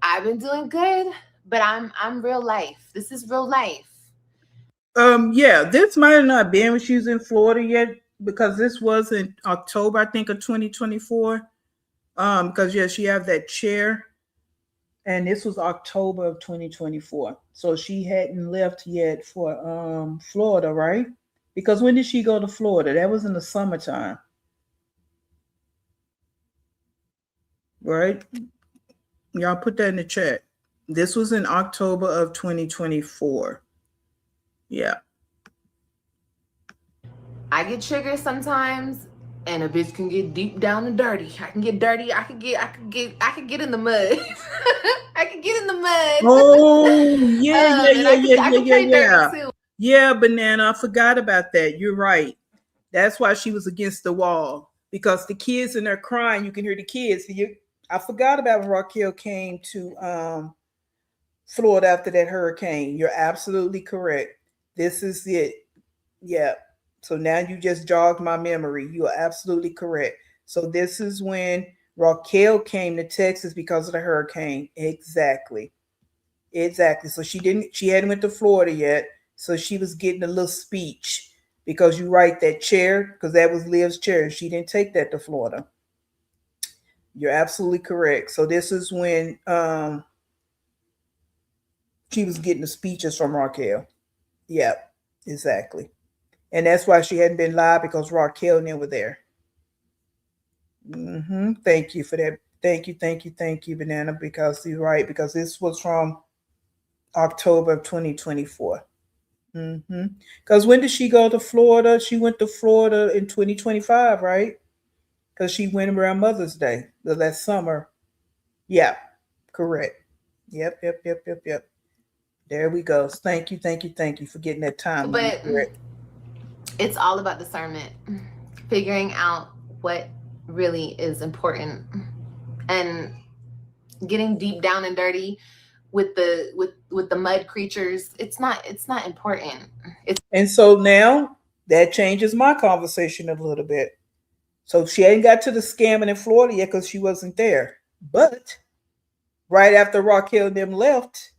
H: I've been doing good, but I'm real life. This is real life.
A: Yeah, this might have not been when she was in Florida yet, because this was in October, I think, of 2024. Because yeah, she have that chair. And this was October of 2024. So she hadn't left yet for Florida, right? Because when did she go to Florida? That was in the summertime. Right? Y'all put that in the chat. This was in October of 2024. Yeah.
H: I get triggered sometimes. And a bitch can get deep down and dirty. I can get dirty. I could get in the mud. I could get in the mud.
A: Oh, yeah,
H: And I can play dirty too.
A: Yeah, Banana, I forgot about that. You're right. That's why she was against the wall, because the kids in there crying, you can hear the kids. I forgot about when Raquel came to Florida after that hurricane. You're absolutely correct. This is it. Yeah. So now you just jogged my memory. You are absolutely correct. So this is when Raquel came to Texas because of the hurricane. Exactly. So she hadn't went to Florida yet. So she was getting a little speech, because you right, that chair, because that was Liv's chair. She didn't take that to Florida. You're absolutely correct. So this is when she was getting the speeches from Raquel. Yep, exactly. And that's why she hadn't been live, because Raquel and them were there. Thank you for that. Thank you, Banana, because you're right, because this was from October of 2024. Because when did she go to Florida? She went to Florida in 2025, right? Because she went around Mother's Day that summer. Yeah, correct. Yep. There we go. Thank you for getting that time.
H: But it's all about discernment, figuring out what really is important, and getting deep down and dirty with the mud creatures. It's not important.
A: And so now that changes my conversation a little bit. So she hadn't got to the scamming in Florida yet because she wasn't there. But right after Raquel and them left,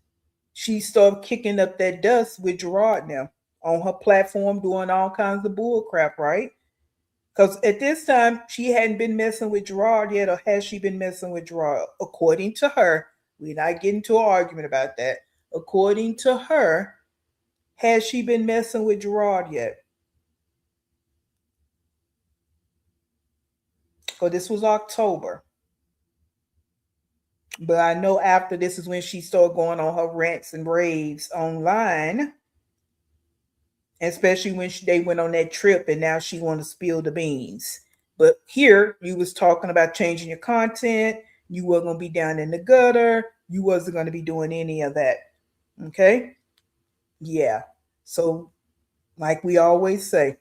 A: she started kicking up that dust with Gerard now on her platform, doing all kinds of bull crap, right? Because at this time, she hadn't been messing with Gerard yet, or has she been messing with Gerard? According to her, we're not getting to an argument about that. According to her, has she been messing with Gerard yet? So this was October. But I know after this is when she started going on her rants and raves online, especially when they went on that trip, and now she want to spill the beans. But here you was talking about changing your content. You weren't going to be down in the gutter. You wasn't going to be doing any of that. Okay? Yeah. So like we always say,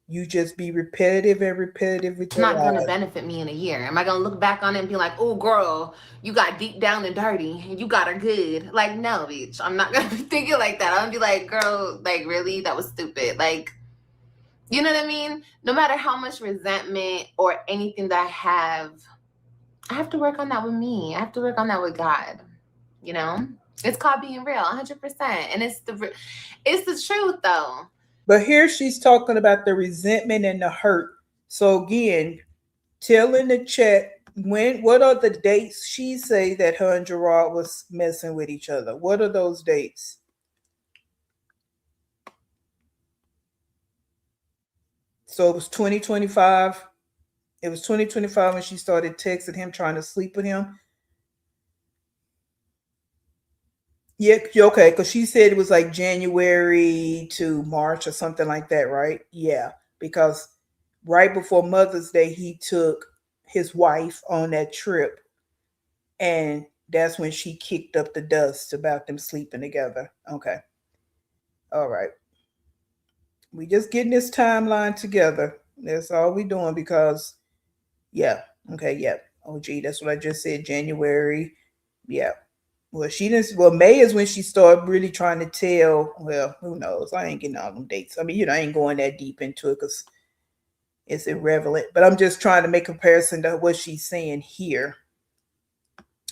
A: you just be repetitive with
H: it's not going to benefit me in a year. Am I going to look back on it and be like, oh girl, you got deep down and dirty and you got her good? Like, no, bitch, I'm not going to be thinking like that. I'm going to be like, girl, like, really? That was stupid. Like, you know what I mean? No matter how much resentment or anything that I have to work on that with me. I have to work on that with God. You know, it's called being real, 100%. And it's the truth though.
A: But here she's talking about the resentment and the hurt. So again, tell in the chat, what are the dates she say that her and Gerard was messing with each other? What are those dates? So it was 2025. It was 2025 when she started texting him, trying to sleep with him. Yeah, okay, because she said it was like January to March or something like that, right? Yeah, because right before Mother's Day, he took his wife on that trip, and that's when she kicked up the dust about them sleeping together. Okay. All right. We just getting this timeline together. That's all we doing, because, yeah. Okay, yeah. Oh, gee, that's what I just said, January. Yeah. Well, she didn't. Well, May is when she started really trying to tell. Well, who knows? I ain't getting all them dates. I mean, I ain't going that deep into it because it's irrelevant. But I'm just trying to make a comparison to what she's saying here.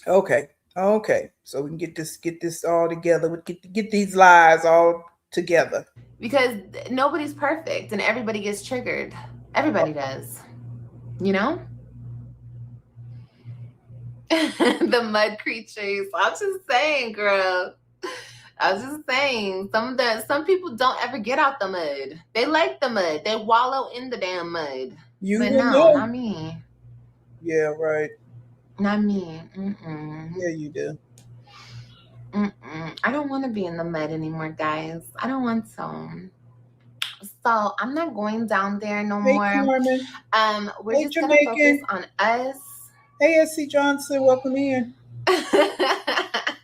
A: Okay. So we can get this all together. We get these lies all together.
H: Because nobody's perfect, and everybody gets triggered. Everybody does. You know. The mud creatures. I'm just saying, girl. I was just saying, some people don't ever get out the mud. They like the mud. They wallow in the damn mud. But no, not me.
A: Yeah, right.
H: Not me.
A: Yeah, you do.
H: I don't want to be in the mud anymore, guys. I don't want to. So I'm not going down there no
A: Hey,
H: more.
A: Carmen.
H: We're
A: Hey,
H: just gonna focus
A: Jamaican.
H: on us.
A: Hey, S.C. Johnson, welcome in.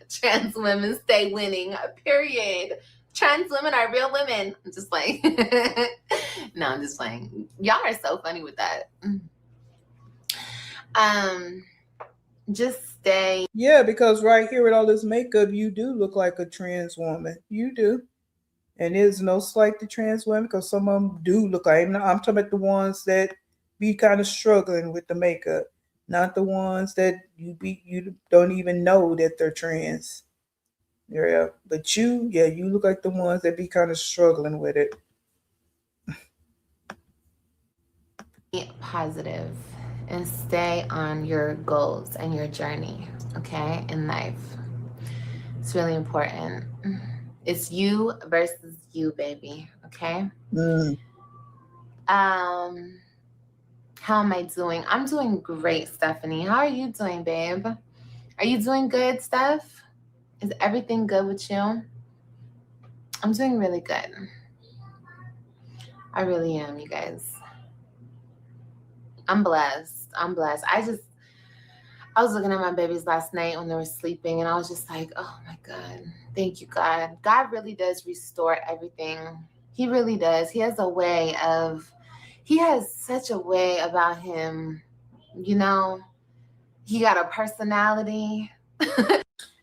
H: Trans women stay winning, period. Trans women are real women. I'm just like, no, I'm just playing. Y'all are so funny with that. Just stay.
A: Yeah, because right here with all this makeup, you do look like a trans woman. You do. And there's no slight to trans women because some of them do look like, I'm talking about the ones that be kind of struggling with the makeup, not the ones that you don't even know that they're trans. Yeah, but you look like the ones that be kind of struggling with it.
H: Be positive and stay on your goals and your journey, okay, in life. It's really important. It's you versus you, baby, okay? How am I doing? I'm doing great, Stephanie. How are you doing, babe? Are you doing good, Steph? Is everything good with you? I'm doing really good. I really am, you guys. I'm blessed. I was looking at my babies last night when they were sleeping, and I was just like, oh my God, thank you, God. God really does restore everything. He really does. He has such a way about him, you know. He got a personality.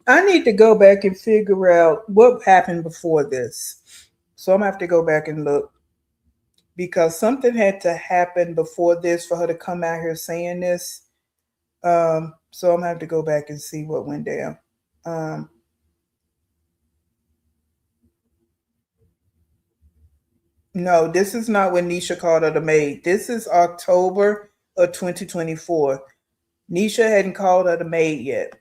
A: I need to go back and figure out what happened before this. So I'm going to have to go back and look. Because something had to happen before this for her to come out here saying this. So I'm going to have to go back and see what went down. No, this is not when Nisha called her the maid. This is October of 2024. Nisha hadn't called her the maid yet.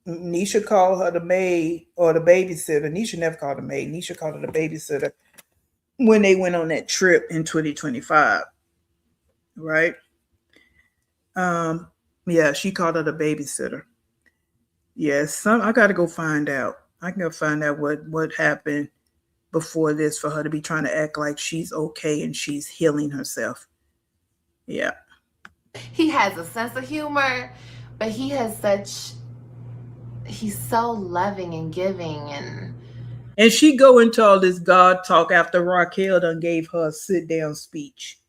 A: Nisha called her the maid or the babysitter. Nisha never called her maid. Nisha called her the babysitter when they went on that trip in 2025. Right? Yeah, she called her the babysitter. Yes, I got to go find out. I can go find out what happened before this for her to be trying to act like she's okay and she's healing herself. Yeah.
H: He has a sense of humor, but he's so loving and giving,
A: and she go into all this God talk after Raquel done gave her a sit down speech.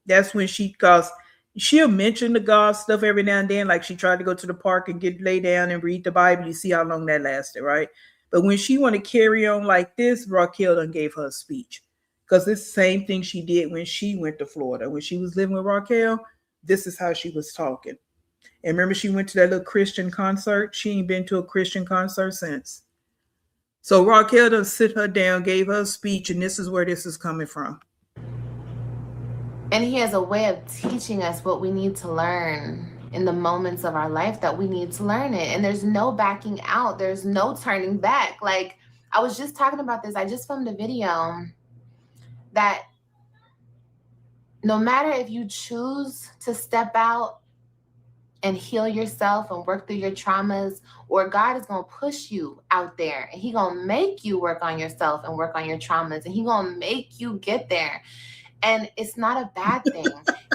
A: That's when she'll mention the God stuff every now and then, like she tried to go to the park and lay down and read the Bible. You see how long that lasted, right? But when she want to carry on like this, Raquel done gave her a speech. Because it's the same thing she did when she went to Florida. When she was living with Raquel, this is how she was talking. And remember, she went to that little Christian concert. She ain't been to a Christian concert since. So Raquel done sit her down, gave her a speech, and this is where this is coming from.
H: And he has a way of teaching us what we need to learn in the moments of our life that we need to learn it. And there's no backing out. There's no turning back. Like, I was just talking about this. I just filmed a video that no matter if you choose to step out and heal yourself and work through your traumas, or God is going to push you out there and he going to make you work on yourself and work on your traumas, and he going to make you get there. And it's not a bad thing.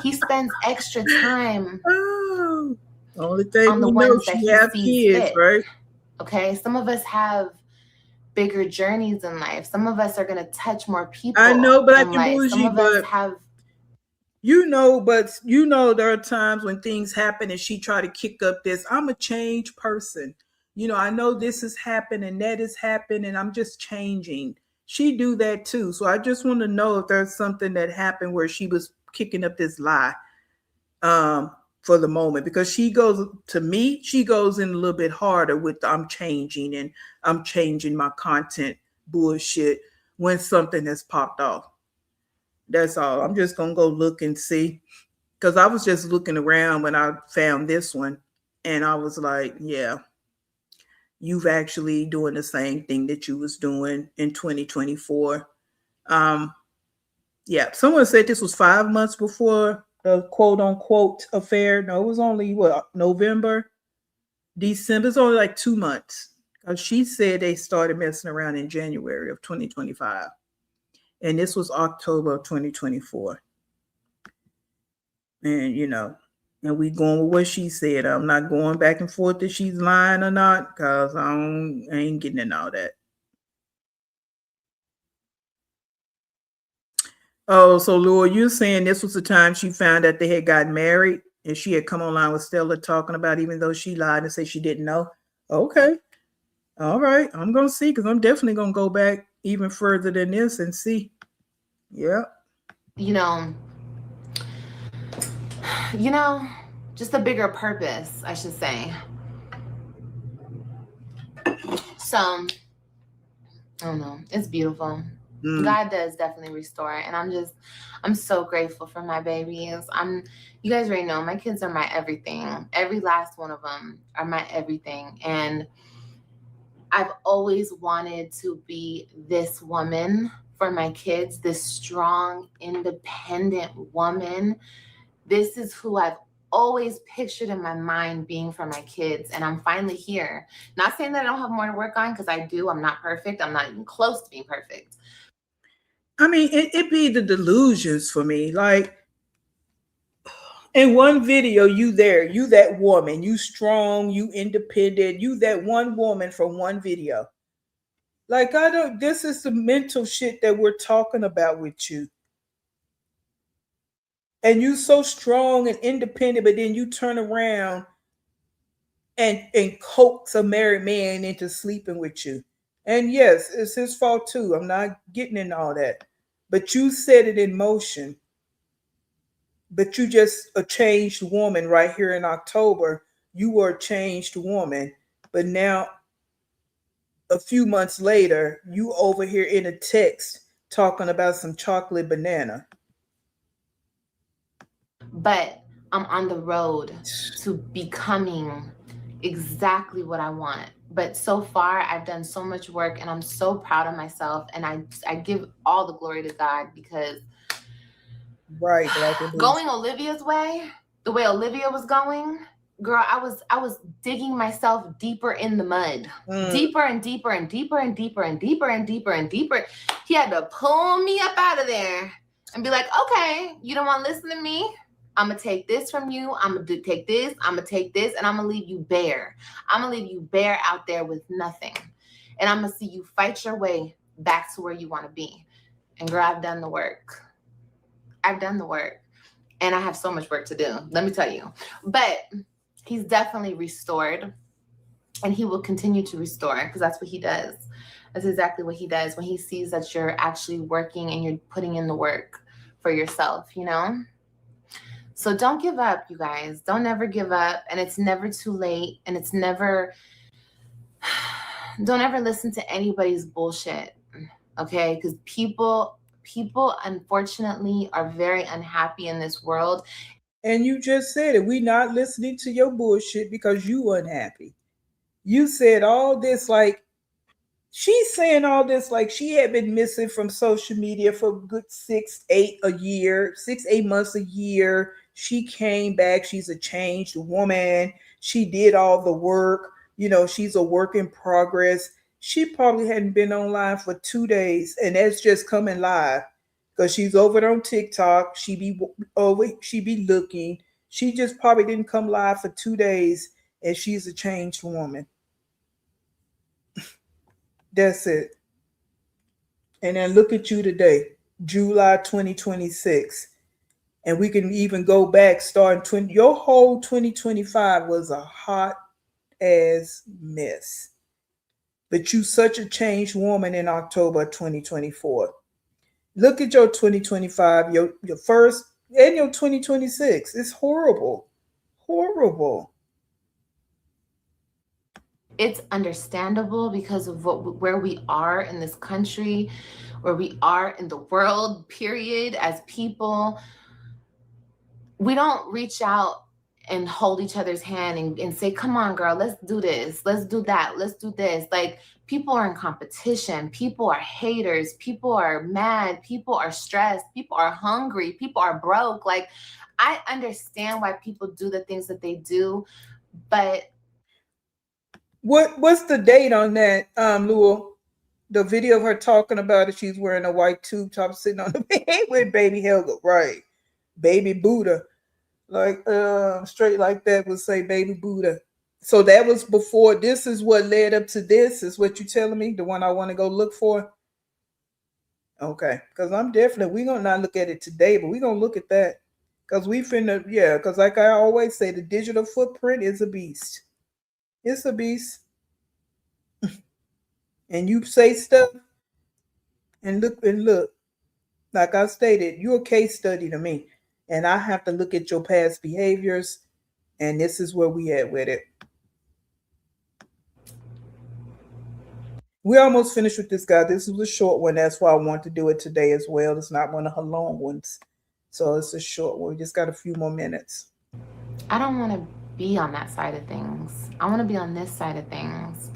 H: He spends extra time
A: only thing
H: on the
A: we
H: ones
A: know,
H: that
A: she
H: he
A: have
H: sees
A: kids,
H: fit.
A: right?
H: Okay, some of us have bigger journeys in life. Some of us are going to touch more people.
A: I know, but I can
H: life.
A: bougie,
H: some of
A: but
H: us have.
A: There are times when things happen and she try to kick up this, I'm a changed person. I know this has happened and that has happened and I'm just changing. She do that too. So I just want to know if there's something that happened where she was kicking up this lie for the moment, because she goes in a little bit harder with the, I'm changing and I'm changing my content bullshit when something has popped off. That's all. I'm just going to go look and see, because I was just looking around when I found this one and I was like, yeah, you've actually doing the same thing that you was doing in 2024. Yeah, someone said this was 5 months before the quote unquote affair. No, it was only November, December. It's only like 2 months, Because she said they started messing around in January of 2025. And this was October of 2024. And, you know, and we going with what she said. I'm not going back and forth if she's lying or not, because I ain't getting in all that. Oh, so Laura, you're saying this was the time she found out they had gotten married and she had come online with Stella talking about, even though she lied and said she didn't know. Okay. All right. I'm going to see, because I'm definitely going to go back even further than this and see. Yeah.
H: You know, just a bigger purpose, I should say. So, I don't know. It's beautiful. God does definitely restore, and I'm so grateful for my babies. You guys already know my kids are my everything. Every last one of them are my everything, and I've always wanted to be this woman for my kids, this strong, independent woman. This is who I've always pictured in my mind being for my kids, and I'm finally here. Not saying that I don't have more to work on, because I do. I'm not perfect. I'm not even close to being perfect.
A: I mean, it be the delusions for me. Like, in one video, you that woman, you strong, you independent, you that one woman from one video. Like, this is the mental shit that we're talking about with you. And you so strong and independent, but then you turn around and coax a married man into sleeping with you. And yes, it's his fault too. I'm not getting in all that. But you set it in motion. But you just a changed woman right here in October. You were a changed woman. But now, a few months later, you over here in a text talking about some chocolate banana.
H: But I'm on the road to becoming exactly what I want. But so far, I've done so much work, and I'm so proud of myself. And I give all the glory to God, because
A: right,
H: going Olivia's way, the way Olivia was going, girl, I was digging myself deeper in the mud, deeper and deeper and deeper and deeper and deeper and deeper and deeper. He had to pull me up out of there and be like, okay, you don't want to listen to me? I'm going to take this from you. I'm going to take this. I'm going to take this, and I'm going to leave you bare. I'm going to leave you bare out there with nothing. And I'm going to see you fight your way back to where you want to be. And girl, I've done the work. I've done the work. And I have so much work to do, let me tell you. But he's definitely restored. And he will continue to restore, because that's what he does. That's exactly what he does when he sees that you're actually working and you're putting in the work for yourself, you know? So don't give up, you guys. Don't ever give up. And it's never too late. And it's never, don't ever listen to anybody's bullshit, okay? Because people unfortunately are very unhappy in this world.
A: And you just said it. We're not listening to your bullshit because you unhappy. You said all this like, she's saying all this like she had been missing from social media for a good 6-8 months a year. She came back. She's a changed woman. She did all the work. You know, she's a work in progress. She probably hadn't been online for 2 days, and that's just coming live because she's over there on TikTok. She be looking. She just probably didn't come live for 2 days, and she's a changed woman. That's it. And then look at you today, July 2026. And we can even go back starting your whole 2025 was a hot ass mess. But you such a changed woman in October 2024. Look at your 2025, your first and your 2026. It's horrible. Horrible.
H: It's understandable because of where we are in this country, where we are in the world, period, as people. We don't reach out and hold each other's hand and say, come on, girl, let's do this. Let's do that. Let's do this. Like, people are in competition. People are haters. People are mad. People are stressed. People are hungry. People are broke. Like, I understand why people do the things that they do, but
A: What's the date on that, Lou? The video of her talking about it, she's wearing a white tube top sitting on the bed with baby Helga, right? Baby Buddha. Like straight like that would say baby Buddha. So that was before. This is what led up to this, is what you telling me? The one I want to go look for? Okay. Because I'm definitely, we're gonna not look at it today, but we're gonna look at that. Because we finna, yeah, because like I always say, the digital footprint is a beast. It's a beast. And you say stuff and look. Like I stated, you're a case study to me. And I have to look at your past behaviors, and this is where we at with it. We're almost finished with this, guy. This was a short one. That's why I want to do it today as well. It's not one of her long ones. So it's a short one. We just got a few more minutes.
H: I don't want to be on that side of things. I want to be on this side of things.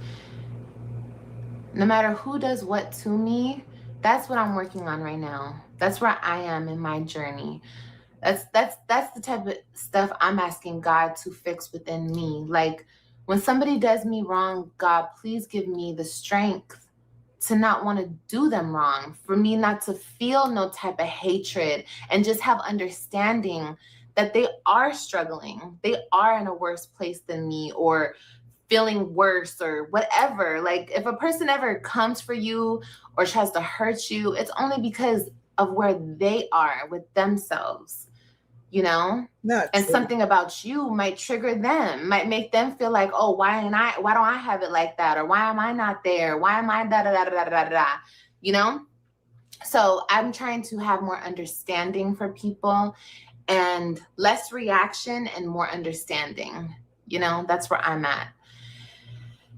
H: No matter who does what to me, that's what I'm working on right now. That's where I am in my journey. That's the type of stuff I'm asking God to fix within me. Like, when somebody does me wrong, God, please give me the strength to not want to do them wrong, for me not to feel no type of hatred, and just have understanding that they are struggling. They are in a worse place than me, or feeling worse, or whatever. Like, if a person ever comes for you or tries to hurt you, it's only because of where they are with themselves, you know? And something about you might trigger them, might make them feel like, oh, why don't I have it like that? Or why am I not there? Why am I da da da da da da da? You know? So I'm trying to have more understanding for people, and less reaction and more understanding. You know, that's where I'm at.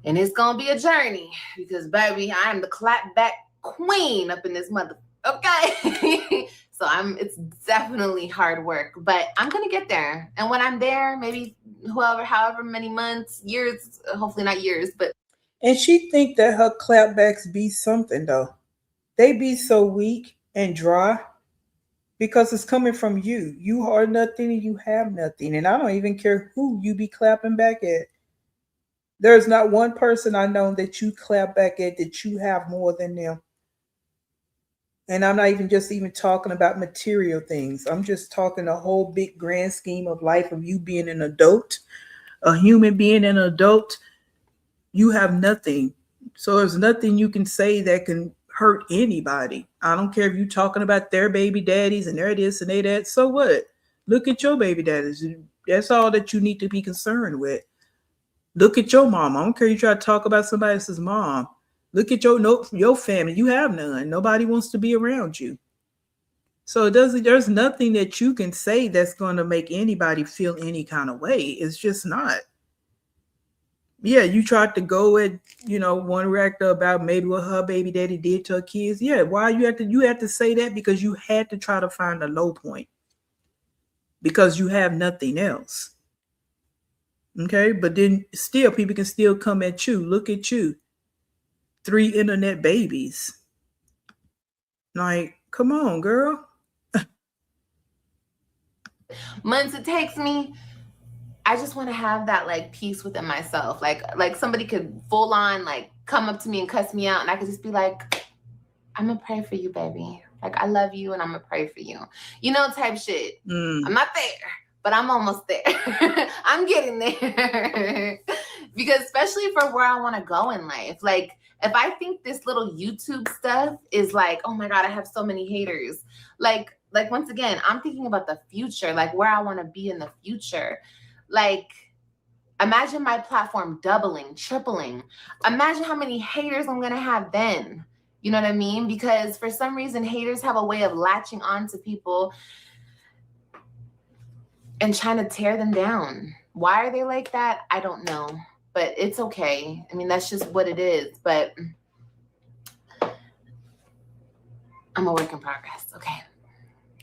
H: And it's gonna be a journey, because baby, I am the clapback queen up in this mother. Okay. So it's definitely hard work, but I'm gonna get there. And when I'm there, maybe however many months, years, hopefully not years, but.
A: And she think that her clapbacks be something though. They be so weak and dry because it's coming from you. You are nothing and you have nothing. And I don't even care who you be clapping back at. There's not one person I know that you clap back at that you have more than them. And I'm not even talking about material things. I'm just talking the whole big grand scheme of life of you being an adult, a human being, an adult. You have nothing. So there's nothing you can say that can hurt anybody. I don't care if you're talking about their baby daddies and their this and they that. So what? Look at your baby daddies. That's all that you need to be concerned with. Look at your mom. I don't care if you try to talk about somebody else's mom. Look at your family. You have none. Nobody wants to be around you. So there's nothing that you can say that's going to make anybody feel any kind of way. It's just not. Yeah, you tried to go at, one reactor about maybe what her baby daddy did to her kids. Yeah, why you have to say that? Because you had to try to find a low point. Because you have nothing else. Okay, but then still people can still come at you. Look at you. 3 internet babies. Like, come on, girl.
H: Months it takes me, I just want to have that like peace within myself. Like somebody could full on like come up to me and cuss me out, and I could just be like, I'm gonna pray for you, baby. Like, I love you and I'm gonna pray for you. Type shit. I'm not there, but I'm almost there. I'm getting there. Because especially for where I want to go in life. Like, if I think this little YouTube stuff is like, oh my God, I have so many haters. Like once again, I'm thinking about the future, like where I want to be in the future. Like, imagine my platform doubling, tripling. Imagine how many haters I'm going to have then. You know what I mean? Because for some reason, haters have a way of latching on to people and trying to tear them down. Why are they like that? I don't know. But it's okay. I mean, that's just what it is. But I'm a work in progress. Okay.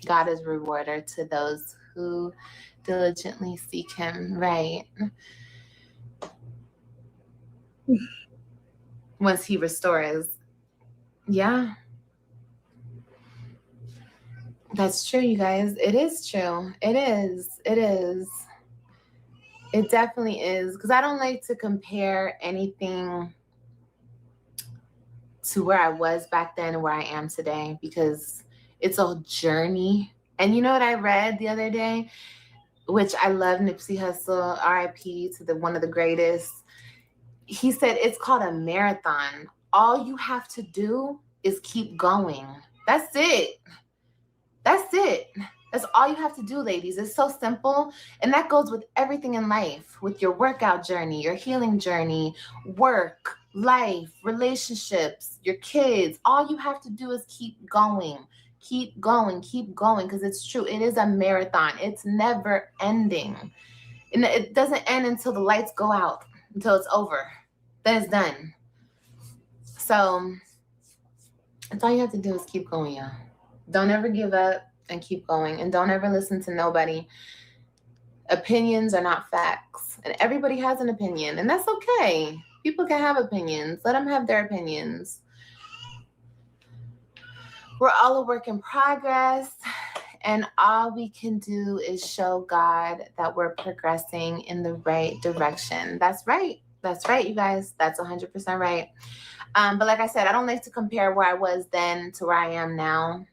H: God is a rewarder to those who diligently seek him, right? Once he restores. Yeah. That's true, you guys. It is true. It is. It definitely is, because I don't like to compare anything to where I was back then and where I am today, because it's a journey. And you know what I read the other day, which I love, Nipsey Hussle, R.I.P. to one of the greatest. He said it's called a marathon. All you have to do is keep going. That's it. That's it. That's all you have to do, ladies. It's so simple. And that goes with everything in life, with your workout journey, your healing journey, work, life, relationships, your kids. All you have to do is keep going. Keep going, because it's true. It is a marathon. It's never ending. And it doesn't end until the lights go out, until it's over. Then it's done. So that's all you have to do is keep going, y'all. Don't ever give up and keep going. And don't ever listen to nobody. Opinions are not facts. And everybody has an opinion. And that's okay. People can have opinions. Let them have their opinions. We're all a work in progress. And all we can do is show God that we're progressing in the right direction. That's right. That's right, you guys. That's 100% right. But like I said, I don't like to compare where I was then to where I am now.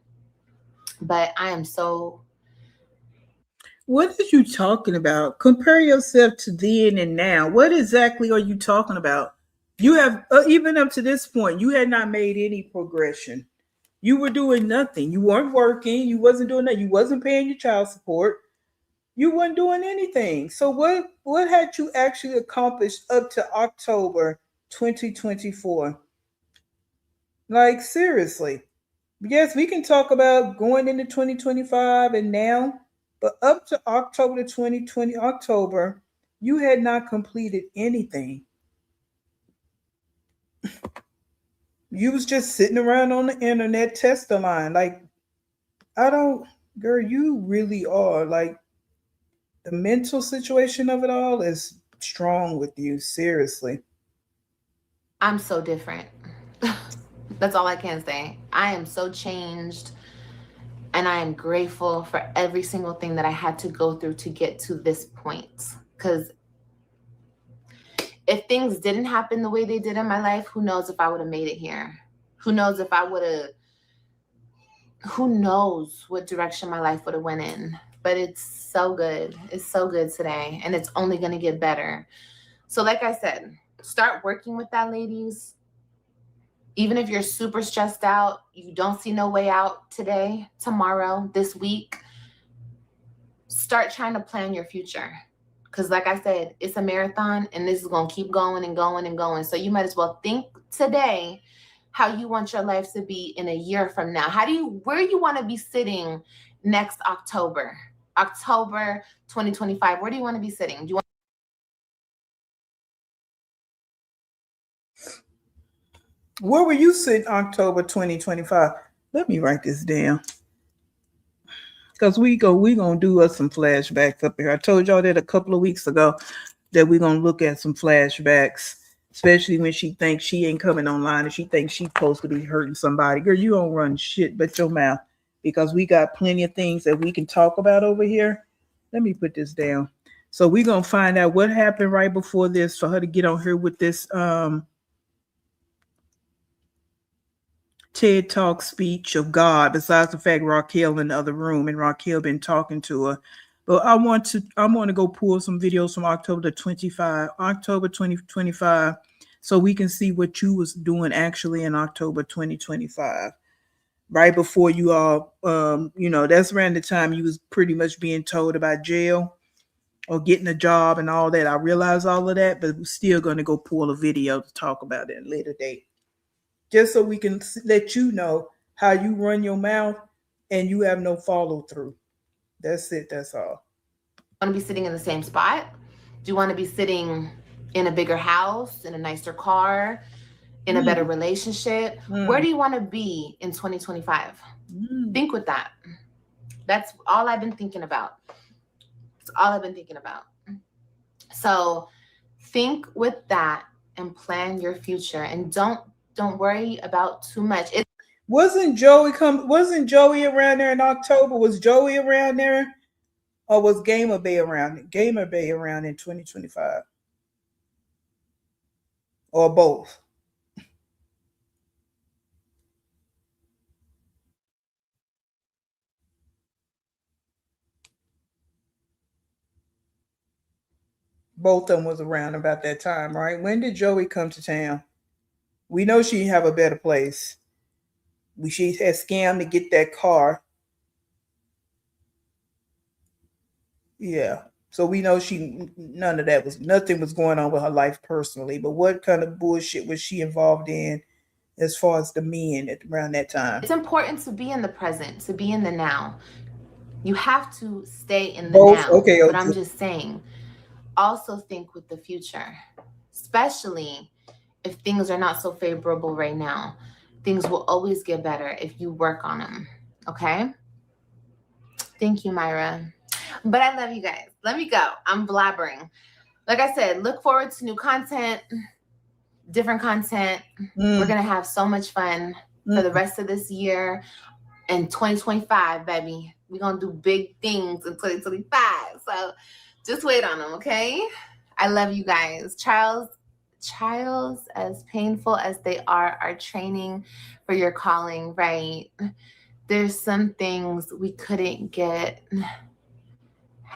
H: But I am so...
A: What are you talking about? Compare yourself to then and now. What exactly are you talking about? You have, even up to this point, you had not made any progression. You were doing nothing. You weren't working. You wasn't doing that. You wasn't paying your child support. You weren't doing anything. So what had you actually accomplished up to October 2024? Like, seriously. Yes, we can talk about going into 2025 and now, but up to October 2020, you had not completed anything. You was just sitting around on the internet testing line. Like, girl, you really are. Like, the mental situation of it all is strong with you, seriously.
H: I'm so different. That's all I can say. I am so changed, and I am grateful for every single thing that I had to go through to get to this point. Because if things didn't happen the way they did in my life, who knows if I would have made it here? Who knows if I would have, who knows what direction my life would have went in? But it's so good. It's so good today, and it's only going to get better. So like I said, start working with that, ladies. Even if you're super stressed out, you don't see no way out today, tomorrow, this week, start trying to plan your future. Because like I said, it's a marathon, and this is going to keep going and going and going. So you might as well think today how you want your life to be in a year from now. Where you want to be sitting next October 2025. Where do you want to be sitting? Do you want
A: Where were you sitting October 2025? Let me write this down. Because we gonna do us some flashbacks up here. I told y'all that a couple of weeks ago that we're gonna look at some flashbacks, especially when she thinks she ain't coming online and she thinks she's supposed to be hurting somebody. Girl, you don't run shit but your mouth, because we got plenty of things that we can talk about over here. Let me put this down. So we're gonna find out what happened right before this for her to get on here with this TED Talk speech of God, besides the fact Raquel in the other room and Raquel been talking to her. But I want to go pull some videos from October 2025, so we can see what you was doing actually in October 2025. Right before you all, that's around the time you was pretty much being told about jail or getting a job and all that. I realize all of that, but we're still going to go pull a video to talk about it at a later date. Just so we can let you know how you run your mouth and you have no follow through. That's it. That's all.
H: to be sitting in the same spot? Do you want to be sitting in a bigger house, in a nicer car, in a better relationship? Where do you want to be in 2025? Think with that. That's all I've been thinking about. That's all I've been thinking about. So think with that and plan your future, and don't worry about too much. Wasn't
A: Joey around there in October? Was Joey around there Or was Gamer Bay around? Gamer Bay around in 2025? Or both? Both of them was around about that time, right? When did Joey come to town? We know she have a better place. She had scammed to get that car. Yeah. So we know nothing was going on with her life personally. But what kind of bullshit was she involved in as far as the men around that time?
H: It's important to be in the present, to be in the now. You have to stay in the
A: Both?
H: now.
A: Okay.
H: But I'm just saying, also think with the future, especially if things are not so favorable right now. Things will always get better if you work on them. Okay? Thank you, Myra. But I love you guys. Let me go. I'm blabbering. Like I said, look forward to new content, different content. We're going to have so much fun for the rest of this year. And 2025, baby, we're going to do big things in 2025. So just wait on them, okay? I love you guys. Trials, as painful as they are training for your calling, right? There's some things we couldn't get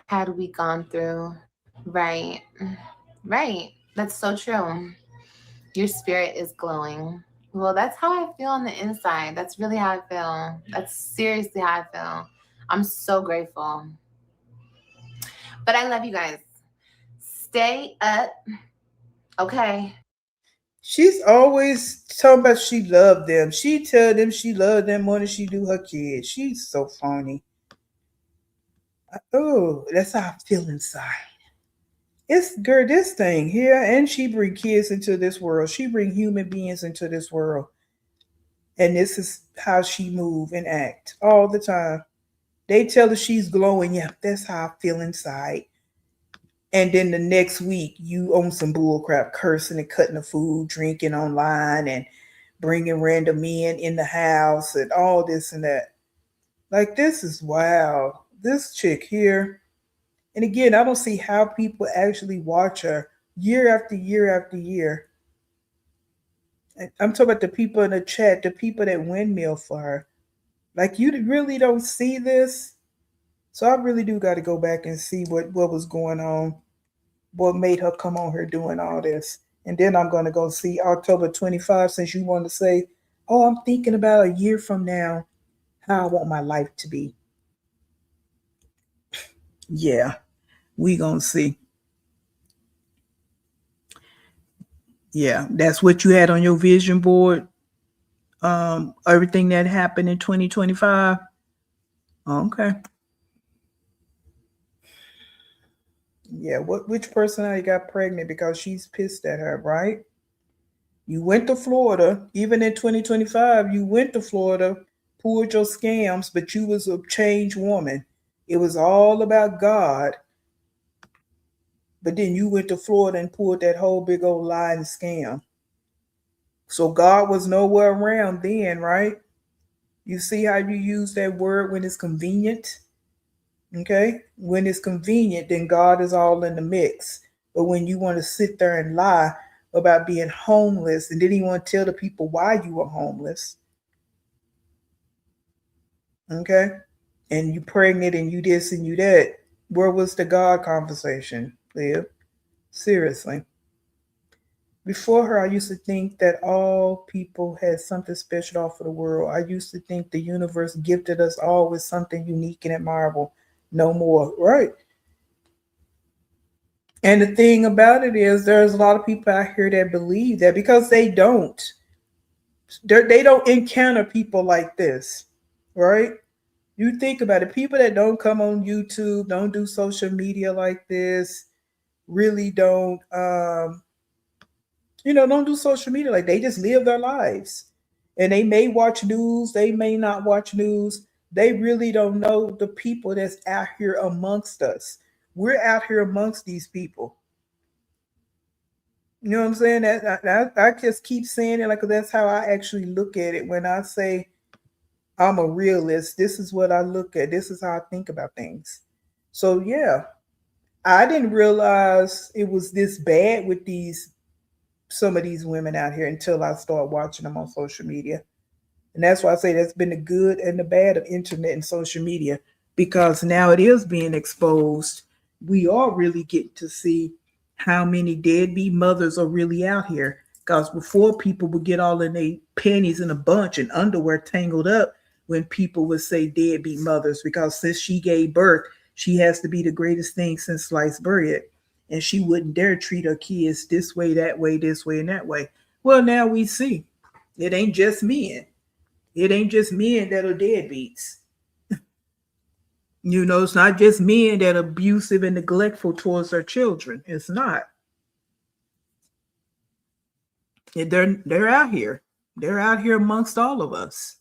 H: had we gone through, right? Right. That's so true. Your spirit is glowing. Well, that's how I feel on the inside. That's really how I feel. That's seriously how I feel. I'm so grateful. But I love you guys. Stay up. Okay.
A: She's always talking about she loved them. She tell them she loved them more than she do her kids. She's so phony. Oh, that's how I feel inside. It's girl, this thing here, and she bring kids into this world. She bring human beings into this world. And this is how she move and act all the time. They tell her she's glowing. Yeah, that's how I feel inside. And then the next week, you own some bull crap, cursing and cutting the food, drinking online, and bringing random men in the house and all this and that. Like, this is wild. This chick here. And again, I don't see how people actually watch her year after year after year. I'm talking about the people in the chat, the people that windmill for her. Like, you really don't see this. So I really do got to go back and see what was going on. What made her come on here doing all this. And then I'm going to go see October 25, since you want to say, oh, I'm thinking about a year from now, how I want my life to be. Yeah, we going to see. Yeah, that's what you had on your vision board. Everything that happened in 2025. Okay. Yeah, which personality got pregnant because she's pissed at her, right? You went to Florida, even in 2025, you went to Florida, pulled your scams, but you was a changed woman. It was all about God. But then you went to Florida and pulled that whole big old lie and scam. So God was nowhere around then, right? You see how you use that word when it's convenient? Okay? When it's convenient, then God is all in the mix. But when you want to sit there and lie about being homeless and didn't even want to tell the people why you were homeless, okay? And you pregnant and you this and you that, where was the God conversation, Liv? Seriously. Before her, I used to think that all people had something special to offer the world. I used to think the universe gifted us all with something unique and admirable. No more, right? And the thing about it is there's a lot of people out here that believe that because they don't encounter people like this, right? You think about it, people that don't come on YouTube, don't do social media like this, really don't don't do social media. Like, they just live their lives. And they may watch news, they may not watch news. They really don't know the people that's out here amongst us. We're out here amongst these people. You know what I'm saying? I just keep saying it, like, that's how I actually look at it. When I say I'm a realist, this is what I look at. This is how I think about things. So yeah, I didn't realize it was this bad with some of these women out here until I started watching them on social media. And that's why I say that's been the good and the bad of internet and social media, because now it is being exposed. We are really getting to see how many deadbeat mothers are really out here. Because before, people would get all in their panties in a bunch and underwear tangled up when people would say deadbeat mothers, because since she gave birth, she has to be the greatest thing since sliced bread. And she wouldn't dare treat her kids this way, that way, this way, and that way. Well, now we see it ain't just men. It ain't just men that are deadbeats. It's not just men that are abusive and neglectful towards their children. It's not. They're out here. They're out here amongst all of us.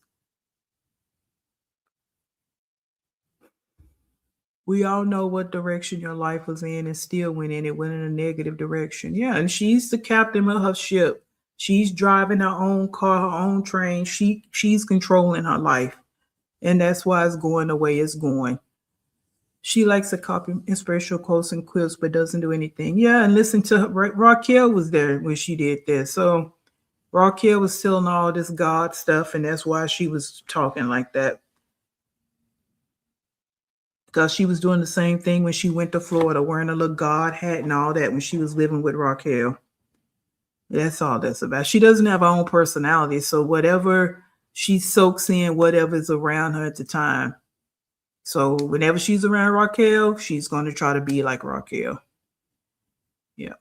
A: We all know what direction your life was in and still went in. It went in a negative direction. Yeah, and she's the captain of her ship. She's driving her own car, her own train. She's controlling her life. And that's why it's going the way it's going. She likes to copy inspirational quotes and quilts, but doesn't do anything. Yeah, and listen to her. Raquel was there when she did this. So Raquel was telling all this God stuff, and that's why she was talking like that. Because she was doing the same thing when she went to Florida, wearing a little God hat and all that when she was living with Raquel. That's all that's about. She doesn't have her own personality, so whatever she soaks in, whatever's around her at the time. So whenever she's around Raquel, she's going to try to be like Raquel. Yeah.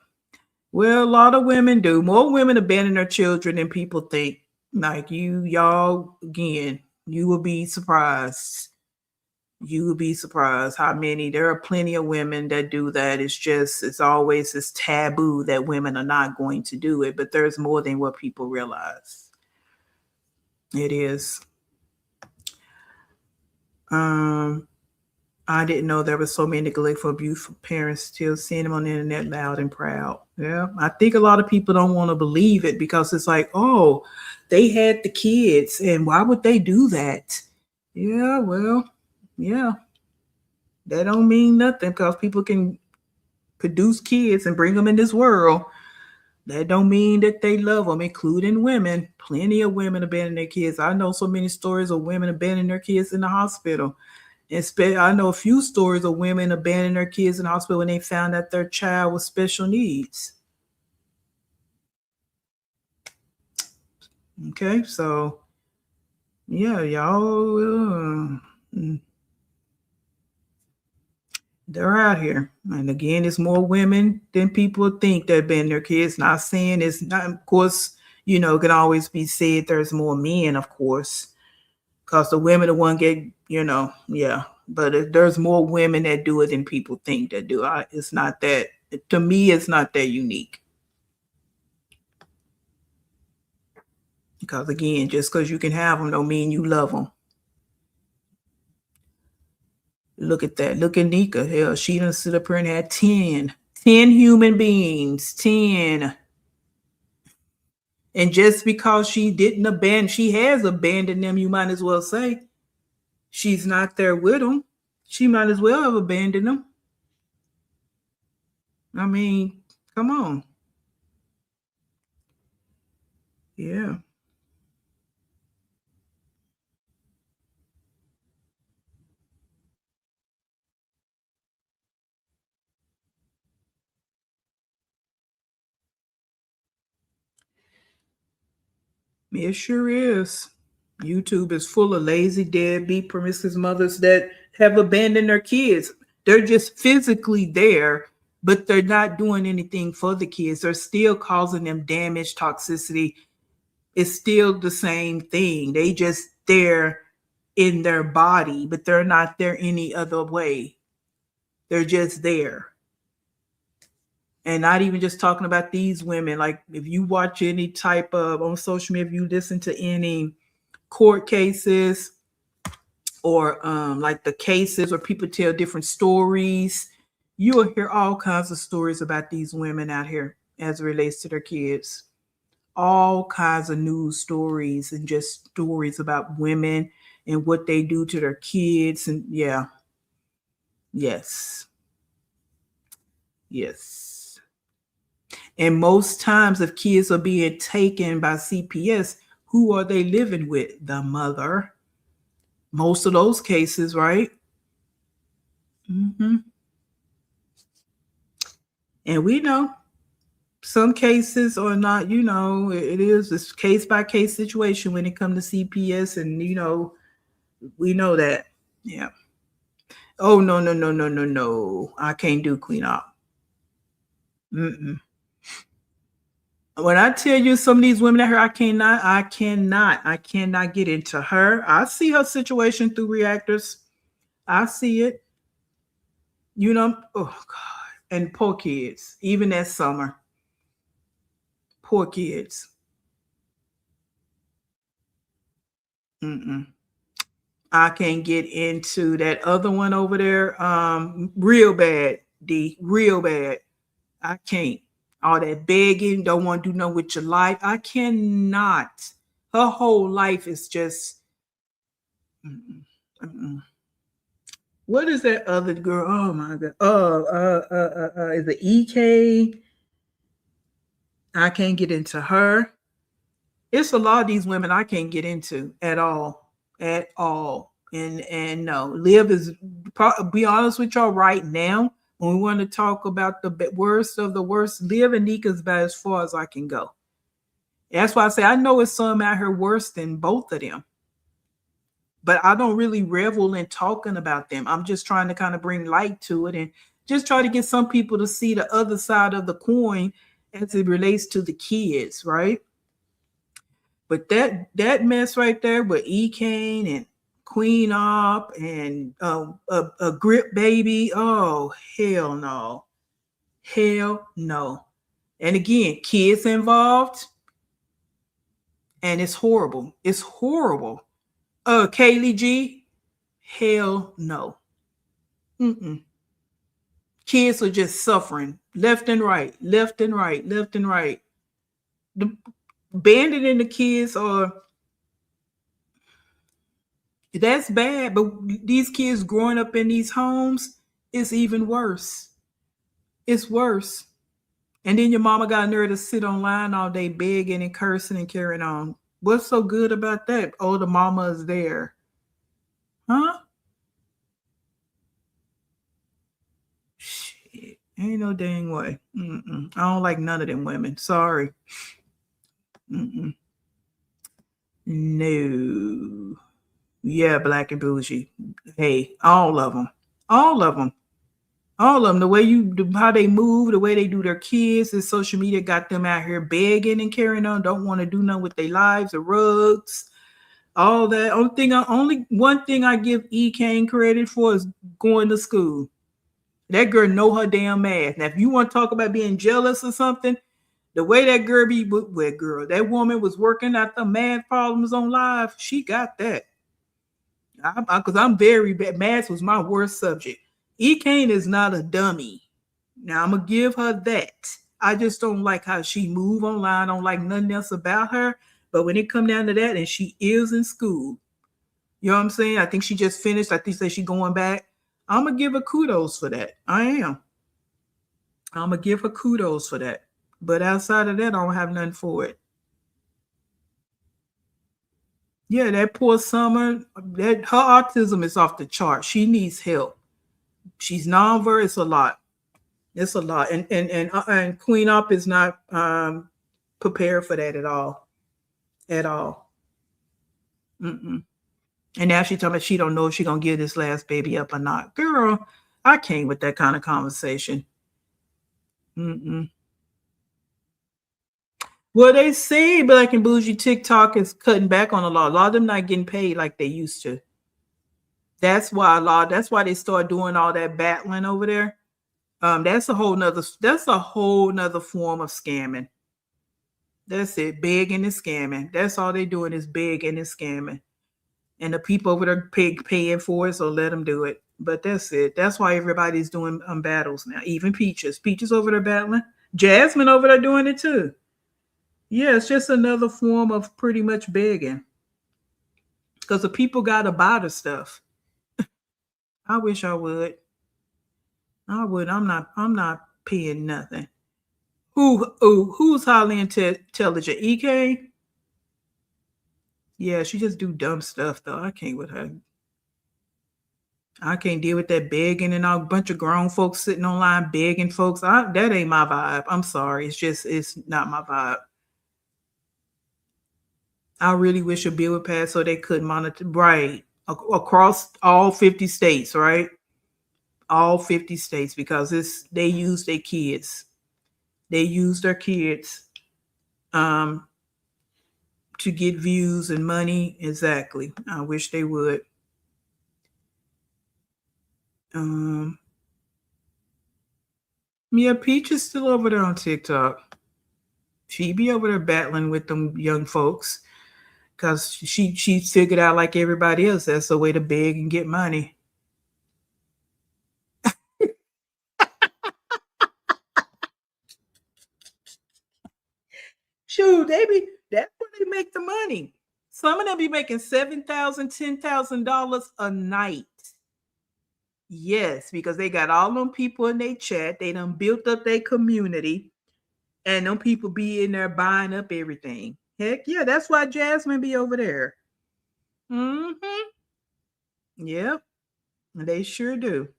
A: Well, a lot of women do. More women abandon their children than people think. Like y'all, again, you will be surprised. You will be surprised how many. There are plenty of women that do that. It's always this taboo that women are not going to do it, but there's more than what people realize. It is. I didn't know there was so many neglectful, abuseful parents still seeing them on the internet loud and proud. Yeah, I think a lot of people don't want to believe it because it's like, oh, they had the kids, and why would they do that? Yeah, well, yeah, that don't mean nothing because people can produce kids and bring them in this world. That don't mean that they love them, including women. Plenty of women abandon their kids. I know so many stories of women abandoning their kids in the hospital. I know a few stories of women abandoning their kids in the hospital when they found that their child was special needs. Okay, so yeah, y'all, they're out here. And again, it's more women than people think that abandon their kids. Not saying it's not, of course, it can always be said there's more men, of course, because the women the one get, yeah. But there's more women that do it than people think that do. It's not that, to me, it's not that unique. Because again, just because you can have them don't mean you love them. Look at that. Look at Nika. Hell, she done sit up here and had 10 human beings. 10. And just because she didn't abandon, she has abandoned them, you might as well say. She's not there with them. She might as well have abandoned them. I mean, come on. Yeah. It sure is. YouTube is full of lazy, deadbeat, promiscuous mothers that have abandoned their kids. They're just physically there, but they're not doing anything for the kids. They're still causing them damage, toxicity. It's still the same thing. They just there in their body, but they're not there any other way. They're just there. And not even just talking about these women. Like if you watch any type of on social media, if you listen to any court cases or like the cases where people tell different stories, you will hear all kinds of stories about these women out here as it relates to their kids. All kinds of news stories and just stories about women and what they do to their kids. And yeah, Yes. Yes. And most times, if kids are being taken by CPS, who are they living with? The mother. Most of those cases, right? Mm-hmm. And we know some cases are not, it is a case by case situation when it comes to CPS, and we know that. Yeah. Oh, no, no, no, no, no, no. I can't do clean up. Mm-mm. When I tell you some of these women out here, I cannot get into her. I see her situation through reactors. I see it. Oh God. And poor kids, even that summer. Poor kids. Mm-mm. I can't get into that other one over there. Real bad, D. Real bad. I can't. All that begging, don't want to do nothing with your life. I cannot. Her whole life is just. Mm-mm, mm-mm. What is that other girl? Oh my God. Is it EK? I can't get into her. It's a lot of these women I can't get into at all. At all. And no. Liv is, be honest with y'all right now, when we want to talk about the worst of the worst, Liv and Nika's about as far as I can go. That's why I say I know it's some out here worse than both of them. But I don't really revel in talking about them. I'm just trying to kind of bring light to it and just try to get some people to see the other side of the coin as it relates to the kids, right? But that mess right there with E-Kane and Queen Op and a Grip Baby, oh, hell no. Hell no. And again, kids involved, and it's horrible. It's horrible. Kaylee G, hell no. Mm-mm. Kids are just suffering left and right, left and right, left and right. The abandoning the kids that's bad, but these kids growing up in these homes is even worse. It's worse. And then your mama got nerve to sit online all day begging and cursing and carrying on. What's so good about that? Oh, the mama is there. Huh? Shit. Ain't no dang way. Mm-mm. I don't like none of them women. Sorry. Mm-mm. No. Yeah, Black and Bougie. Hey, all of them. All of them. All of them. The way how they move, the way they do their kids, the social media got them out here begging and carrying on, don't want to do nothing with their lives, the rugs, all that. Only one thing I give E-Kane credit for is going to school. That girl know her damn math. Now, if you want to talk about being jealous or something, the way that girl that woman was working out the math problems on live, she got that. Because I'm very bad. Math was my worst subject. E-Kane is not a dummy. Now, I'm going to give her that. I just don't like how she move online. I don't like nothing else about her. But when it come down to that, and she is in school, you know what I'm saying? I think she just finished. I think she's going back. I'm going to give her kudos for that. I am. I'm going to give her kudos for that. But outside of that, I don't have nothing for it. Yeah, that poor Summer, her autism is off the chart. She needs help. She's nonverbal. It's a lot. It's a lot. And Queen Op is not prepared for that at all. At all. Mm-mm. And now she's talking about she don't know if she's going to give this last baby up or not. Girl, I can't with that kind of conversation. Mm-mm. Well, they say Black and Bougie TikTok is cutting back on a lot. A lot of them not getting paid like they used to. That's why they start doing all that battling over there. That's a whole nother form of scamming. That's it. Begging and scamming. That's all they doing is begging and scamming. And the people over there paying for it, so let them do it. But that's it. That's why everybody's doing battles now. Even Peaches. Peaches over there battling. Jasmine over there doing it too. Yeah, it's just another form of pretty much begging. Because the people got to buy the stuff. I wish I would. I'm not paying nothing. Who's highly intelligent? EK? Yeah, she just do dumb stuff though. I can't with her. I can't deal with that begging and a bunch of grown folks sitting online begging folks. That ain't my vibe. I'm sorry. It's not my vibe. I really wish a bill would pass so they could monitor right across all 50 states, right? All 50 states because they use their kids. They use their kids to get views and money. Exactly. I wish they would. Yeah, Peach is still over there on TikTok. She be over there battling with them young folks because she figured out like everybody else that's a way to beg and get money. Shoot, that's where they make the money. Some of them be making $7,000, $10,000 a night. Yes, because they got all them people in their chat. They done built up their community, and them people be in there buying up everything. Heck yeah, that's why Jasmine be over there. Yep, they sure do.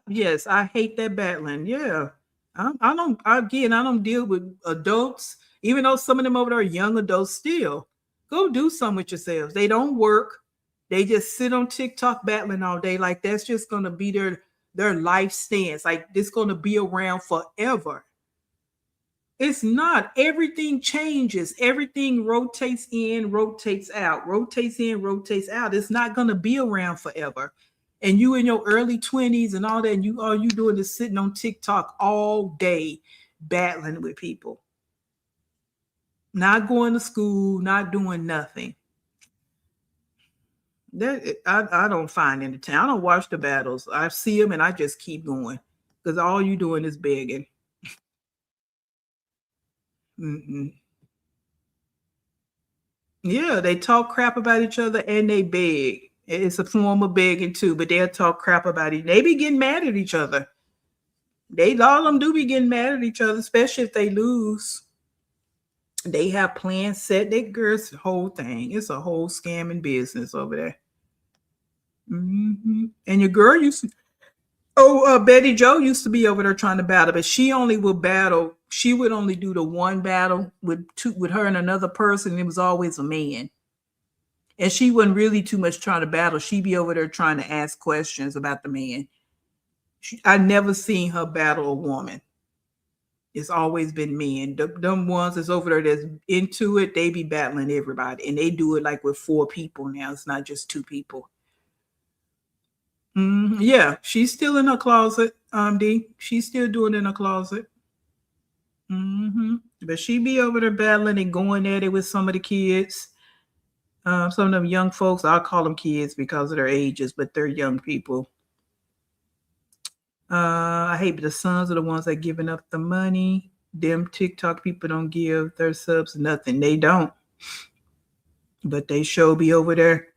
A: Yes, I hate that battling. Yeah, I don't deal with adults, even though some of them over there are young adults still. Go do something with yourselves. They don't work. They just sit on TikTok battling all day. Like that's just gonna be their life stance. Like this gonna be around forever. It's not. Everything changes. Everything rotates in, rotates out, rotates in, rotates out. It's not gonna be around forever. And you in your early 20s and all that, and all you doing is sitting on TikTok all day battling with people. Not going to school, not doing nothing. That I don't find entertaining. I don't watch the battles. I see them and I just keep going because all you doing is begging. Yeah, they talk crap about each other and they beg. It's a form of begging too, but they'll talk crap about it. They be getting mad at each other. All of them do be getting mad at each other, especially if they lose. They have plans set. That girl's the whole thing. It's a whole scamming business over there. And your girl used to, Betty Joe used to be over there trying to battle, but she only would battle. She would only do the one battle with her and another person. It was always a man. And she wasn't really too much trying to battle. She'd be over there trying to ask questions about the man. I never seen her battle a woman. It's always been men. Them ones that's over there that's into it, they be battling everybody. And they do it like with 4 people now. It's not just 2 people. Yeah, she's still in her closet, D. She's still doing it in her closet. But she be over there battling and going at it with some of the kids. Some of them young folks, I'll call them kids because of their ages, but they're young people. I hate the sons are the ones that giving up the money. Them TikTok people don't give their subs nothing. They don't. But they sure be over there.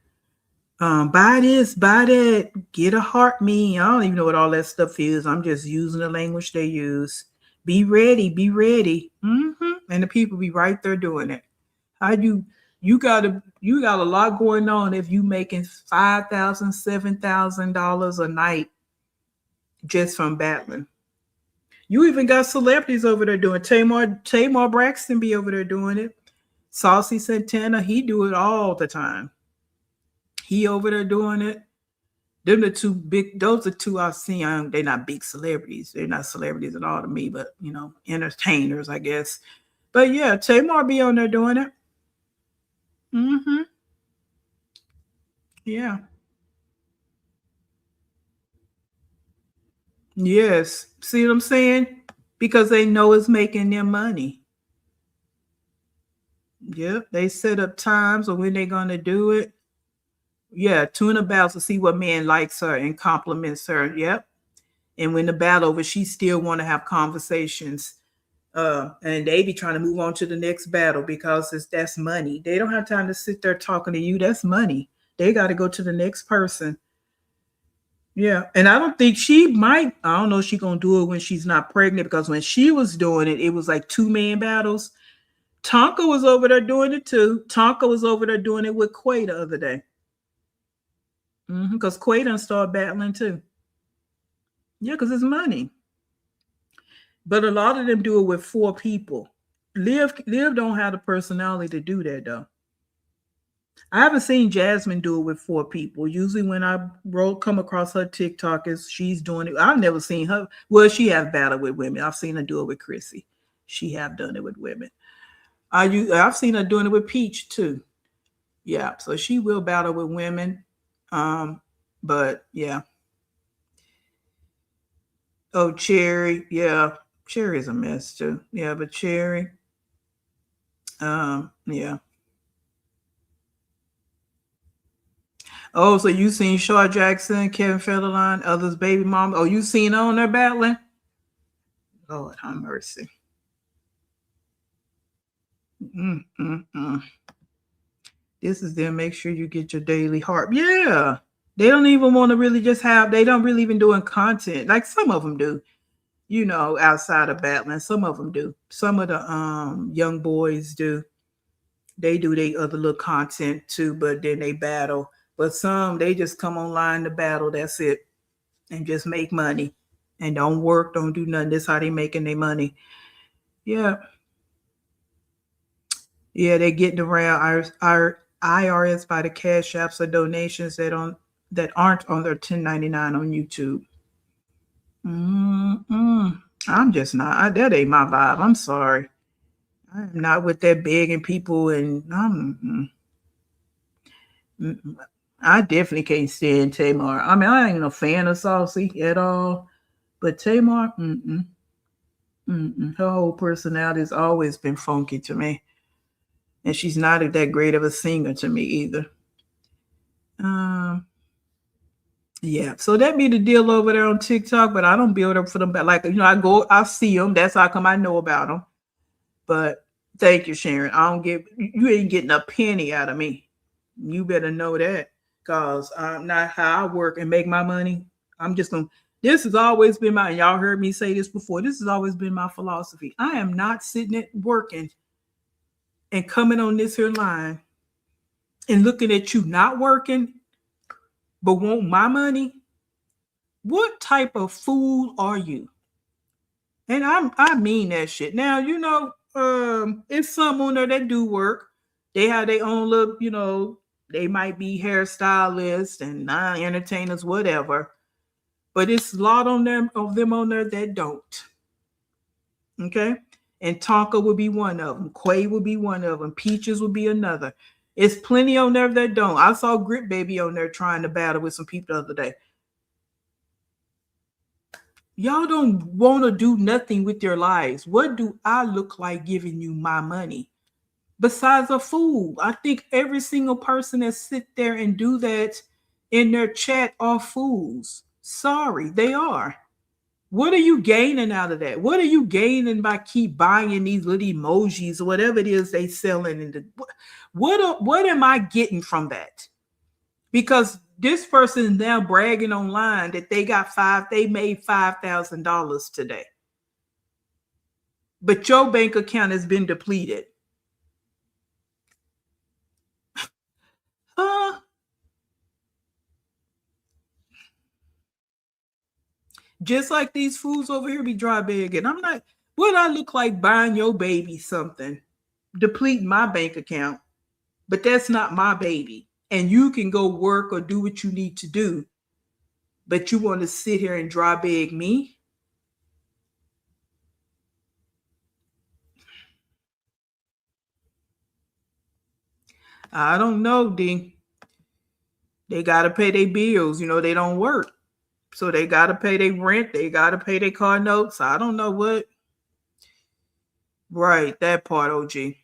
A: Buy this, buy that, get a heart me. I don't even know what all that stuff is. I'm just using the language they use. Be ready, be ready. And the people be right there doing it. You got a lot going on if you making $5,000, $7,000 a night just from battling. You even got celebrities over there doing it. Tamar Braxton be over there doing it. Saucy Santana, he do it all the time. He over there doing it. Them the two big, those are 2 I've seen. They're not big celebrities. They're not celebrities at all to me, but entertainers, I guess. But yeah, Tamar be on there doing it. Yeah. Yes. See what I'm saying? Because they know it's making them money. Yep. They set up times of when they're going to do it. Yeah. Tune about to see what man likes her and compliments her. Yep. And when the battle over, she still want to have conversations. And they be trying to move on to the next battle because that's money. They don't have time to sit there talking to you. That's money. They got to go to the next person. Yeah, and I don't think she might. I don't know if she's gonna do it when she's not pregnant, because when she was doing it, it was like 2-man battles. Tonka was over there doing it too. Tonka was over there doing it with Quay the other day. Because Quay done started battling too. Yeah, because it's money. But a lot of them do it with 4 people. Liv don't have the personality to do that though. I haven't seen Jasmine do it with 4 people. Usually when I come across her TikTok, she's doing it. I've never seen her. Well, she has battled with women. I've seen her do it with Chrissy. She have done it with women. I've seen her doing it with Peach too. Yeah, so she will battle with women. But yeah. Oh, Cherry. Yeah, Cherry is a mess too. Yeah, but Cherry. Yeah. Oh, so you seen Shaw Jackson, Kevin Federline, others baby mom? Oh, you seen her on there battling? Lord have mercy. This is them. Make sure you get your daily heart. Yeah. They don't even want to really they don't really even doing content. Like some of them do, outside of battling. Some of them do. Some of the young boys do. They do their other little content too, but then they battle. But some, they just come online to battle. That's it. And just make money. And don't work, don't do nothing. That's how they making their money. Yeah. Yeah, they getting around our IRS by the cash apps or donations that aren't on their 1099 on YouTube. I'm just not. That ain't my vibe. I'm sorry. I'm not with that begging people, and I definitely can't stand Tamar. I mean, I ain't a fan of Saucy at all, but Tamar, her whole personality has always been funky to me, and she's not that great of a singer to me either. Yeah, so that be the deal over there on TikTok, but I don't build up for them. Like, I see them. That's how come I know about them. But thank you, Sharon. You ain't getting a penny out of me. You better know that, because I'm not how I work and make my money. This has always been y'all heard me say this before. This has always been my philosophy. I am not sitting at working and coming on this here line and looking at you not working but want my money. What type of fool are you? And I mean that shit. Now, it's some on there that do work. They have their own little, they might be hairstylists and entertainers, whatever. But it's a lot of them on there that don't. Okay? And Tonka would be one of them. Quay would be one of them. Peaches would be another. It's plenty on there that don't. I saw Grit Baby on there trying to battle with some people the other day. Y'all don't want to do nothing with your lives. What do I look like giving you my money? Besides a fool. I think every single person that sit there and do that in their chat are fools. Sorry, they are. What are you gaining out of that? What are you gaining by keep buying these little emojis or whatever it is they selling? What am I getting from that? Because this person is now bragging online that they made $5,000 today. But your bank account has been depleted. Just like these fools over here be dry begging. I'm not, what I look like buying your baby something, depleting my bank account, but that's not my baby. And you can go work or do what you need to do, but you want to sit here and dry beg me? I don't know, D. They got to pay their bills. They don't work. So they got to pay their rent. They got to pay their car notes. I don't know what. Right, that part, OG.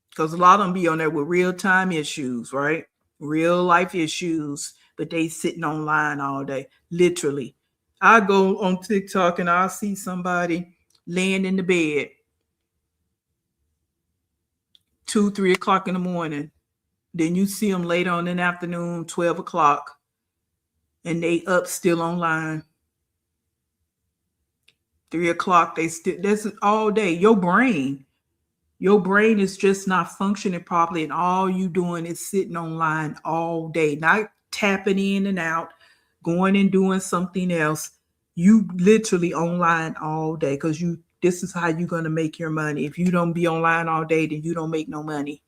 A: Because a lot of them be on there with real-time issues, right? Real life issues, but they sitting online all day. Literally. I go on TikTok and I'll see somebody laying in the bed 2, 3 o'clock in the morning. Then you see them later on in the afternoon, 12 o'clock. and they up still online. 3 o'clock, they still, that's all day. Your brain is just not functioning properly, and all you doing is sitting online all day, not tapping in and out, going and doing something else. You literally online all day because this is how you're going to make your money. If you don't be online all day, then you don't make no money.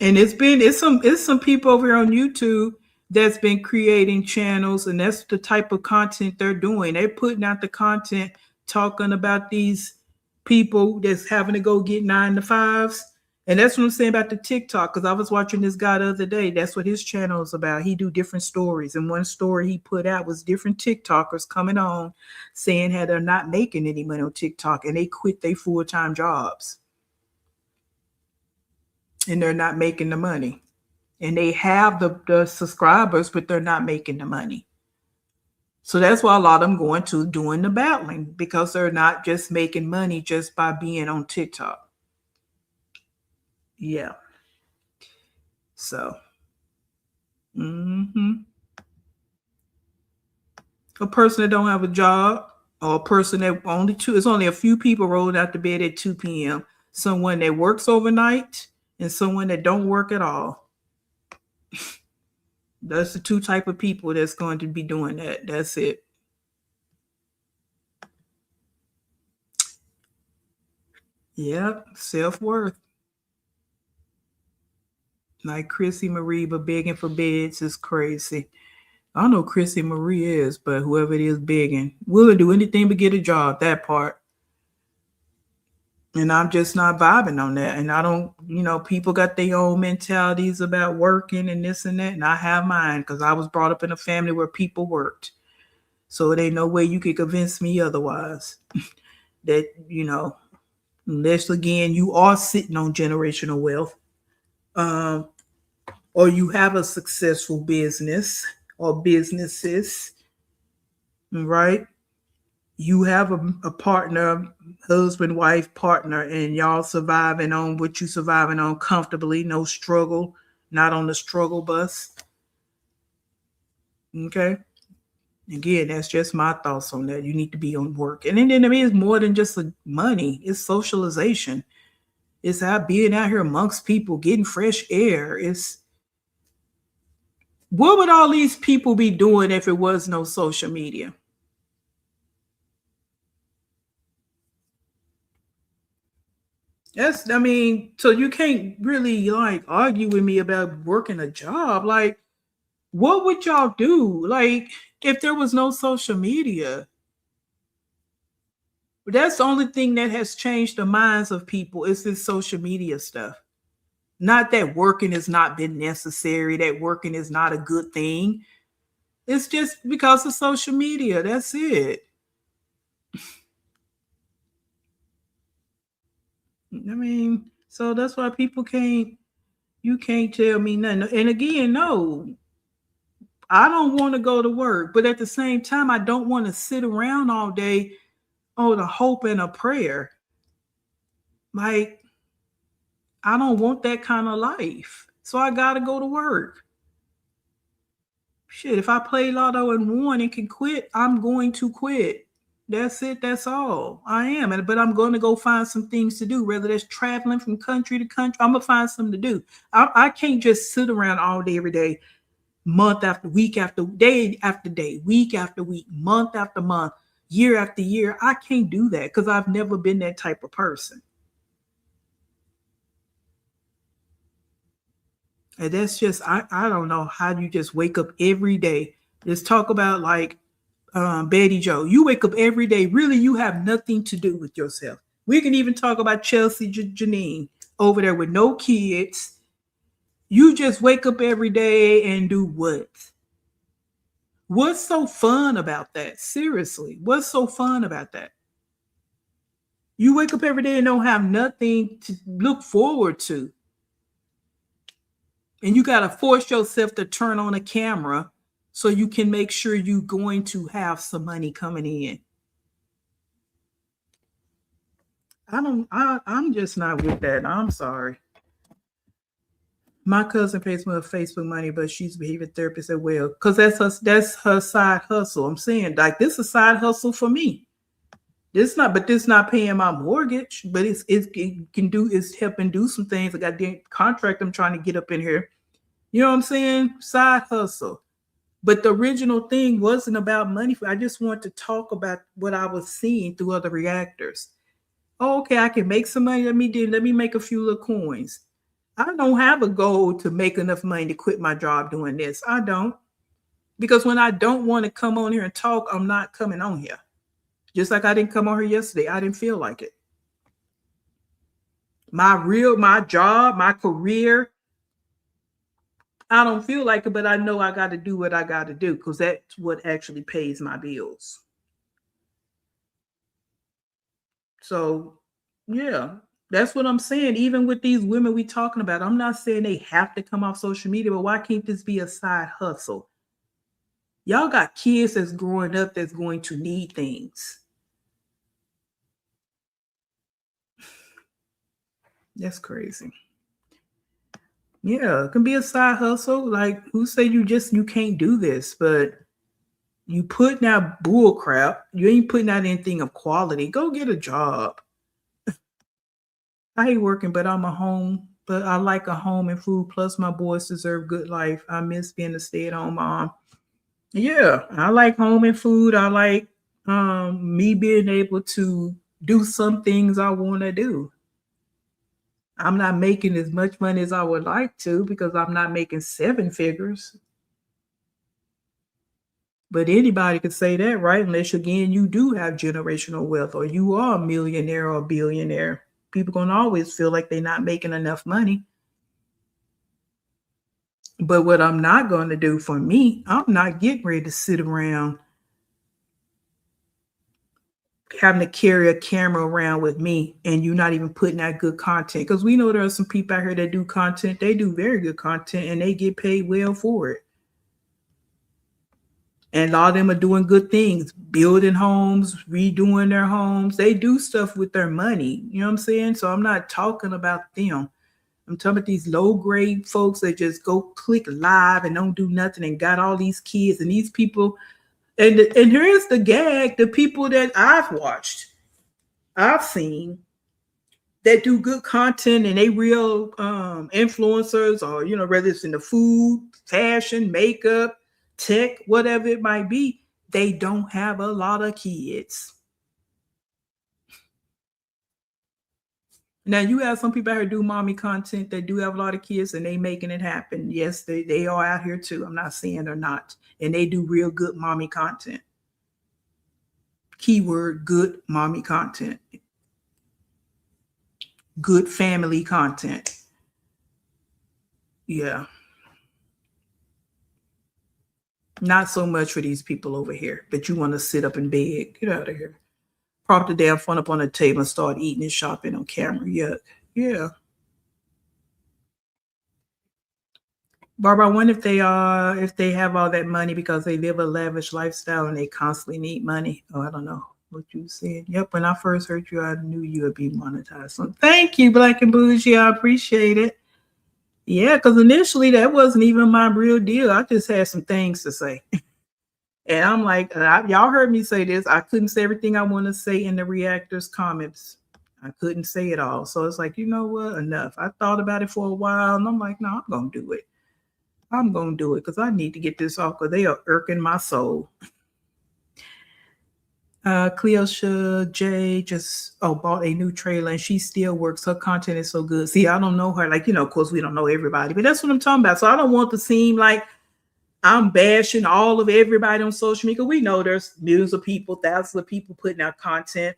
A: And it's some people over here on YouTube that's been creating channels, and that's the type of content they're doing. They're putting out the content talking about these people that's having to go get 9 to 5s. And that's what I'm saying about the TikTok, because I was watching this guy the other day. That's what his channel is about. He do different stories. And one story he put out was different TikTokers coming on saying how they're not making any money on TikTok and they quit their full-time jobs. And they're not making the money. And they have the subscribers, but they're not making the money. So that's why a lot of them going to doing the battling, because they're not just making money just by being on TikTok. Yeah. So, a person that don't have a job, or a person that it's only a few people rolled out to bed at 2 p.m. Someone that works overnight and someone that don't work at all. That's the two type of people that's going to be doing that. That's it. Yep, self-worth. Like Chrissy Marie, but begging for beds is crazy. I don't know who Chrissy Marie is, but whoever it is begging, willing to do anything but get a job, that part. And I'm just not vibing on that. And I don't, people got their own mentalities about working and this and that. And I have mine because I was brought up in a family where people worked. So there ain't no way you could convince me otherwise. That, unless, again, you are sitting on generational wealth, or you have a successful business or businesses, right? You have a partner, husband, wife, partner, and y'all surviving on what you surviving on comfortably, no struggle, not on the struggle bus. Okay. Again, that's just my thoughts on that. You need to be on work. And then it's more than just money. It's socialization. It's out being out here amongst people, getting fresh air. What would all these people be doing if it was no social media? So you can't really argue with me about working a job. What would y'all do? If there was no social media? That's the only thing that has changed the minds of people is this social media stuff. Not that working has not been necessary, that working is not a good thing. It's just because of social media. That's it. So that's why people you can't tell me nothing. And again, no, I don't want to go to work, but at the same time, I don't want to sit around all day on a hope and a prayer. I don't want that kind of life. So I got to go to work. Shit, if I play lotto and won and can quit, I'm going to quit. That's it. That's all. I am. But I'm going to go find some things to do, whether that's traveling from country to country. I'm going to find something to do. I can't just sit around all day, every day, month after week, after day, week after week, month after month, year after year. I can't do that because I've never been that type of person. And that's just, I don't know how you just wake up every day. Let's talk about Betty Joe. You wake up every day. Really, you have nothing to do with yourself. We can even talk about Chelsea Janine over there with no kids. You just wake up every day and do what? What's so fun about that? Seriously, what's so fun about that? You wake up every day and don't have nothing to look forward to. And you got to force yourself to turn on a camera so you can make sure you're going to have some money coming in. I'm just not with that. I'm sorry. My cousin pays me her Facebook money, but she's a behavior therapist as well. Because that's her side hustle. I'm saying, like, this is a side hustle for me. This not paying my mortgage, but it's helping do some things. I got the contract I'm trying to get up in here. You know what I'm saying? Side hustle. But the original thing wasn't about money. I just want to talk about what I was seeing through other reactors. Oh, okay, I can make some money. Let me make a few little coins. I don't have a goal to make enough money to quit my job doing this. I don't. Because when I don't want to come on here and talk, I'm not coming on here. Just like I didn't come on here yesterday. I didn't feel like it. My job, my career, I don't feel like it, but I know I got to do what I got to do because that's what actually pays my bills. So, yeah, that's what I'm saying. Even with these women we talking about, I'm not saying they have to come off social media, but why can't this be a side hustle? Y'all got kids that's growing up that's going to need things. That's crazy. Yeah, it can be a side hustle. Like, who say you can't do this? But you putting out bull crap. You ain't putting out anything of quality. Go get a job. I hate working, but I'm a home. But I like a home and food. Plus, my boys deserve good life. I miss being a stay-at-home mom. Yeah, I like home and food. I like me being able to do some things I want to do. I'm not making as much money as I would like to because I'm not making 7 figures. But anybody could say that, right? Unless, again, you do have generational wealth or you are a millionaire or a billionaire. People going to always feel like they're not making enough money. But what I'm not going to do for me, I'm not getting ready to sit around having to carry a camera around with me and you're not even putting out good content. Because we know there are some people out here that do content. They do very good content and they get paid well for it. And a lot of them are doing good things, building homes, redoing their homes. They do stuff with their money. You know what I'm saying? So I'm not talking about them. I'm talking about these low-grade folks that just go click live and don't do nothing and got all these kids and these people. And here's the gag, the people that I've watched, I've seen that do good content and they real influencers or, you know, whether it's in the food, fashion, makeup, tech, whatever it might be, they don't have a lot of kids. Now, you have some people out here do mommy content that do have a lot of kids and they making it happen. Yes, they are out here too. I'm not saying they're not. And they do real good mommy content. Keyword, good mommy content. Good family content. Yeah. Not so much for these people over here, but you want to sit up and beg. Get out of here. Prop the damn phone up on the table and start eating and shopping on camera. Yuck. Yeah. Barbara, I wonder if they have all that money because they live a lavish lifestyle and they constantly need money. Oh, I don't know what you said. Yep, when I first heard you, I knew you would be monetized. So thank you, Black and Bougie. I appreciate it. Yeah, because initially that wasn't even my real deal. I just had some things to say. And I'm like, y'all heard me say this. I couldn't say everything I want to say in the reactors comments. I couldn't say it all. So it's like, you know what? Enough. I thought about it for a while and I'm like, no, I'm going to do it. I'm going to do it because I need to get this off because they are irking my soul. Cleosha J just bought a new trailer and she still works. Her content is so good. See, I don't know her. Like, you know, of course, we don't know everybody, but that's what I'm talking about. So I don't want to seem like I'm bashing all of everybody on social media. We know there's millions of people, thousands of people putting out content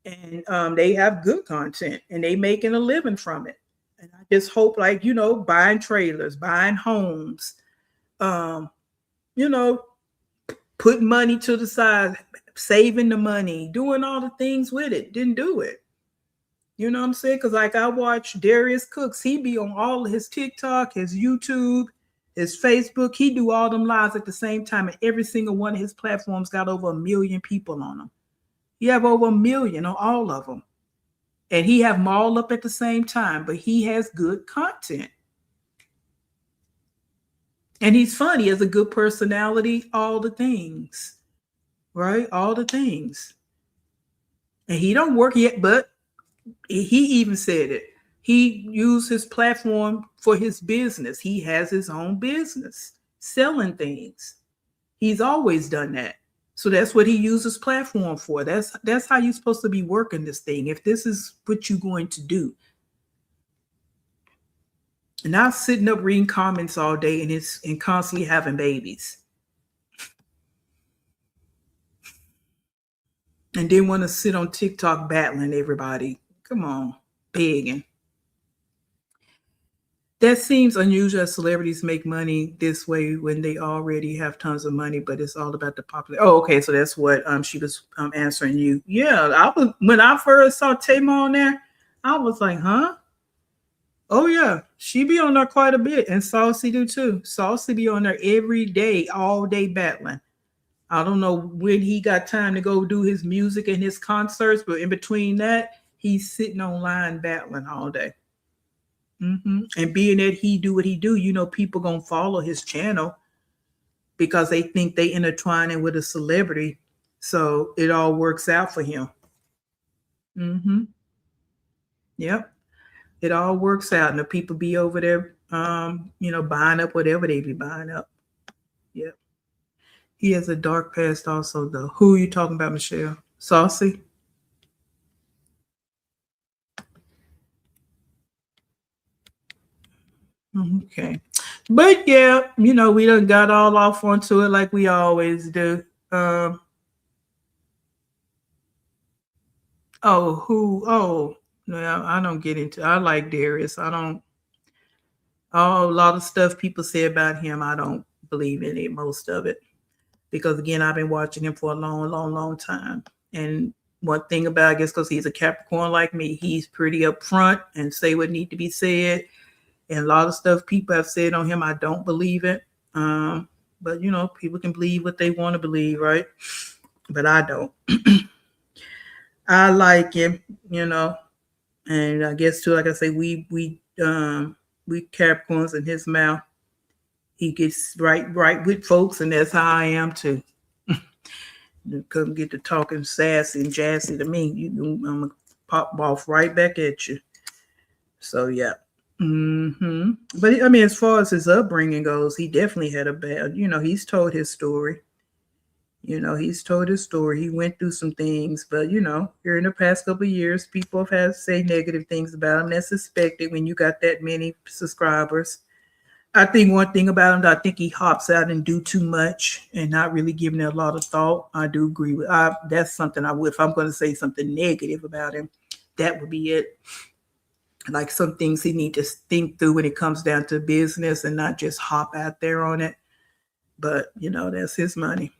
A: and they have good content and they making a living from it. And I just hope, like, you know, buying trailers, buying homes, you know, putting money to the side, saving the money, doing all the things with it. Didn't do it. You know what I'm saying? Because like I watch Darius Cooks, he be on all of his TikTok, his YouTube, his Facebook. He do all them lives at the same time. And every single one of his platforms got over 1 million people on them. He have over 1 million on all of them. And he have them all up at the same time. But he has good content. And he's funny, he has a good personality, all the things, right? All the things. And he don't work yet, but he even said it. He used his platform for his business. He has his own business, selling things. He's always done that. So that's what he uses platform for. That's how you're supposed to be working this thing. If this is what you're going to do. And not sitting up reading comments all day and constantly having babies. And then want to sit on TikTok battling everybody. Come on, begging. That seems unusual as celebrities make money this way when they already have tons of money, but it's all about the popular. Oh, okay. So that's what she was answering you. Yeah, when I first saw Tamar on there, I was like, huh? Oh yeah, she be on there quite a bit, and Saucy do too. Saucy be on there every day, all day battling. I don't know when he got time to go do his music and his concerts, but in between that, he's sitting online battling all day. And being that he do what he do, people gonna follow his channel because they think they intertwining with a celebrity, so it all works out for him. Yep, it all works out, and the people be over there, buying up whatever they be buying up. Yep, he has a dark past also, though. Who are you talking about, Michelle? Saucy? Okay. But yeah, we done got all off onto it like we always do. No, I don't get into. I like Darius. I don't. A lot of stuff people say about him, I don't believe in it, most of it, because again, I've been watching him for a long time. And one thing about, I guess, because he's a Capricorn like me, he's pretty upfront and say what need to be said. And a lot of stuff people have said on him, I don't believe it. But people can believe what they want to believe, right? But I don't. I like him, and I guess too, like I say, we Capricorns in his mouth. He gets right with folks, and that's how I am too. Couldn't get to talking sassy and jazzy to me. I'm gonna pop off right back at you. So yeah. But I mean, as far as his upbringing goes, he definitely had a bad, he's told his story. He went through some things, but here in the past couple of years, people have had to say negative things about him. That's expected when you got that many subscribers. I think one thing about him, I think he hops out and do too much and not really giving it a lot of thought. I do agree with that's something I would, if I'm going to say something negative about him, that would be it. Like some things he need to think through when it comes down to business and not just hop out there on it. But, that's his money.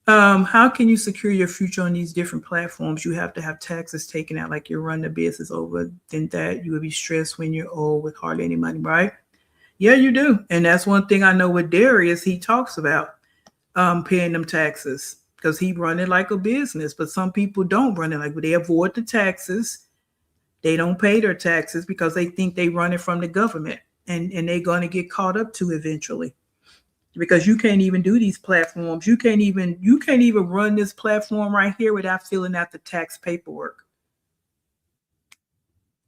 A: How can you secure your future on these different platforms? You have to have taxes taken out, like you're running a business over. Then that you would be stressed when you're old with hardly any money, right? Yeah, you do. And that's one thing I know with Darius, he talks about paying them taxes because he run it like a business. But some people don't run it like, they avoid the taxes. They don't pay their taxes because they think they run it from the government, and they're going to get caught up to eventually. Because you can't even do these platforms. You can't even run this platform right here without filling out the tax paperwork.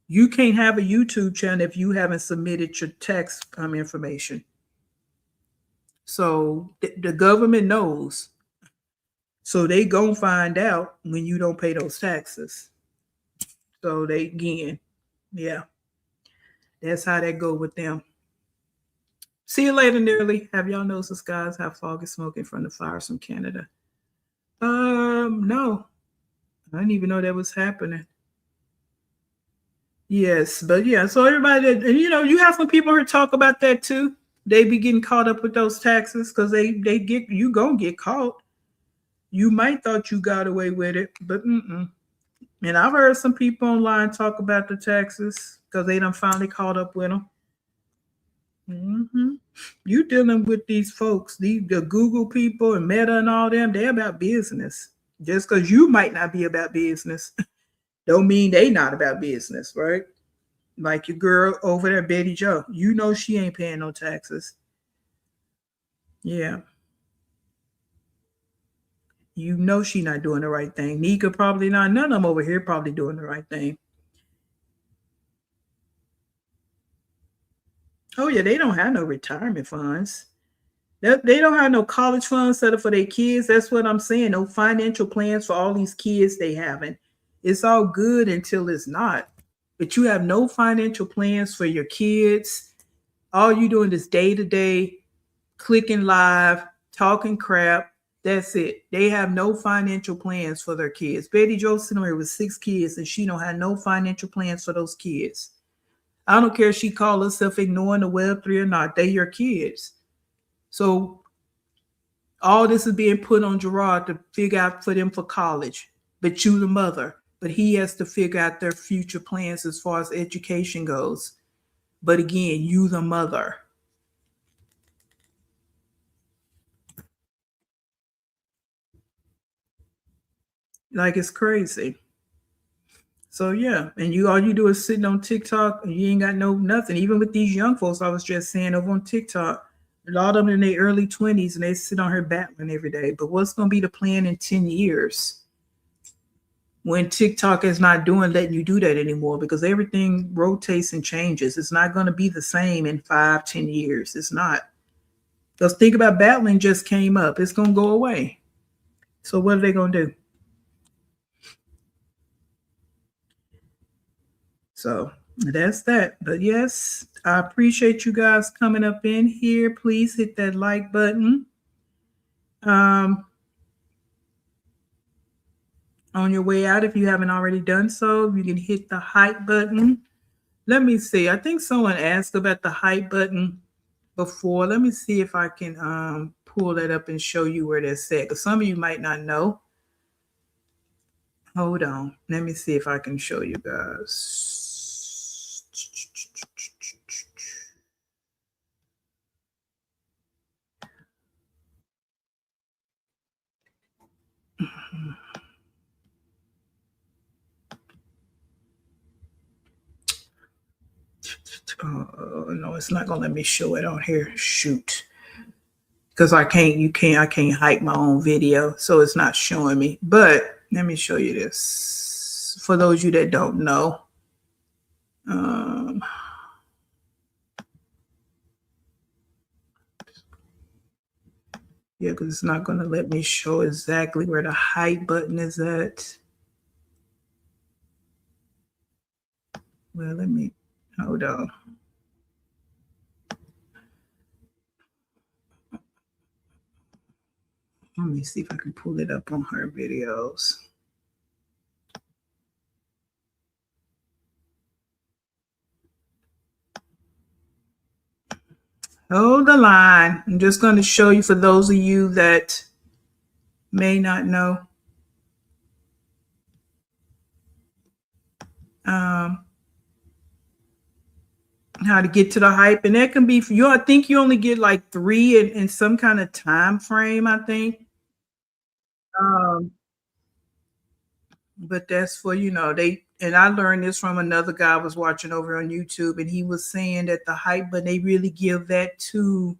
A: You can't have a YouTube channel if you haven't submitted your tax information. So the government knows. So they gonna find out when you don't pay those taxes. So that's how that go with them. See you later, Nearly. Have y'all noticed the skies have fog and smoking from the fires from Canada? No. I didn't even know that was happening. Yes, but yeah, so everybody, and you have some people who talk about that too. They be getting caught up with those taxes because you gonna get caught. You might thought you got away with it, but And I've heard some people online talk about the taxes because they done finally caught up with them. You dealing with these folks, the Google people and Meta and all them, they're about business. Just because you might not be about business, don't mean they not about business, right? Like your girl over there, Betty Joe. She ain't paying no taxes. Yeah. You know she not doing the right thing. Nika probably not. None of them over here probably doing the right thing. Oh yeah, they don't have no retirement funds. They don't have no college funds set up for their kids. That's what I'm saying. No financial plans for all these kids they having. It's all good until it's not. But you have no financial plans for your kids. All you doing is day to day, clicking live, talking crap. That's it. They have no financial plans for their kids. Betty Jo sitting here with 6 kids, and she don't have no financial plans for those kids. I don't care if she call herself ignoring the Web3 or not. They your kids. So all this is being put on Gerard to figure out for them for college. But you the mother. But he has to figure out their future plans as far as education goes. But again, you the mother. Like it's crazy. So yeah, and all you do is sitting on TikTok and you ain't got no nothing. Even with these young folks, I was just saying over on TikTok, a lot of them in their early 20s and they sit on her battling every day. But what's going to be the plan in 10 years when TikTok is not letting you do that anymore? Because everything rotates and changes. It's not going to be the same in 5-10 years. It's not. Because think about battling just came up. It's going to go away. So what are they going to do? So that's that. But yes, I appreciate you guys coming up in here. Please hit that like button. On your way out, if you haven't already done so, you can hit the hype button. Let me see. I think someone asked about the hype button before. Let me see if I can pull that up and show you where that's at. Because some of you might not know. Hold on. Let me see if I can show you guys. No, it's not gonna let me show it on here. Shoot, because I can't hype my own video, so it's not showing me. But let me show you this for those of you that don't know. Yeah, because it's not gonna let me show exactly where the hype button is at. Well, let me hold on. Let me see if I can pull it up on her videos. Hold the line. I'm just going to show you for those of you that may not know. How to get to the hype, and that can be for you. I think you only get like 3 in some kind of time frame, I think. But that's for, and I learned this from another guy I was watching over on YouTube, and he was saying that the hype, but they really give that to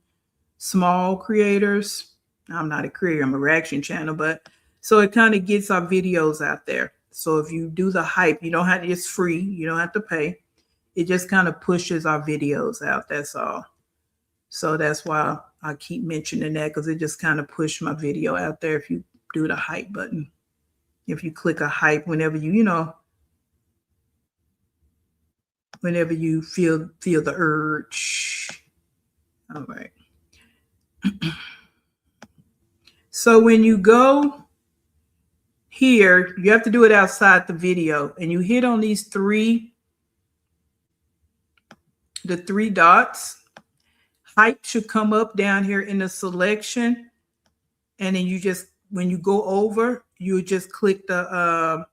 A: small creators. I'm not a creator, I'm a reaction channel, but so it kind of gets our videos out there. So if you do the hype, you don't have to, it's free, you don't have to pay. It just kind of pushes our videos out. That's all. So that's why I keep mentioning that, because it just kind of pushed my video out there if you do the hype button. If you click a hype whenever whenever you feel the urge. All right. So when you go here, you have to do it outside the video, and you hit on the 3 dots. Hype should come up down here in the selection, and then you just, when you go over, you just click the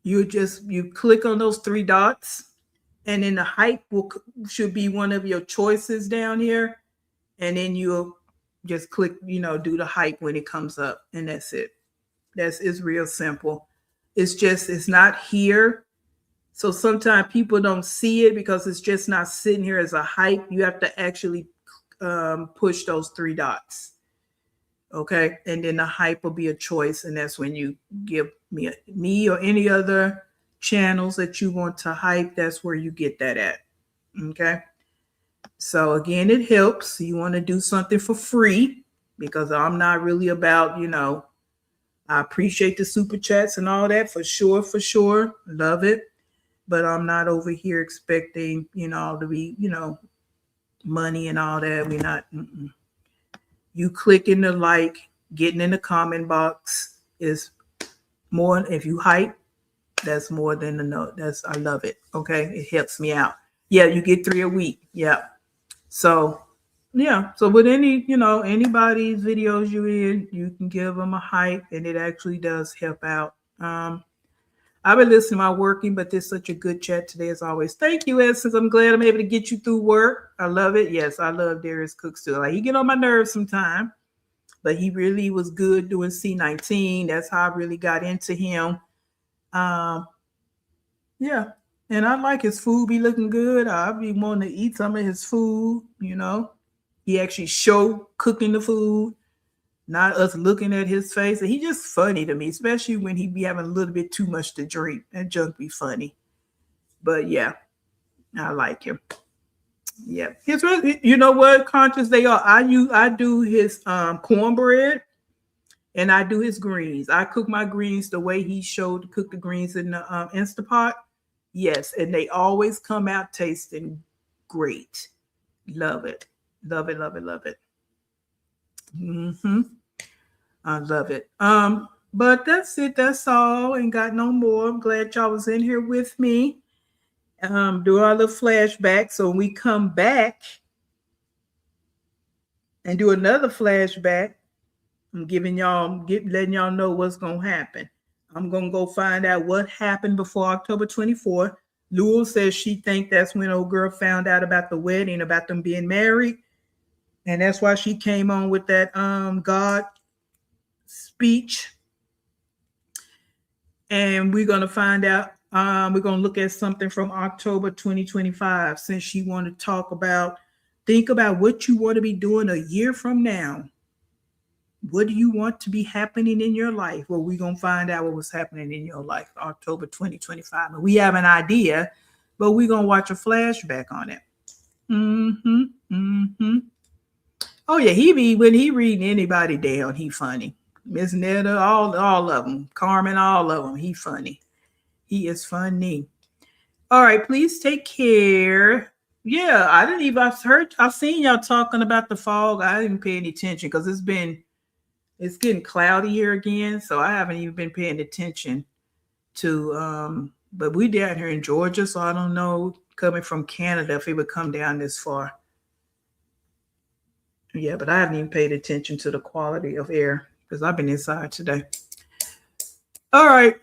A: you click on those 3 dots, and then the hype should be one of your choices down here, and then you'll just click, do the hype when it comes up, and that's it. It's real simple. It's not here. So sometimes people don't see it because it's just not sitting here as a hype. You have to actually push those 3 dots. Okay. And then the hype will be a choice. And that's when you give me or any other channels that you want to hype. That's where you get that at. Okay. So again, it helps. You want to do something for free because I'm not really about, I appreciate the super chats and all that for sure. Love it. But I'm not over here expecting, to be, money and all that. We're not. You clicking the like, getting in the comment box is more. If you hype, that's more than a note. I love it. Okay. It helps me out. Yeah. You get 3 a week. Yeah. So, yeah. So with anybody's videos you're in, you can give them a hype and it actually does help out. I've been listening while working, but this is such a good chat today as always. Thank you, Essence. I'm glad I'm able to get you through work. I love it. Yes, I love Darius Cook still. Like, he get on my nerves sometimes, but he really was good doing C19. That's how I really got into him. Yeah. And I like his food be looking good. I be wanting to eat some of his food, He actually show cooking the food, not us looking at his face. And he just funny to me, especially when he be having a little bit too much to drink. That junk be funny. But yeah, I like him. Yeah. It's really, you know what, Conscious they are. I do his cornbread and I do his greens. I cook my greens the way he showed to cook the greens in the Instapot. Yes, and they always come out tasting great. Love it. Love it, love it, love it. I love it. But that's it. That's all. Ain't got no more. I'm glad y'all was in here with me. Do our little flashback. So when we come back and do another flashback, I'm letting y'all know what's gonna happen. I'm gonna go find out what happened before October 24th. Lul says she think that's when old girl found out about the wedding, about them being married. And that's why she came on with that God speech. And we're going to find out, we're going to look at something from October 2025, since she want to think about what you want to be doing a year from now. What do you want to be happening in your life? Well, we're going to find out what was happening in your life, October 2025. And we have an idea, but we're going to watch a flashback on it. Oh yeah, when he reading anybody down, he funny. Miss Netta, all of them. Carmen, all of them. He funny. He is funny. All right, please take care. Yeah, I've seen y'all talking about the fog. I didn't pay any attention because it's getting cloudy here again, so I haven't even been paying attention to but we down here in Georgia, so I don't know coming from Canada if it would come down this far. Yeah, but I haven't even paid attention to the quality of air because I've been inside today. All right.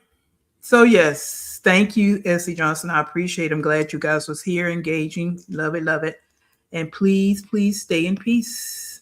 A: So yes, thank you, Essie Johnson. I appreciate it. I'm glad you guys was here engaging. Love it, love it. And please, please stay in peace.